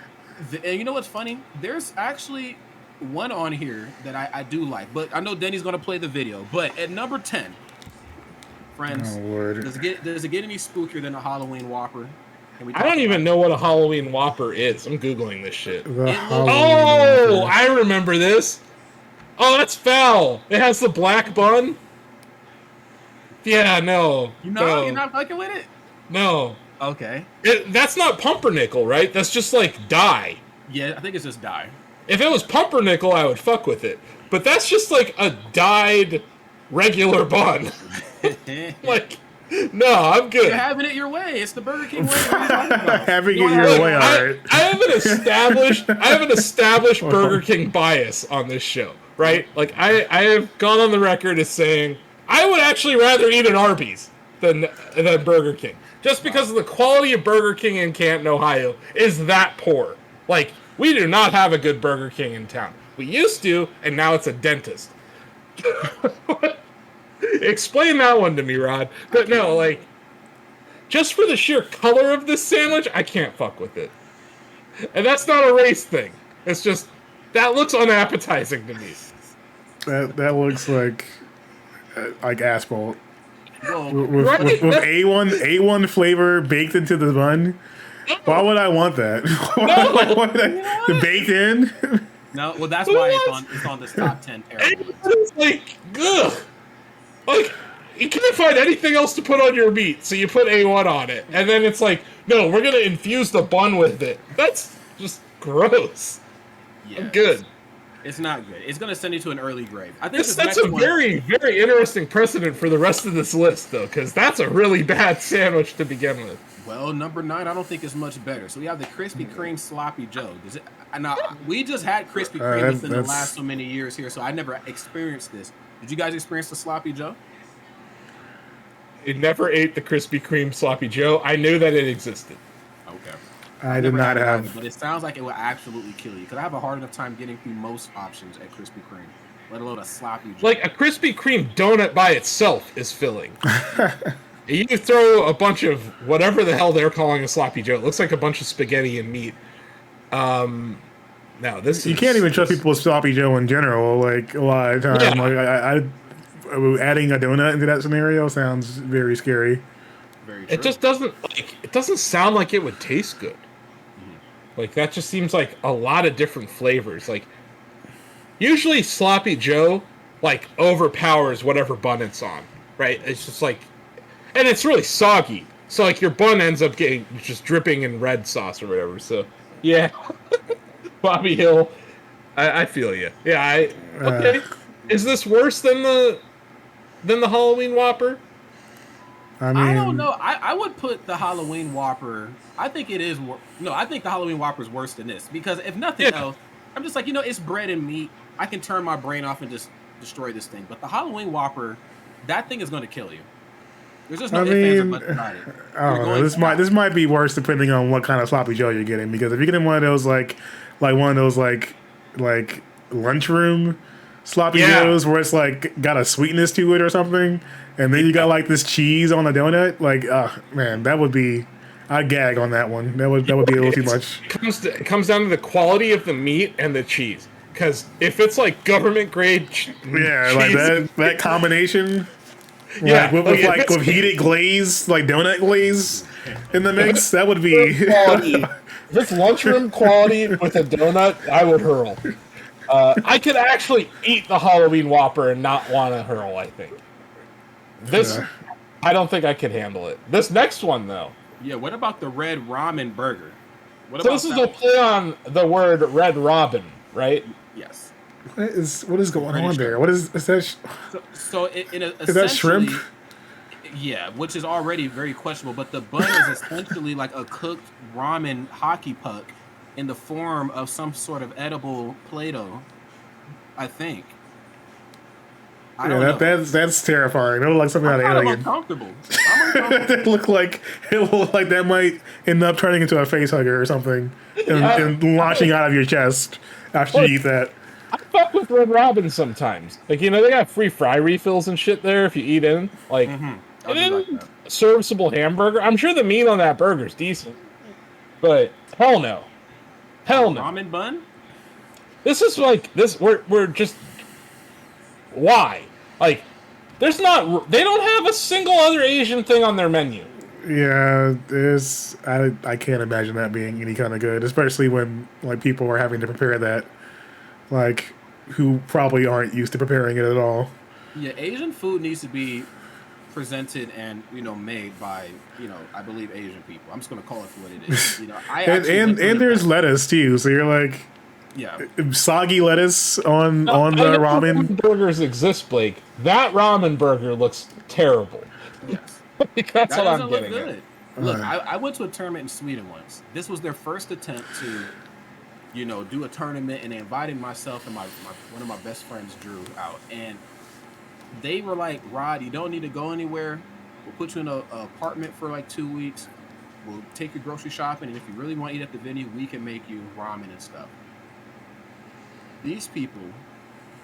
And you know what's funny? There's actually one on here that I do like, but I know Denny's going to play the video. But at number 10, friends, does it get any spookier than a Halloween Whopper? I don't even know what a Halloween Whopper is. I'm Googling this shit. I remember this. Oh, that's foul. It has the black bun. Yeah, no. You're not fucking with it? No. Okay. That's not pumpernickel, right? That's just like dye. Yeah, I think it's just dye. If it was pumpernickel, I would fuck with it. But that's just like a dyed regular bun. Like... No, I'm good. You're having it your way. It's the Burger King way. Having it your way, all right. I have an established Burger King bias on this show, right? Like I have gone on the record as saying I would actually rather eat at Arby's than Burger King, just because of the quality of Burger King in Canton, Ohio, is that poor. Like we do not have a good Burger King in town. We used to, and now it's a dentist. Explain that one to me, Rod. But no, like, just for the sheer color of this sandwich, I can't fuck with it. And that's not a race thing. It's just, that looks unappetizing to me. That looks like asphalt. Whoa. With A1 flavor baked into the bun. Why would I want that? The baked in? No, well, that's why it's on this top 10 pair. It's like, ugh. Like, you can't find anything else to put on your meat, so you put A1 on it. And then it's like, no, we're going to infuse the bun with it. That's just gross. Yeah, I'm good. It's not good. It's going to send you to an early grave. I think that's a very, very interesting precedent for the rest of this list, though, because that's a really bad sandwich to begin with. Well, number 9, I don't think is much better. So we have the Krispy Kreme Sloppy Joe. Now, we just had Krispy Kreme within the last so many years here, so I never experienced this. Did you guys experience the Sloppy Joe? I never ate the Krispy Kreme Sloppy Joe. I knew that it existed. Okay. I did not have. But it sounds like it will absolutely kill you, because I have a hard enough time getting through most options at Krispy Kreme, let alone a Sloppy Joe. Like, a Krispy Kreme donut by itself is filling. You throw a bunch of whatever the hell they're calling a Sloppy Joe. It looks like a bunch of spaghetti and meat. No, you can't even trust people with Sloppy Joe in general. Like a lot of times, like adding a donut into that scenario sounds very scary. Very true. It just doesn't sound like it would taste good. Mm-hmm. Like that just seems like a lot of different flavors. Like usually Sloppy Joe like overpowers whatever bun it's on, right? It's just like, and it's really soggy. So like your bun ends up getting just dripping in red sauce or whatever. So yeah. Bobby Hill, I feel you. Yeah, okay. Is this worse than the Halloween Whopper? I mean, I don't know. I would put the Halloween Whopper. I think it is. No, I think the Halloween Whopper is worse than this, because if nothing else, I'm just like, it's bread and meat. I can turn my brain off and just destroy this thing. But the Halloween Whopper, that thing is going to kill you. There's just no ifs, ands, or buts about it. I don't know. This might be worse depending on what kind of Sloppy Joe you're getting, because if you're getting one of those like one of those like lunchroom sloppy joes where it's like got a sweetness to it or something, and then you got like this cheese on the donut. Like, man, that would be. I'd gag on that one. That would be a little too much. It comes down to the quality of the meat and the cheese. Because if it's like government grade, cheese, like that combination. With heated glaze, like donut glaze in the mix, that would be. If it's lunchroom quality with a donut, I would hurl. I could actually eat the Halloween Whopper and not want to hurl, I think. I don't think I could handle it. This next one, though. Yeah, what about the Red Ramen Burger? This is a play on the word Red Robin, right? Yes. What is going on there? What is that? Is that shrimp? Yeah, which is already very questionable. But the bun is essentially like a cooked ramen hockey puck in the form of some sort of edible Play-Doh, I think. I don't know. That's terrifying. It looked like something out of Alien. I'm uncomfortable. It looked like that might end up turning into a face hugger or something and launching out of your chest after you eat that. I fuck with Red Robin sometimes. Like, they got free fry refills and shit there if you eat in. Like, serviceable hamburger. I'm sure the meat on that burger's decent. But hell no. Hell no. Ramen bun? This is like this. We're just. Why? Like, they don't have a single other Asian thing on their menu. Yeah, I can't imagine that being any kind of good, especially when like people are having to prepare that, like, who probably aren't used to preparing it at all. Yeah, Asian food needs to be presented and made by I believe Asian people. I'm just gonna call it for what it is. And there's lettuce too, so you're like. Yeah, soggy lettuce on the ramen. Burgers exist, Blake. That ramen burger looks terrible. Yes, that's what I'm getting at. Look, I went to a tournament in Sweden once. This was their first attempt to, do a tournament, and they invited myself and one of my best friends, Drew, out, and they were like, "Rod, you don't need to go anywhere. We'll put you in an apartment for like 2 weeks. We'll take you grocery shopping, and if you really want to eat at the venue, we can make you ramen and stuff." These people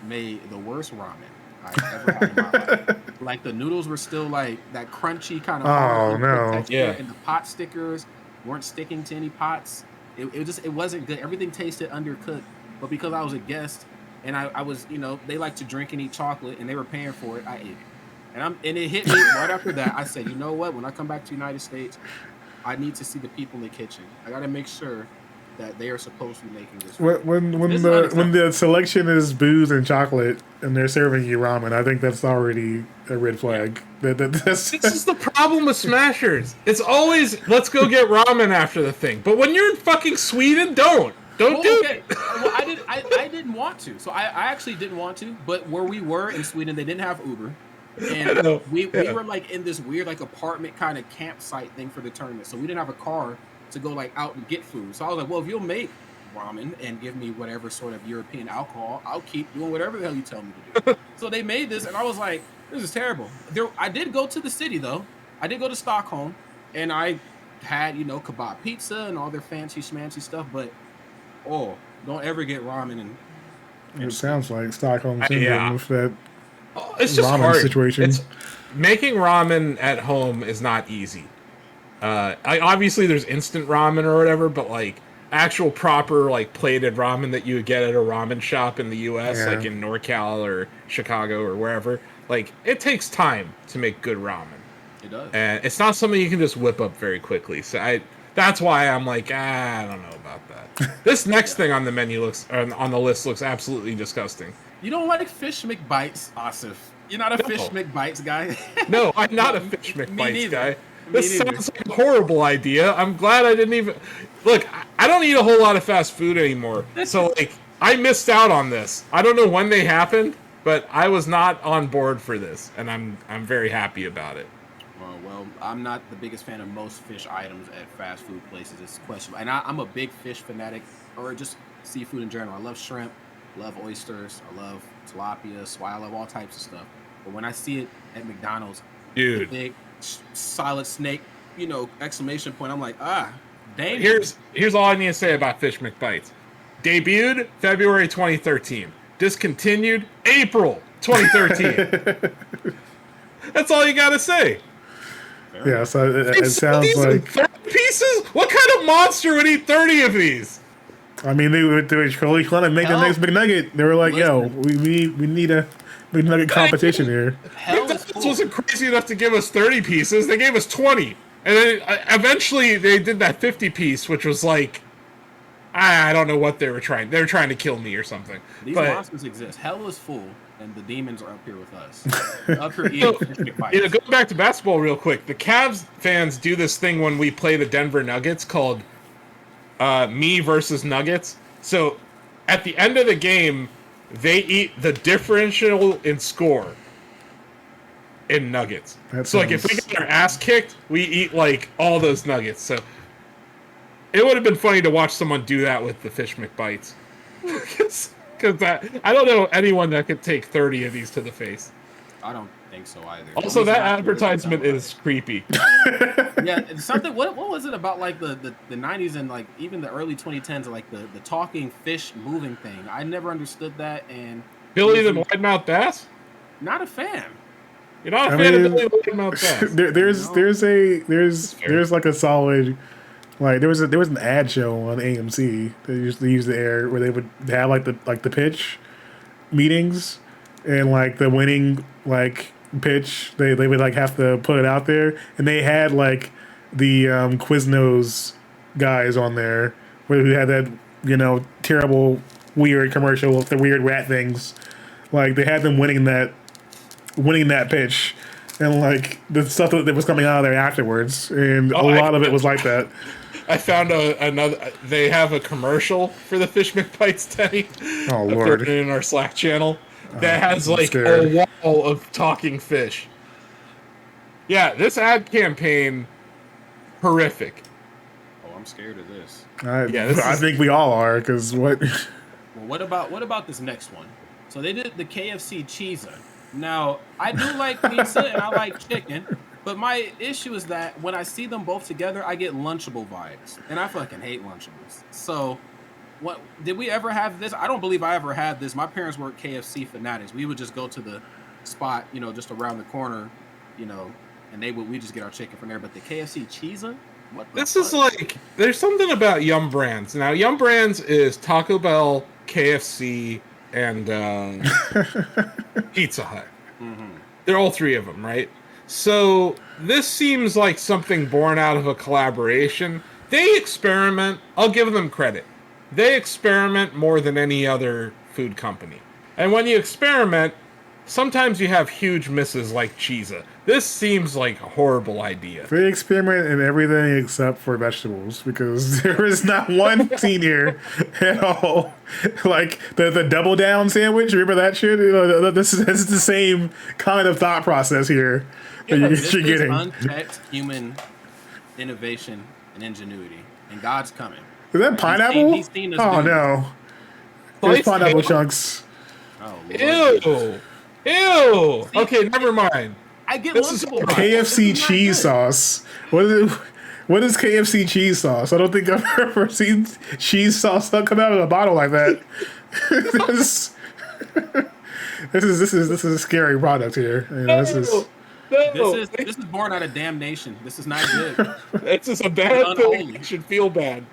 made the worst ramen I've ever had in my life. Like, the noodles were still like that crunchy kind of texture, and the pot stickers weren't sticking to any pots. It wasn't good. Everything tasted undercooked. But because I was a guest and I was, they like to drink and eat chocolate and they were paying for it, I ate it. And it hit me right after that. I said, you know what? When I come back to the United States, I need to see the people in the kitchen. I got to make sure that they are supposed to be making this. When the selection is booze and chocolate and they're serving you ramen, I think that's already a red flag. This is the problem with Smashers. It's always, let's go get ramen after the thing. But when you're in fucking Sweden, don't do it. Well, I didn't want to. So I actually didn't want to. But where we were in Sweden, they didn't have Uber. And we were like in this weird like apartment kind of campsite thing for the tournament. So we didn't have a car to go like out and get food. So I was like, well, if you'll make ramen and give me whatever sort of European alcohol, I'll keep doing whatever the hell you tell me to do. So they made this, and I was like, this is terrible. I did go to the city though. I did go to Stockholm, and I had kebab pizza and all their fancy schmancy stuff. But don't ever get ramen. And it sounds like Stockholm syndrome with that. It's just ramen hard. Situation. Making ramen at home is not easy. Obviously there's instant ramen or whatever, but like actual proper like plated ramen that you would get at a ramen shop in the US, like in NorCal or Chicago or wherever, like it takes time to make good ramen. It does. And it's not something you can just whip up very quickly. So that's why I'm like, I don't know about that. This next thing on the menu on the list looks absolutely disgusting. You don't like fish McBites, Asif? You're not a fish McBites guy? No, I'm not a fish McBites guy. This sounds like a horrible idea. I'm glad I didn't even... Look, I don't eat a whole lot of fast food anymore. So, like, I missed out on this. I don't know when they happened, but I was not on board for this, and I'm very happy about it. Well, I'm not the biggest fan of most fish items at fast food places. It's questionable. And I'm a big fish fanatic, or just seafood in general. I love shrimp, love oysters, I love tilapia, swai, I love all types of stuff. But when I see it at McDonald's, dude, big solid snake, exclamation point, I'm like, dang. Here's all I need to say about Fish McBites. Debuted February 2013. discontinued April 2013. That's all you gotta say. Yeah, so it sounds like 30 pieces. What kind of monster would eat 30 of these? I mean, they were trying to make the next McNugget. They were like, "Yo, we need a McNugget competition here." McDonald's wasn't crazy enough to give us 30 pieces. They gave us 20, and then eventually they did that 50 piece, which was like, I don't know what they were trying. They were trying to kill me or something. These monsters exist. Hell is full, and the demons are up here with us. Up here eating going back to basketball real quick. The Cavs fans do this thing when we play the Denver Nuggets called me versus Nuggets. So at the end of the game, they eat the differential in score in nuggets. So like if we get our ass kicked, we eat like all those nuggets. So it would have been funny to watch someone do that with the Fish McBites. Because I don't know anyone that could take 30 of these to the face. I don't think so either. Also, that advertisement is creepy. Yeah, something. What was it about like the 90s and like even the early 2010s, like the talking fish moving thing? I never understood that. And Billy the Widemouth Bass? Not a fan. You're not a fan of Billy the Widemouth Bass. There's like a solid. Like there was an ad show on AMC that used to use the air where they would have like the pitch meetings and like the winning like pitch they would like have to put it out there, and they had like the Quiznos guys on there where we had that terrible weird commercial with the weird rat things. Like they had them winning that pitch and like the stuff that was coming out of there afterwards, and a lot of it was like that. I found another. They have a commercial for the Fish McBites, Teddy. Oh Lord! In our Slack channel, that has like a wall of talking fish. Yeah, this ad campaign, horrific. Oh, I'm scared of this. I think we all are, because what? Well, what about this next one? So they did the KFC Cheeser. Now I do like pizza and I like chicken. But my issue is that when I see them both together, I get Lunchable vibes. And I fucking hate Lunchables. So, what did we ever have this? I don't believe I ever had this. My parents were KFC fanatics. We would just go to the spot, just around the corner, and we just get our chicken from there. But the KFC Cheeser? What the fuck? Is like, there's something about Yum Brands. Now, Yum Brands is Taco Bell, KFC, and Pizza Hut. Mm-hmm. They're all three of them, right? So this seems like something born out of a collaboration. They experiment. I'll give them credit. They experiment more than any other food company. And when you experiment, sometimes you have huge misses like Cheeza. This seems like a horrible idea. They experiment in everything except for vegetables, because there is not one scene here at all. Like the double down sandwich, remember that shit? This is the same kind of thought process here. This is unchecked human innovation and ingenuity, and God's coming. Is that pineapple? He's seen us no. There's pineapple chunks. Oh, Lord. Ew. See, okay, never mind. I get Lunchable KFC cheese sauce. What is KFC cheese sauce? I don't think I've ever seen cheese sauce come out of a bottle like that. This is a scary product here. This is born out of damnation. This is not good. This is a bad thing. You should feel bad.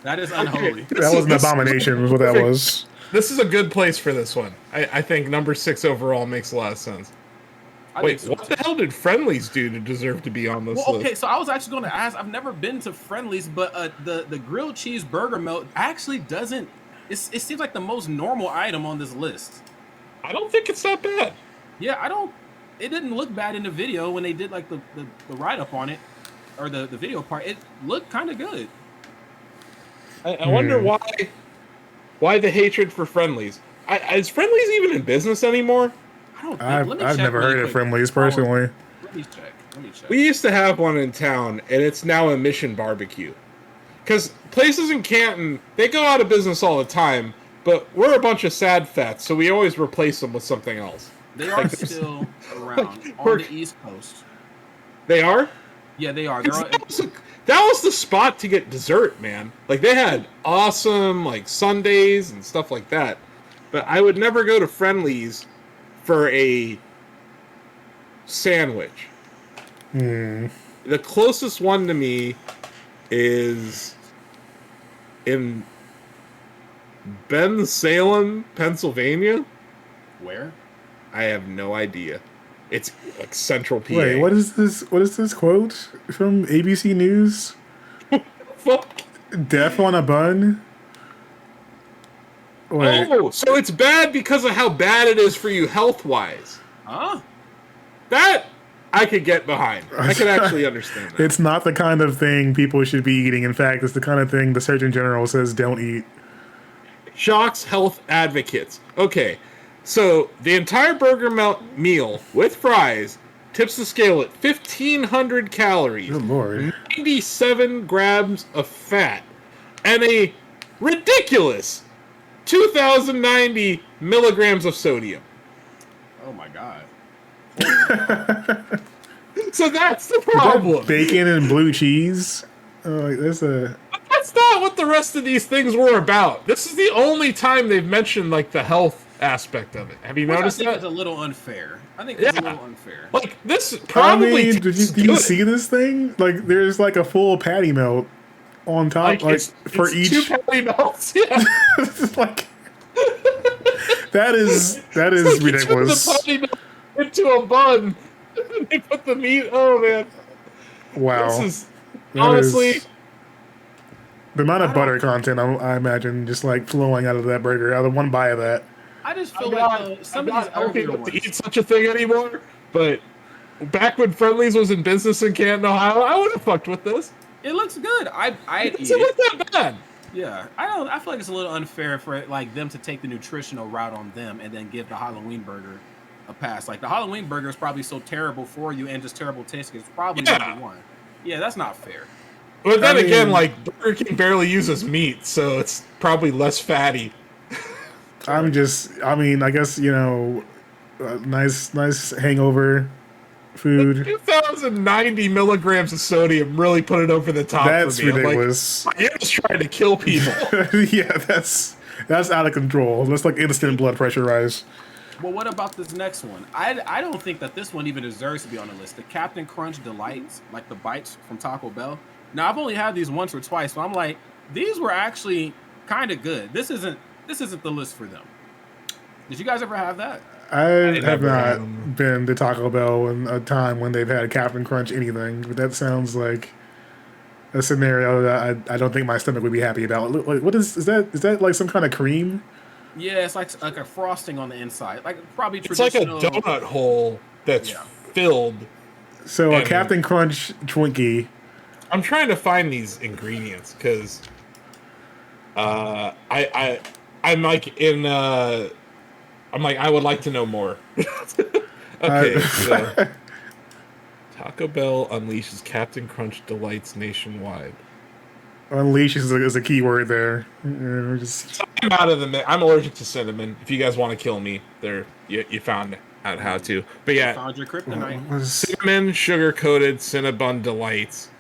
That is unholy. That was an abomination, was what that was. This is a good place for this one. I think number 6 overall makes a lot of sense. Wait, what the hell did Friendly's do to deserve to be on this list? Okay, so I was actually going to ask. I've never been to Friendly's, but the grilled cheese burger melt actually doesn't. It seems like the most normal item on this list. I don't think it's that bad. Yeah, I don't. It didn't look bad in the video when they did like the write up on it, or the video part. It looked kind of good. I wonder why the hatred for Friendly's. Is Friendly's even in business anymore? I've never heard of Friendly's personally. Let me check. We used to have one in town, and it's now a Mission Barbecue. Because places in Canton, they go out of business all the time, but we're a bunch of sad fats, so we always replace them with something else. They are still around on the East Coast. They are? Yeah, they are. that was the spot to get dessert, man. Like, they had awesome, like, sundaes and stuff like that. But I would never go to Friendly's for a sandwich. The closest one to me is in Bensalem, Pennsylvania. Where? I have no idea. It's like Central PA. Wait, what is this? What is this quote from ABC News? Fuck. Death on a bun? Wait. Oh, so it's bad because of how bad it is for you health-wise. Huh? That I could get behind. I could actually understand that. It's not the kind of thing people should be eating. In fact, it's the kind of thing the Surgeon General says don't eat. Shocks health advocates. Okay, so the entire burger meal with fries tips the scale at 1,500 calories, Good Lord. 97 grams of fat, and a ridiculous 2,090 milligrams of sodium. Oh my god. So that's the problem. Bacon and blue cheese? That's not what the rest of these things were about. This is the only time they've mentioned like the health aspect of it. Have you noticed that? It's a little unfair. I think it's a little unfair. Like this probably. did you see this thing? Like, there's like a full patty melt on top, it's each. 2 patty melts. Yeah. It's like that is ridiculous. You turn the patty melt into a bun. And they put the meat. Oh man. Wow. This is honestly. The amount of butter content, I imagine, just like flowing out of that burger, out of one bite of that. I just feel like some of these earlier ones. To eat such a thing anymore, but back when Friendly's was in business in Canton, Ohio, I would have fucked with this. It looks good. I'd eat It look that bad. Yeah, I feel like it's a little unfair for like them to take the nutritional route on them and then give the Halloween burger a pass. Like the Halloween burger is probably so terrible for you and just terrible tasting. It's probably number one. Yeah, that's not fair. But then again, like Burger King barely uses meat, so it's probably less fatty. I guess, nice hangover food. 2,090 milligrams of sodium really put it over the top. That's for me. ridiculous. You're just trying to kill people. Yeah, that's out of control. That's like instant blood pressure rise. Well, what about this next one? I don't think that this one even deserves to be on the list. The Captain Crunch Delights, like the bites from Taco Bell. Now, I've only had these once or twice, but I'm like, these were actually kind of good. This isn't the list for them. Did you guys ever have that? I have not been to Taco Bell in a time when they've had Captain Crunch anything, but that sounds like a scenario that I don't think my stomach would be happy about. What is that? Is that like some kind of cream? Yeah, it's like a frosting on the inside, like probably It's like a donut hole that's filled. So a Captain Crunch Twinkie. I'm trying to find these ingredients because I'm like I would like to know more. Okay, so Taco Bell unleashes Captain Crunch Delights nationwide. Unleash is a key word there. I'm out of the. I'm allergic to cinnamon. If you guys want to kill me, you found out how to. But yeah, found your kryptonite. Cinnamon sugar coated Cinnabon Delights,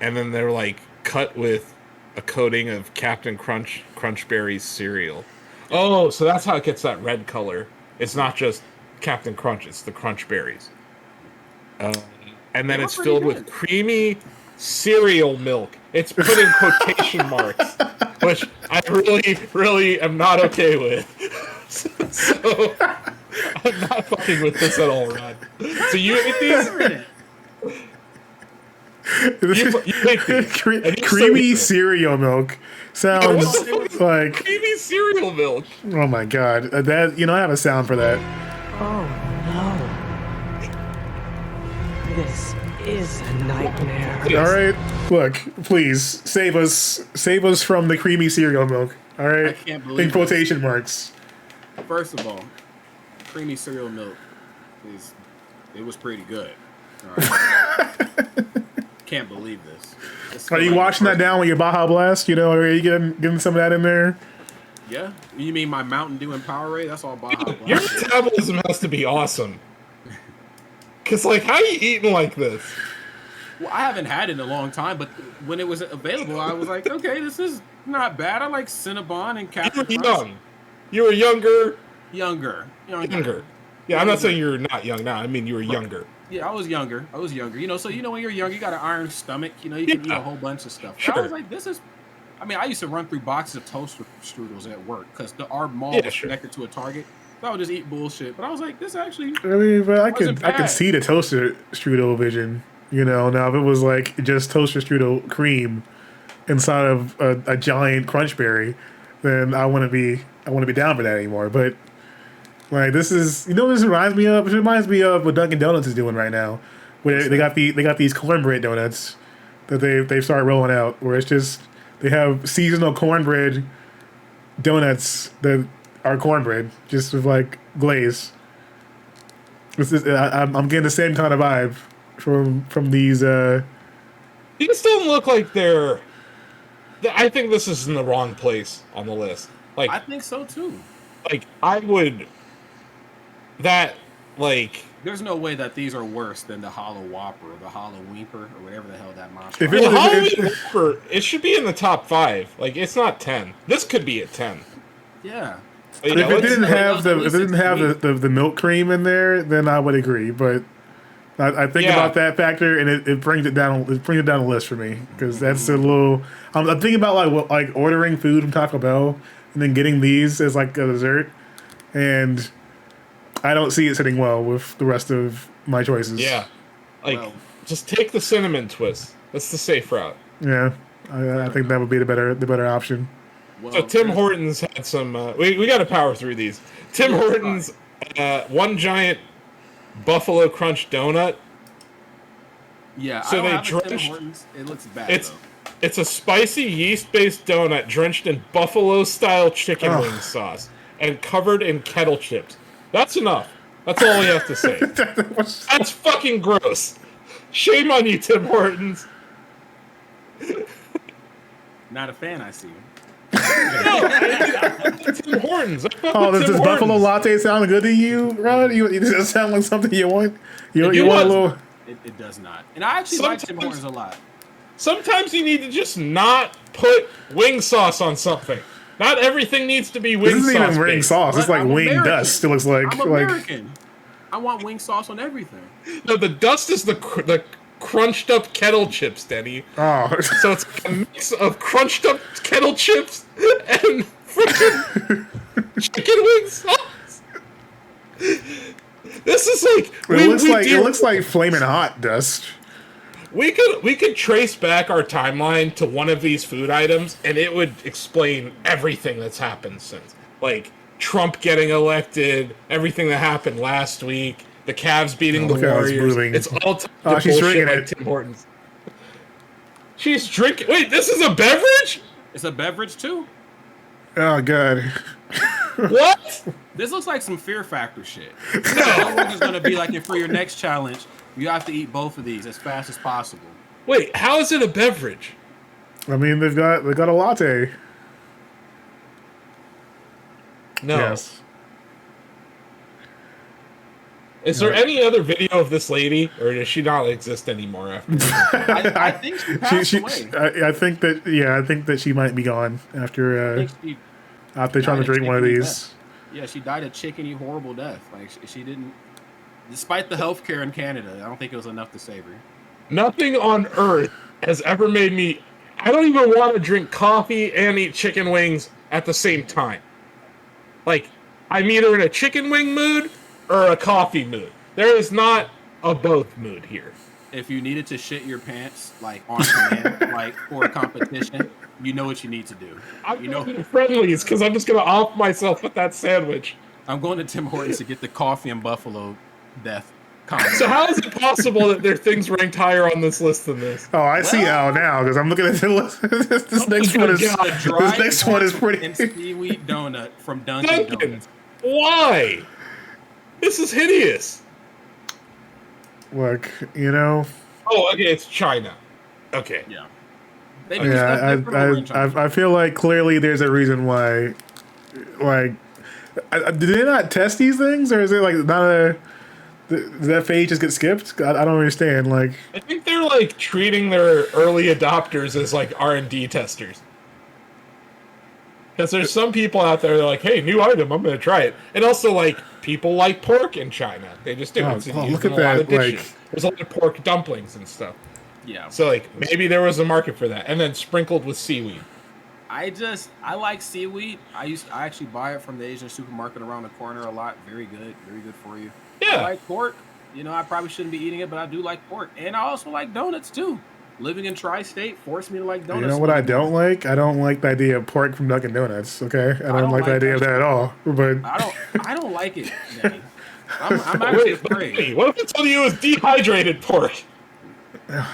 and then they're like cut with a coating of Captain Crunch Berries cereal. Oh, so that's how it gets that red color. It's not just Captain Crunch; it's the Crunch Berries. And then it's filled with creamy cereal milk. It's put in quotation marks, which I really am not okay with. So I'm not fucking with this at all, Rod. So you ate these? You ate these. Creamy cereal milk sounds like creamy cereal milk. Oh my god! That I have a sound for that. Oh no! This is a nightmare. All right, look, please save us from the creamy cereal milk. All right, I can't believe in quotation marks. First of all, creamy cereal milk it was pretty good. All right. Can't believe this. Are you washing that down with your Baja Blast? Are you getting some of that in there? Yeah. You mean my Mountain Dew and Powerade? That's all Baja Blast. Your metabolism has to be awesome. Cause how you eating like this? Well, I haven't had it in a long time, but when it was available, I was like, okay, this is not bad. I like Cinnabon and Captain You were Crunch. young. You were younger. Younger. Yeah, I'm not saying you're not young now. I mean, you were younger. Yeah, I was younger. You know, so when you're young, you got an iron stomach. You know, you can eat a whole bunch of stuff. Sure. I was like, this is. I mean, I used to run through boxes of toaster strudels at work because our mall was connected to a Target. So I would just eat bullshit. But I was like, this actually. I mean, but I could see the toaster strudel vision. You know, now if it was like just toaster strudel cream inside of a giant crunch berry, then I wouldn't be down for that anymore. But like this is, you know, what this reminds me of. It reminds me of what Dunkin' Donuts is doing right now, where they got these cornbread donuts that they've started rolling out, where it's just they have seasonal cornbread donuts that are cornbread, just with like glaze. I'm getting the same kind of vibe from these. These don't look like they're. I think this is in the wrong place on the list. Like I think so too. Like I would. That like. There's no way that these are worse than the Hollow Whopper or the Hollow Whopper or whatever the hell that monster. If it should be in the top 5. Like it's not 10. This could be at 10. Yeah. If it didn't have the milk cream in there, then I would agree. But I think about that factor, and it brings it down. It brings it down the list for me because that's a little. I'm thinking about like ordering food from Taco Bell and then getting these as like a dessert, and I don't see it sitting well with the rest of my choices. Yeah, just take the cinnamon twist. That's the safe route. Yeah, I think that would be the better option. Well, so Tim Hortons had some. We got to power through these. Tim Hortons, one giant Buffalo Crunch donut. Yeah, so they drenched. It looks bad. It's a spicy yeast-based donut drenched in buffalo-style chicken wing sauce and covered in kettle chips. That's enough. That's all we have to say. That's fucking gross. Shame on you, Tim Hortons. Not a fan, I see. Tim Hortons. Does Buffalo Latte sound good to you, Rod? Does it sound like something you want? You want a little? It does not. And I actually like Tim Hortons a lot. Sometimes you need to just not put wing sauce on something. Not everything needs to be wing sauce. This isn't even wing sauce. It's like wing dust. It looks like. I'm American. I want wing sauce on everything. No, the dust is the crunched up kettle chips, Denny. Oh. So it's a mix of crunched up kettle chips and freaking chicken wing sauce. This is like it looks like flaming hot dust. We could trace back our timeline to one of these food items, and it would explain everything that's happened since. Like Trump getting elected, everything that happened last week, the Cavs beating the Warriors. It's all she's drinking like it. Tim Hortons. She's drinking. Wait, this is a beverage? It's a beverage too. Oh god. What? This looks like some Fear Factor shit. No, it's gonna be like for your next challenge, you have to eat both of these as fast as possible. Wait, how is it a beverage? I mean, they got a latte. No. Yes. Is there any other video of this lady, or does she not exist anymore after? I think she passed away. I think that she might be gone after trying to drink one of these. Death. Yeah, she died a chickeny, horrible death. Like she didn't, despite the healthcare in Canada, I don't think it was enough to save her. Nothing on earth has ever made me. I don't even want to drink coffee and eat chicken wings at the same time. Like, I'm either in a chicken wing mood or a coffee mood. There is not a both mood here. If you needed to shit your pants, like on command, like for a competition, you know what you need to do. I'm going to Friendlies because I'm just going to off myself with that sandwich. I'm going to Tim Hortons to get the coffee and buffalo death. So how is it possible that there are things ranked higher on this list than this? Oh, I see how now because I'm looking at the list. This next one is pretty. And seaweed donut from Dunkin' Donuts. Why? This is hideous. Look, you know. Oh, okay, it's China. Okay. Yeah. I feel like clearly there's a reason why. Like, did they not test these things, or is it like not a? Does that phase just get skipped? I don't understand. Like, I think they're like treating their early adopters as like R&D testers. Because there's some people out there that are like, hey, new item, I'm going to try it. And also, like, people like pork in China. They just do. It's used look in at a lot that! of dishes. Like, there's a lot of pork dumplings and stuff. Yeah. So, like, maybe there was a market for that. And then sprinkled with seaweed. I like seaweed. I actually buy it from the Asian supermarket around the corner a lot. Very good for you. Yeah. I like pork. You know, I probably shouldn't be eating it, but I do like pork. And I also like donuts too. Living in tri-state forced me to like donuts. you know what I don't like? I don't like the idea of pork from Dunkin' Donuts. Okay, I don't like the idea of that at all. But I don't like it, Danny. I'm actually afraid. Wait, what if I told you it was dehydrated pork? That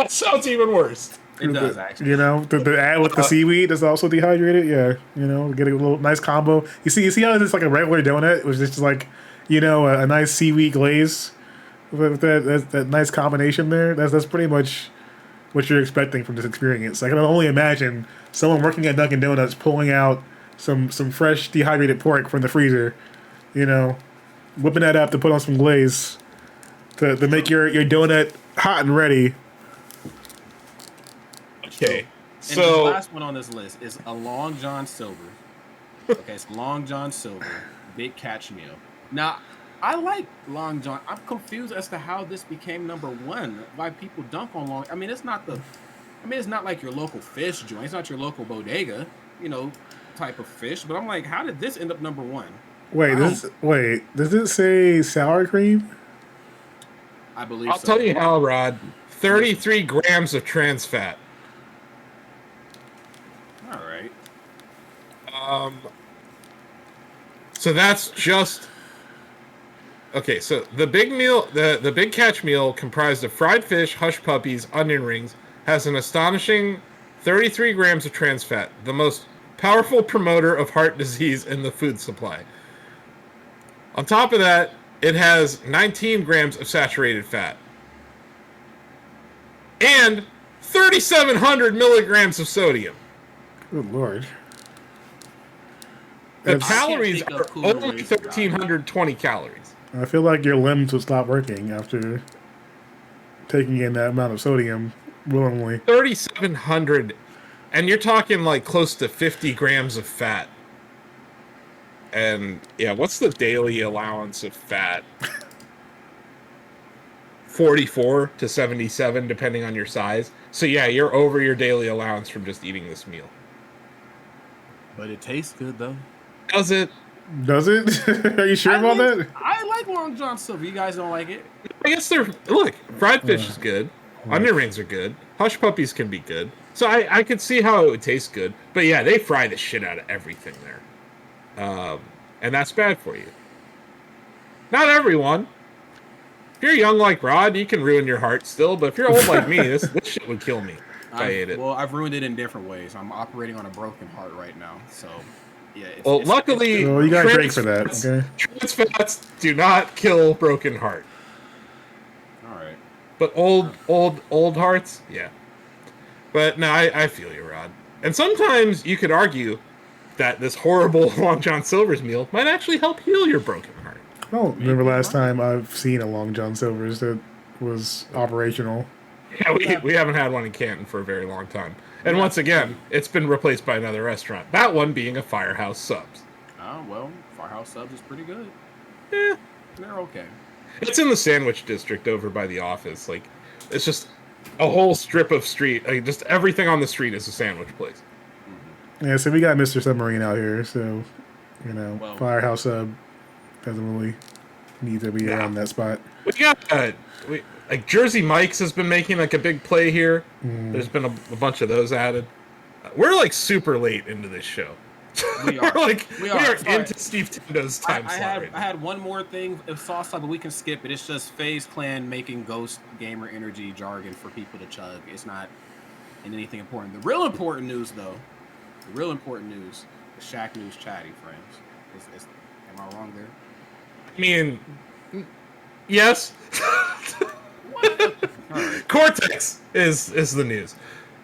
sounds even worse. It does, actually. You know, the ad with the seaweed is also dehydrated. Yeah, you know, get a little nice combo. You see how it's like a regular donut, which is just like, you know, a nice seaweed glaze with that nice combination there. That's pretty much what you're expecting from this experience. I can only imagine someone working at Dunkin' Donuts pulling out some fresh dehydrated pork from the freezer, you know, whipping that up to put on some glaze to make your donut hot and ready. Okay, And the last one on this list is a Long John Silver. Okay, it's Long John Silver, Big Catch Meal. Now, I like Long John. I'm confused as to how this became number one. Why people dunk on Long. I mean, it's not like your local fish joint. It's not your local bodega, you know, type of fish. But I'm like, how did this end up number one? Wait, does it say sour cream? I believe I'll so. tell you how, Rod. 33 grams of trans fat. All right. So that's just... Okay, so the big meal, the Big Catch meal comprised of fried fish, hush puppies, onion rings, has an astonishing 33 grams of trans fat, the most powerful promoter of heart disease in the food supply. On top of that, it has 19 grams of saturated fat. And 3,700 milligrams of sodium. Good lord. The That's- calories I can't are think of cooler only ways to die. 1,320 calories. I feel like your limbs would stop working after taking in that amount of sodium willingly. 3,700, and you're talking like close to 50 grams of fat. And yeah, what's the daily allowance of fat? 44 to 77, depending on your size. So yeah, you're over your daily allowance from just eating this meal. But it tastes good though. Does it? Does it? Are you sure about that? I like Long John Silver. You guys don't like it? I guess they're... Look, fried fish is good. Onion rings are good. Hush puppies can be good. So I could see how it would taste good. But yeah, they fry the shit out of everything there. And that's bad for you. Not everyone. If you're young like Rod, you can ruin your heart still. But if you're old like me, this shit would kill me if I ate it. Well, I've ruined it in different ways. I'm operating on a broken heart right now. So, yeah. Luckily... Well, you gotta drink for that, okay? Trans fats do not kill broken heart. All right. But old hearts, yeah. But no, I feel you, Rod. And sometimes you could argue that this horrible Long John Silver's meal might actually help heal your broken heart. I don't remember last time I've seen a Long John Silver's that was operational. Yeah, we haven't had one in Canton for a very long time. And once again, it's been replaced by another restaurant. That one being a Firehouse Subs. Oh, well, Firehouse Subs is pretty good. Yeah. They're okay. It's in the sandwich district over by the office. Like, it's just a whole strip of street. Like, just everything on the street is a sandwich place. Yeah, so we got Mr. Submarine out here, so, you know, Well- Firehouse Sub doesn't really need to be around that spot. We got, like, Jersey Mike's has been making, like, a big play here. There's been a bunch of those added. We're, like, super late into this show. We are. we are Sorry. into Steve Tendo's time slot right I had one more thing of sauce, but we can skip it. It's just FaZe Clan making Ghost Gamer Energy jargon for people to chug. It's not in anything important. The real important news, though, the Shacknews chatty friends. Am I wrong there? I mean, yes. Right. Cortex is the news.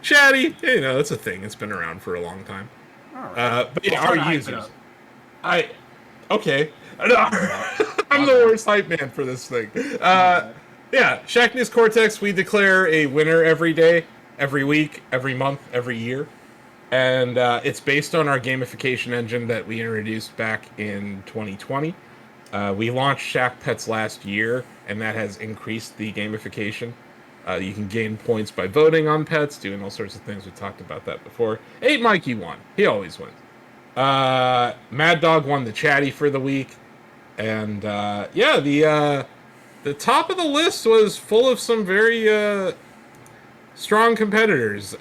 Chatty, you know, it's a thing. It's been around for a long time. All right. But yeah, I'll try to our hype it users. up. Okay. I'm the worst hype man for this thing. Yeah, Shacknews Cortex, we declare a winner every day, every week, every month, every year. And it's based on our gamification engine that we introduced back in 2020. We launched Shack Pets last year, and that has increased the gamification. You can gain points by voting on pets, doing all sorts of things. We talked about that before. 8 Mikey won. He always wins. Mad Dog won the chatty for the week. And yeah, the top of the list was full of some very strong competitors.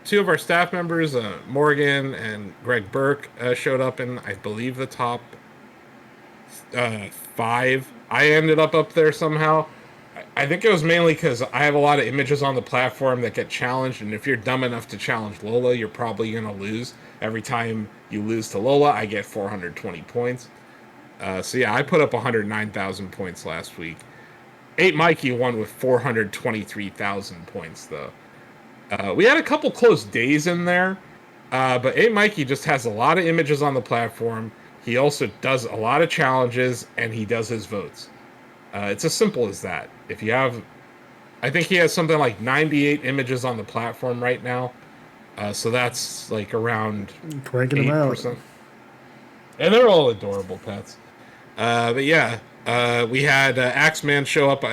Two of our staff members, Morgan and Greg Burke, showed up in, I believe, the top 5. I ended up there somehow. I think it was mainly because I have a lot of images on the platform that get challenged, and if you're dumb enough to challenge Lola, you're probably going to lose. Every time you lose to Lola, I get 420 points. So yeah, I put up 109,000 points last week. 8 Mikey won with 423,000 points, though. We had a couple close days in there, but 8 Mikey just has a lot of images on the platform. He also does a lot of challenges, and he does his votes. It's as simple as that. If you have, I think he has something like 98 images on the platform right now. So that's like around cranking 8%. Them out. And they're all adorable pets. But yeah, we had Axeman show up.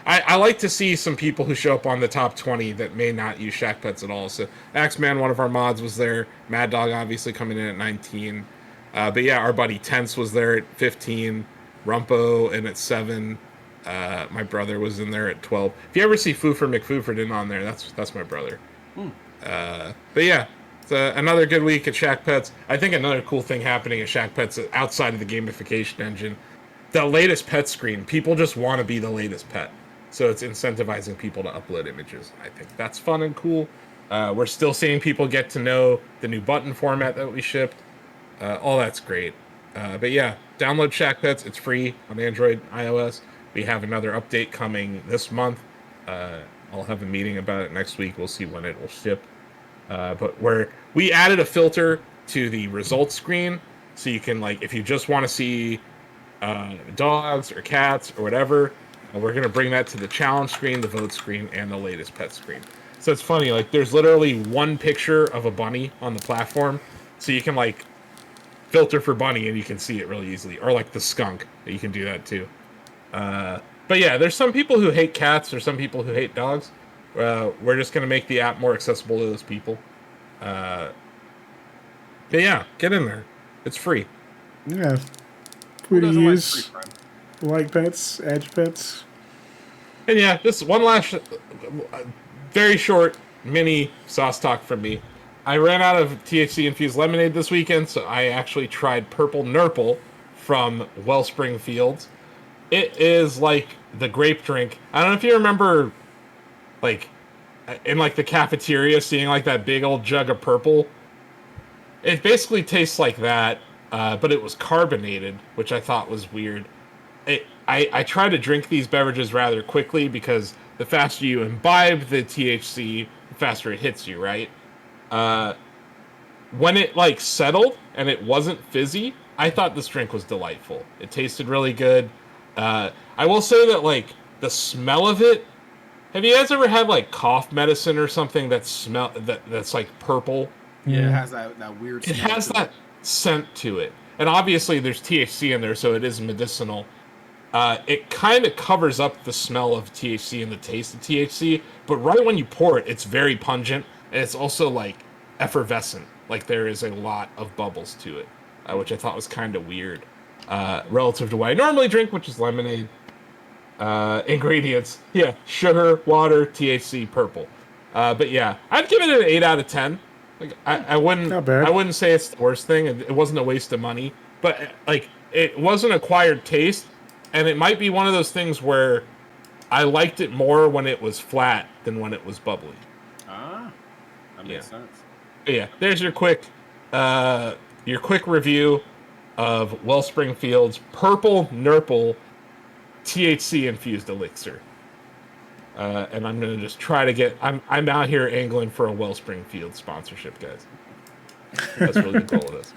I like to see some people who show up on the top 20 that may not use Shack Pets at all. So Axeman, one of our mods, was there. Mad Dog obviously coming in at 19. But yeah, our buddy Tense was there at 15. Rumpo in at 7. My brother was in there at 12. If you ever see Foofer McFooferdin on there, that's my brother. But yeah, it's another good week at Shack Pets. I think another cool thing happening at Shack Pets outside of the gamification engine, the latest pet screen. People just want to be the latest pet. So it's incentivizing people to upload images. I think that's fun and cool. We're still seeing people get to know the new button format that we shipped. All that's great. But yeah, download Shack Pets. It's free on Android, iOS. We have another update coming this month. I'll have a meeting about it next week. We'll see when it will ship. But we added a filter to the results screen, so you can, like, if you just want to see dogs or cats or whatever, we're going to bring that to the challenge screen, the vote screen, and the latest pet screen. So it's funny, like, there's literally one picture of a bunny on the platform, so you can, like, filter for bunny and you can see it really easily. Or, like, the skunk, you can do that too. But yeah, there's some people who hate cats, there's some people who hate dogs. We're just going to make the app more accessible to those people. But yeah, get in there. It's free. Yeah. Free to use. Like pets, edge pets. And yeah, just one last, very short mini sauce talk from me. I ran out of THC-infused lemonade this weekend, so I actually tried Purple Nurple from Wellspring Fields. It is like the grape drink. I don't know if you remember, like, in like the cafeteria, seeing like that big old jug of purple. It basically tastes like that, but it was carbonated, which I thought was weird. I try to drink these beverages rather quickly because the faster you imbibe the THC, the faster it hits you, right? When it like settled and it wasn't fizzy, I thought this drink was delightful. It tasted really good. I will say that, like, the smell of it. Have you guys ever had like cough medicine or something that's like purple? Yeah, it has that weird. It has that scent to it, and obviously there's THC in there, so it is medicinal. It kind of covers up the smell of THC and the taste of THC, but right when you pour it, it's very pungent, and it's also like effervescent. Like there is a lot of bubbles to it, which I thought was kind of weird relative to what I normally drink, which is lemonade. Ingredients, yeah, sugar, water, THC, purple. But yeah, I'd give it an 8 out of 10. Like I wouldn't say it's the worst thing. It wasn't a waste of money, but like it was an acquired taste, and it might be one of those things where I liked it more when it was flat than when it was bubbly. That makes sense. But yeah, there's your quick review of Wellspring Fields Purple Nurple THC infused elixir. And I'm gonna just try to get. I'm out here angling for a Wellspring Field sponsorship, guys. That's really the goal of this.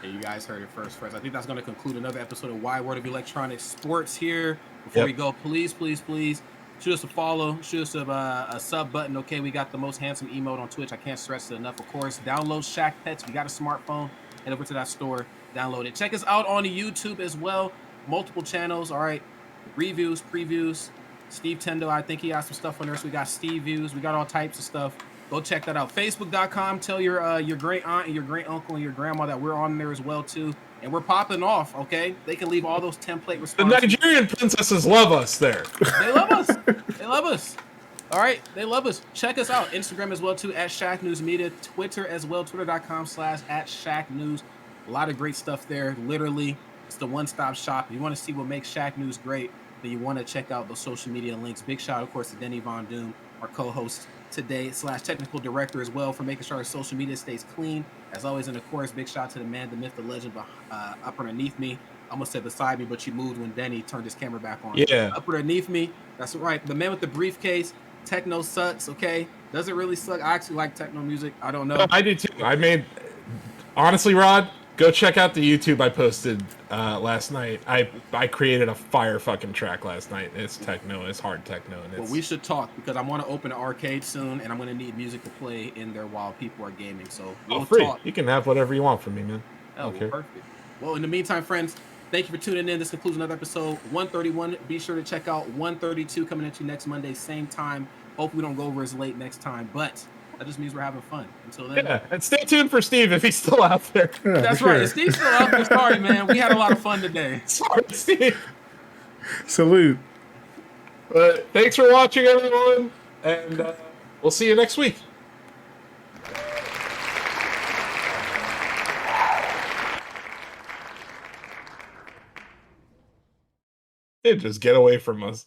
And you guys heard it first. I think that's going to conclude another episode of Wide World of Electronic Sports here. Before we go, please shoot us a follow, shoot us a sub button. Okay, we got the most handsome emote on Twitch. I can't stress it enough. Of course, download Shack Pets. If you got a smartphone, head over to that store, download it. Check us out on YouTube as well. Multiple channels. All right, reviews, previews. Steve Tendo, I think he has some stuff on there. So we got Steve views. We got all types of stuff. Go check that out. Facebook.com. Tell your great aunt and your great uncle and your grandma that we're on there as well too. And we're popping off. Okay, they can leave all those template responses. The Nigerian princesses love us there. They love us. They love us. All right, they love us. Check us out. Instagram as well too at Shacknews Media. Twitter as well. Twitter.com/@Shacknews. A lot of great stuff there. Literally, it's the one-stop shop. If you want to see what makes Shacknews great, then you want to check out those social media links. Big shout, of course, to Denny Von Doom, our co-host today / technical director as well, for making sure our social media stays clean as always. And of course, big shout to the man, the myth, the legend up underneath me. I almost said beside me, but you moved when Denny turned his camera back on. Yeah, up underneath me. That's right. The man with the briefcase. Techno sucks. Okay, does it really suck? I actually like techno music. I don't know. No, I do too. Honestly, Rod, go check out the YouTube I posted last night. I created a fire fucking track last night. It's techno. It's hard techno. And well, we should talk because I want to open an arcade soon, and I'm going to need music to play in there while people are gaming. So we'll talk. You can have whatever you want from me, man. Oh, well, perfect. Well, in the meantime, friends, thank you for tuning in. This concludes another episode 131. Be sure to check out 132 coming at you next Monday, same time. Hope we don't go over as late next time, but that just means we're having fun. Until then. Yeah, and stay tuned for Steve if he's still out there. Yeah, that's right. If Steve's still out there, sorry, man. We had a lot of fun today. Sorry, Steve. Salute. But thanks for watching, everyone, and we'll see you next week. Just get away from us.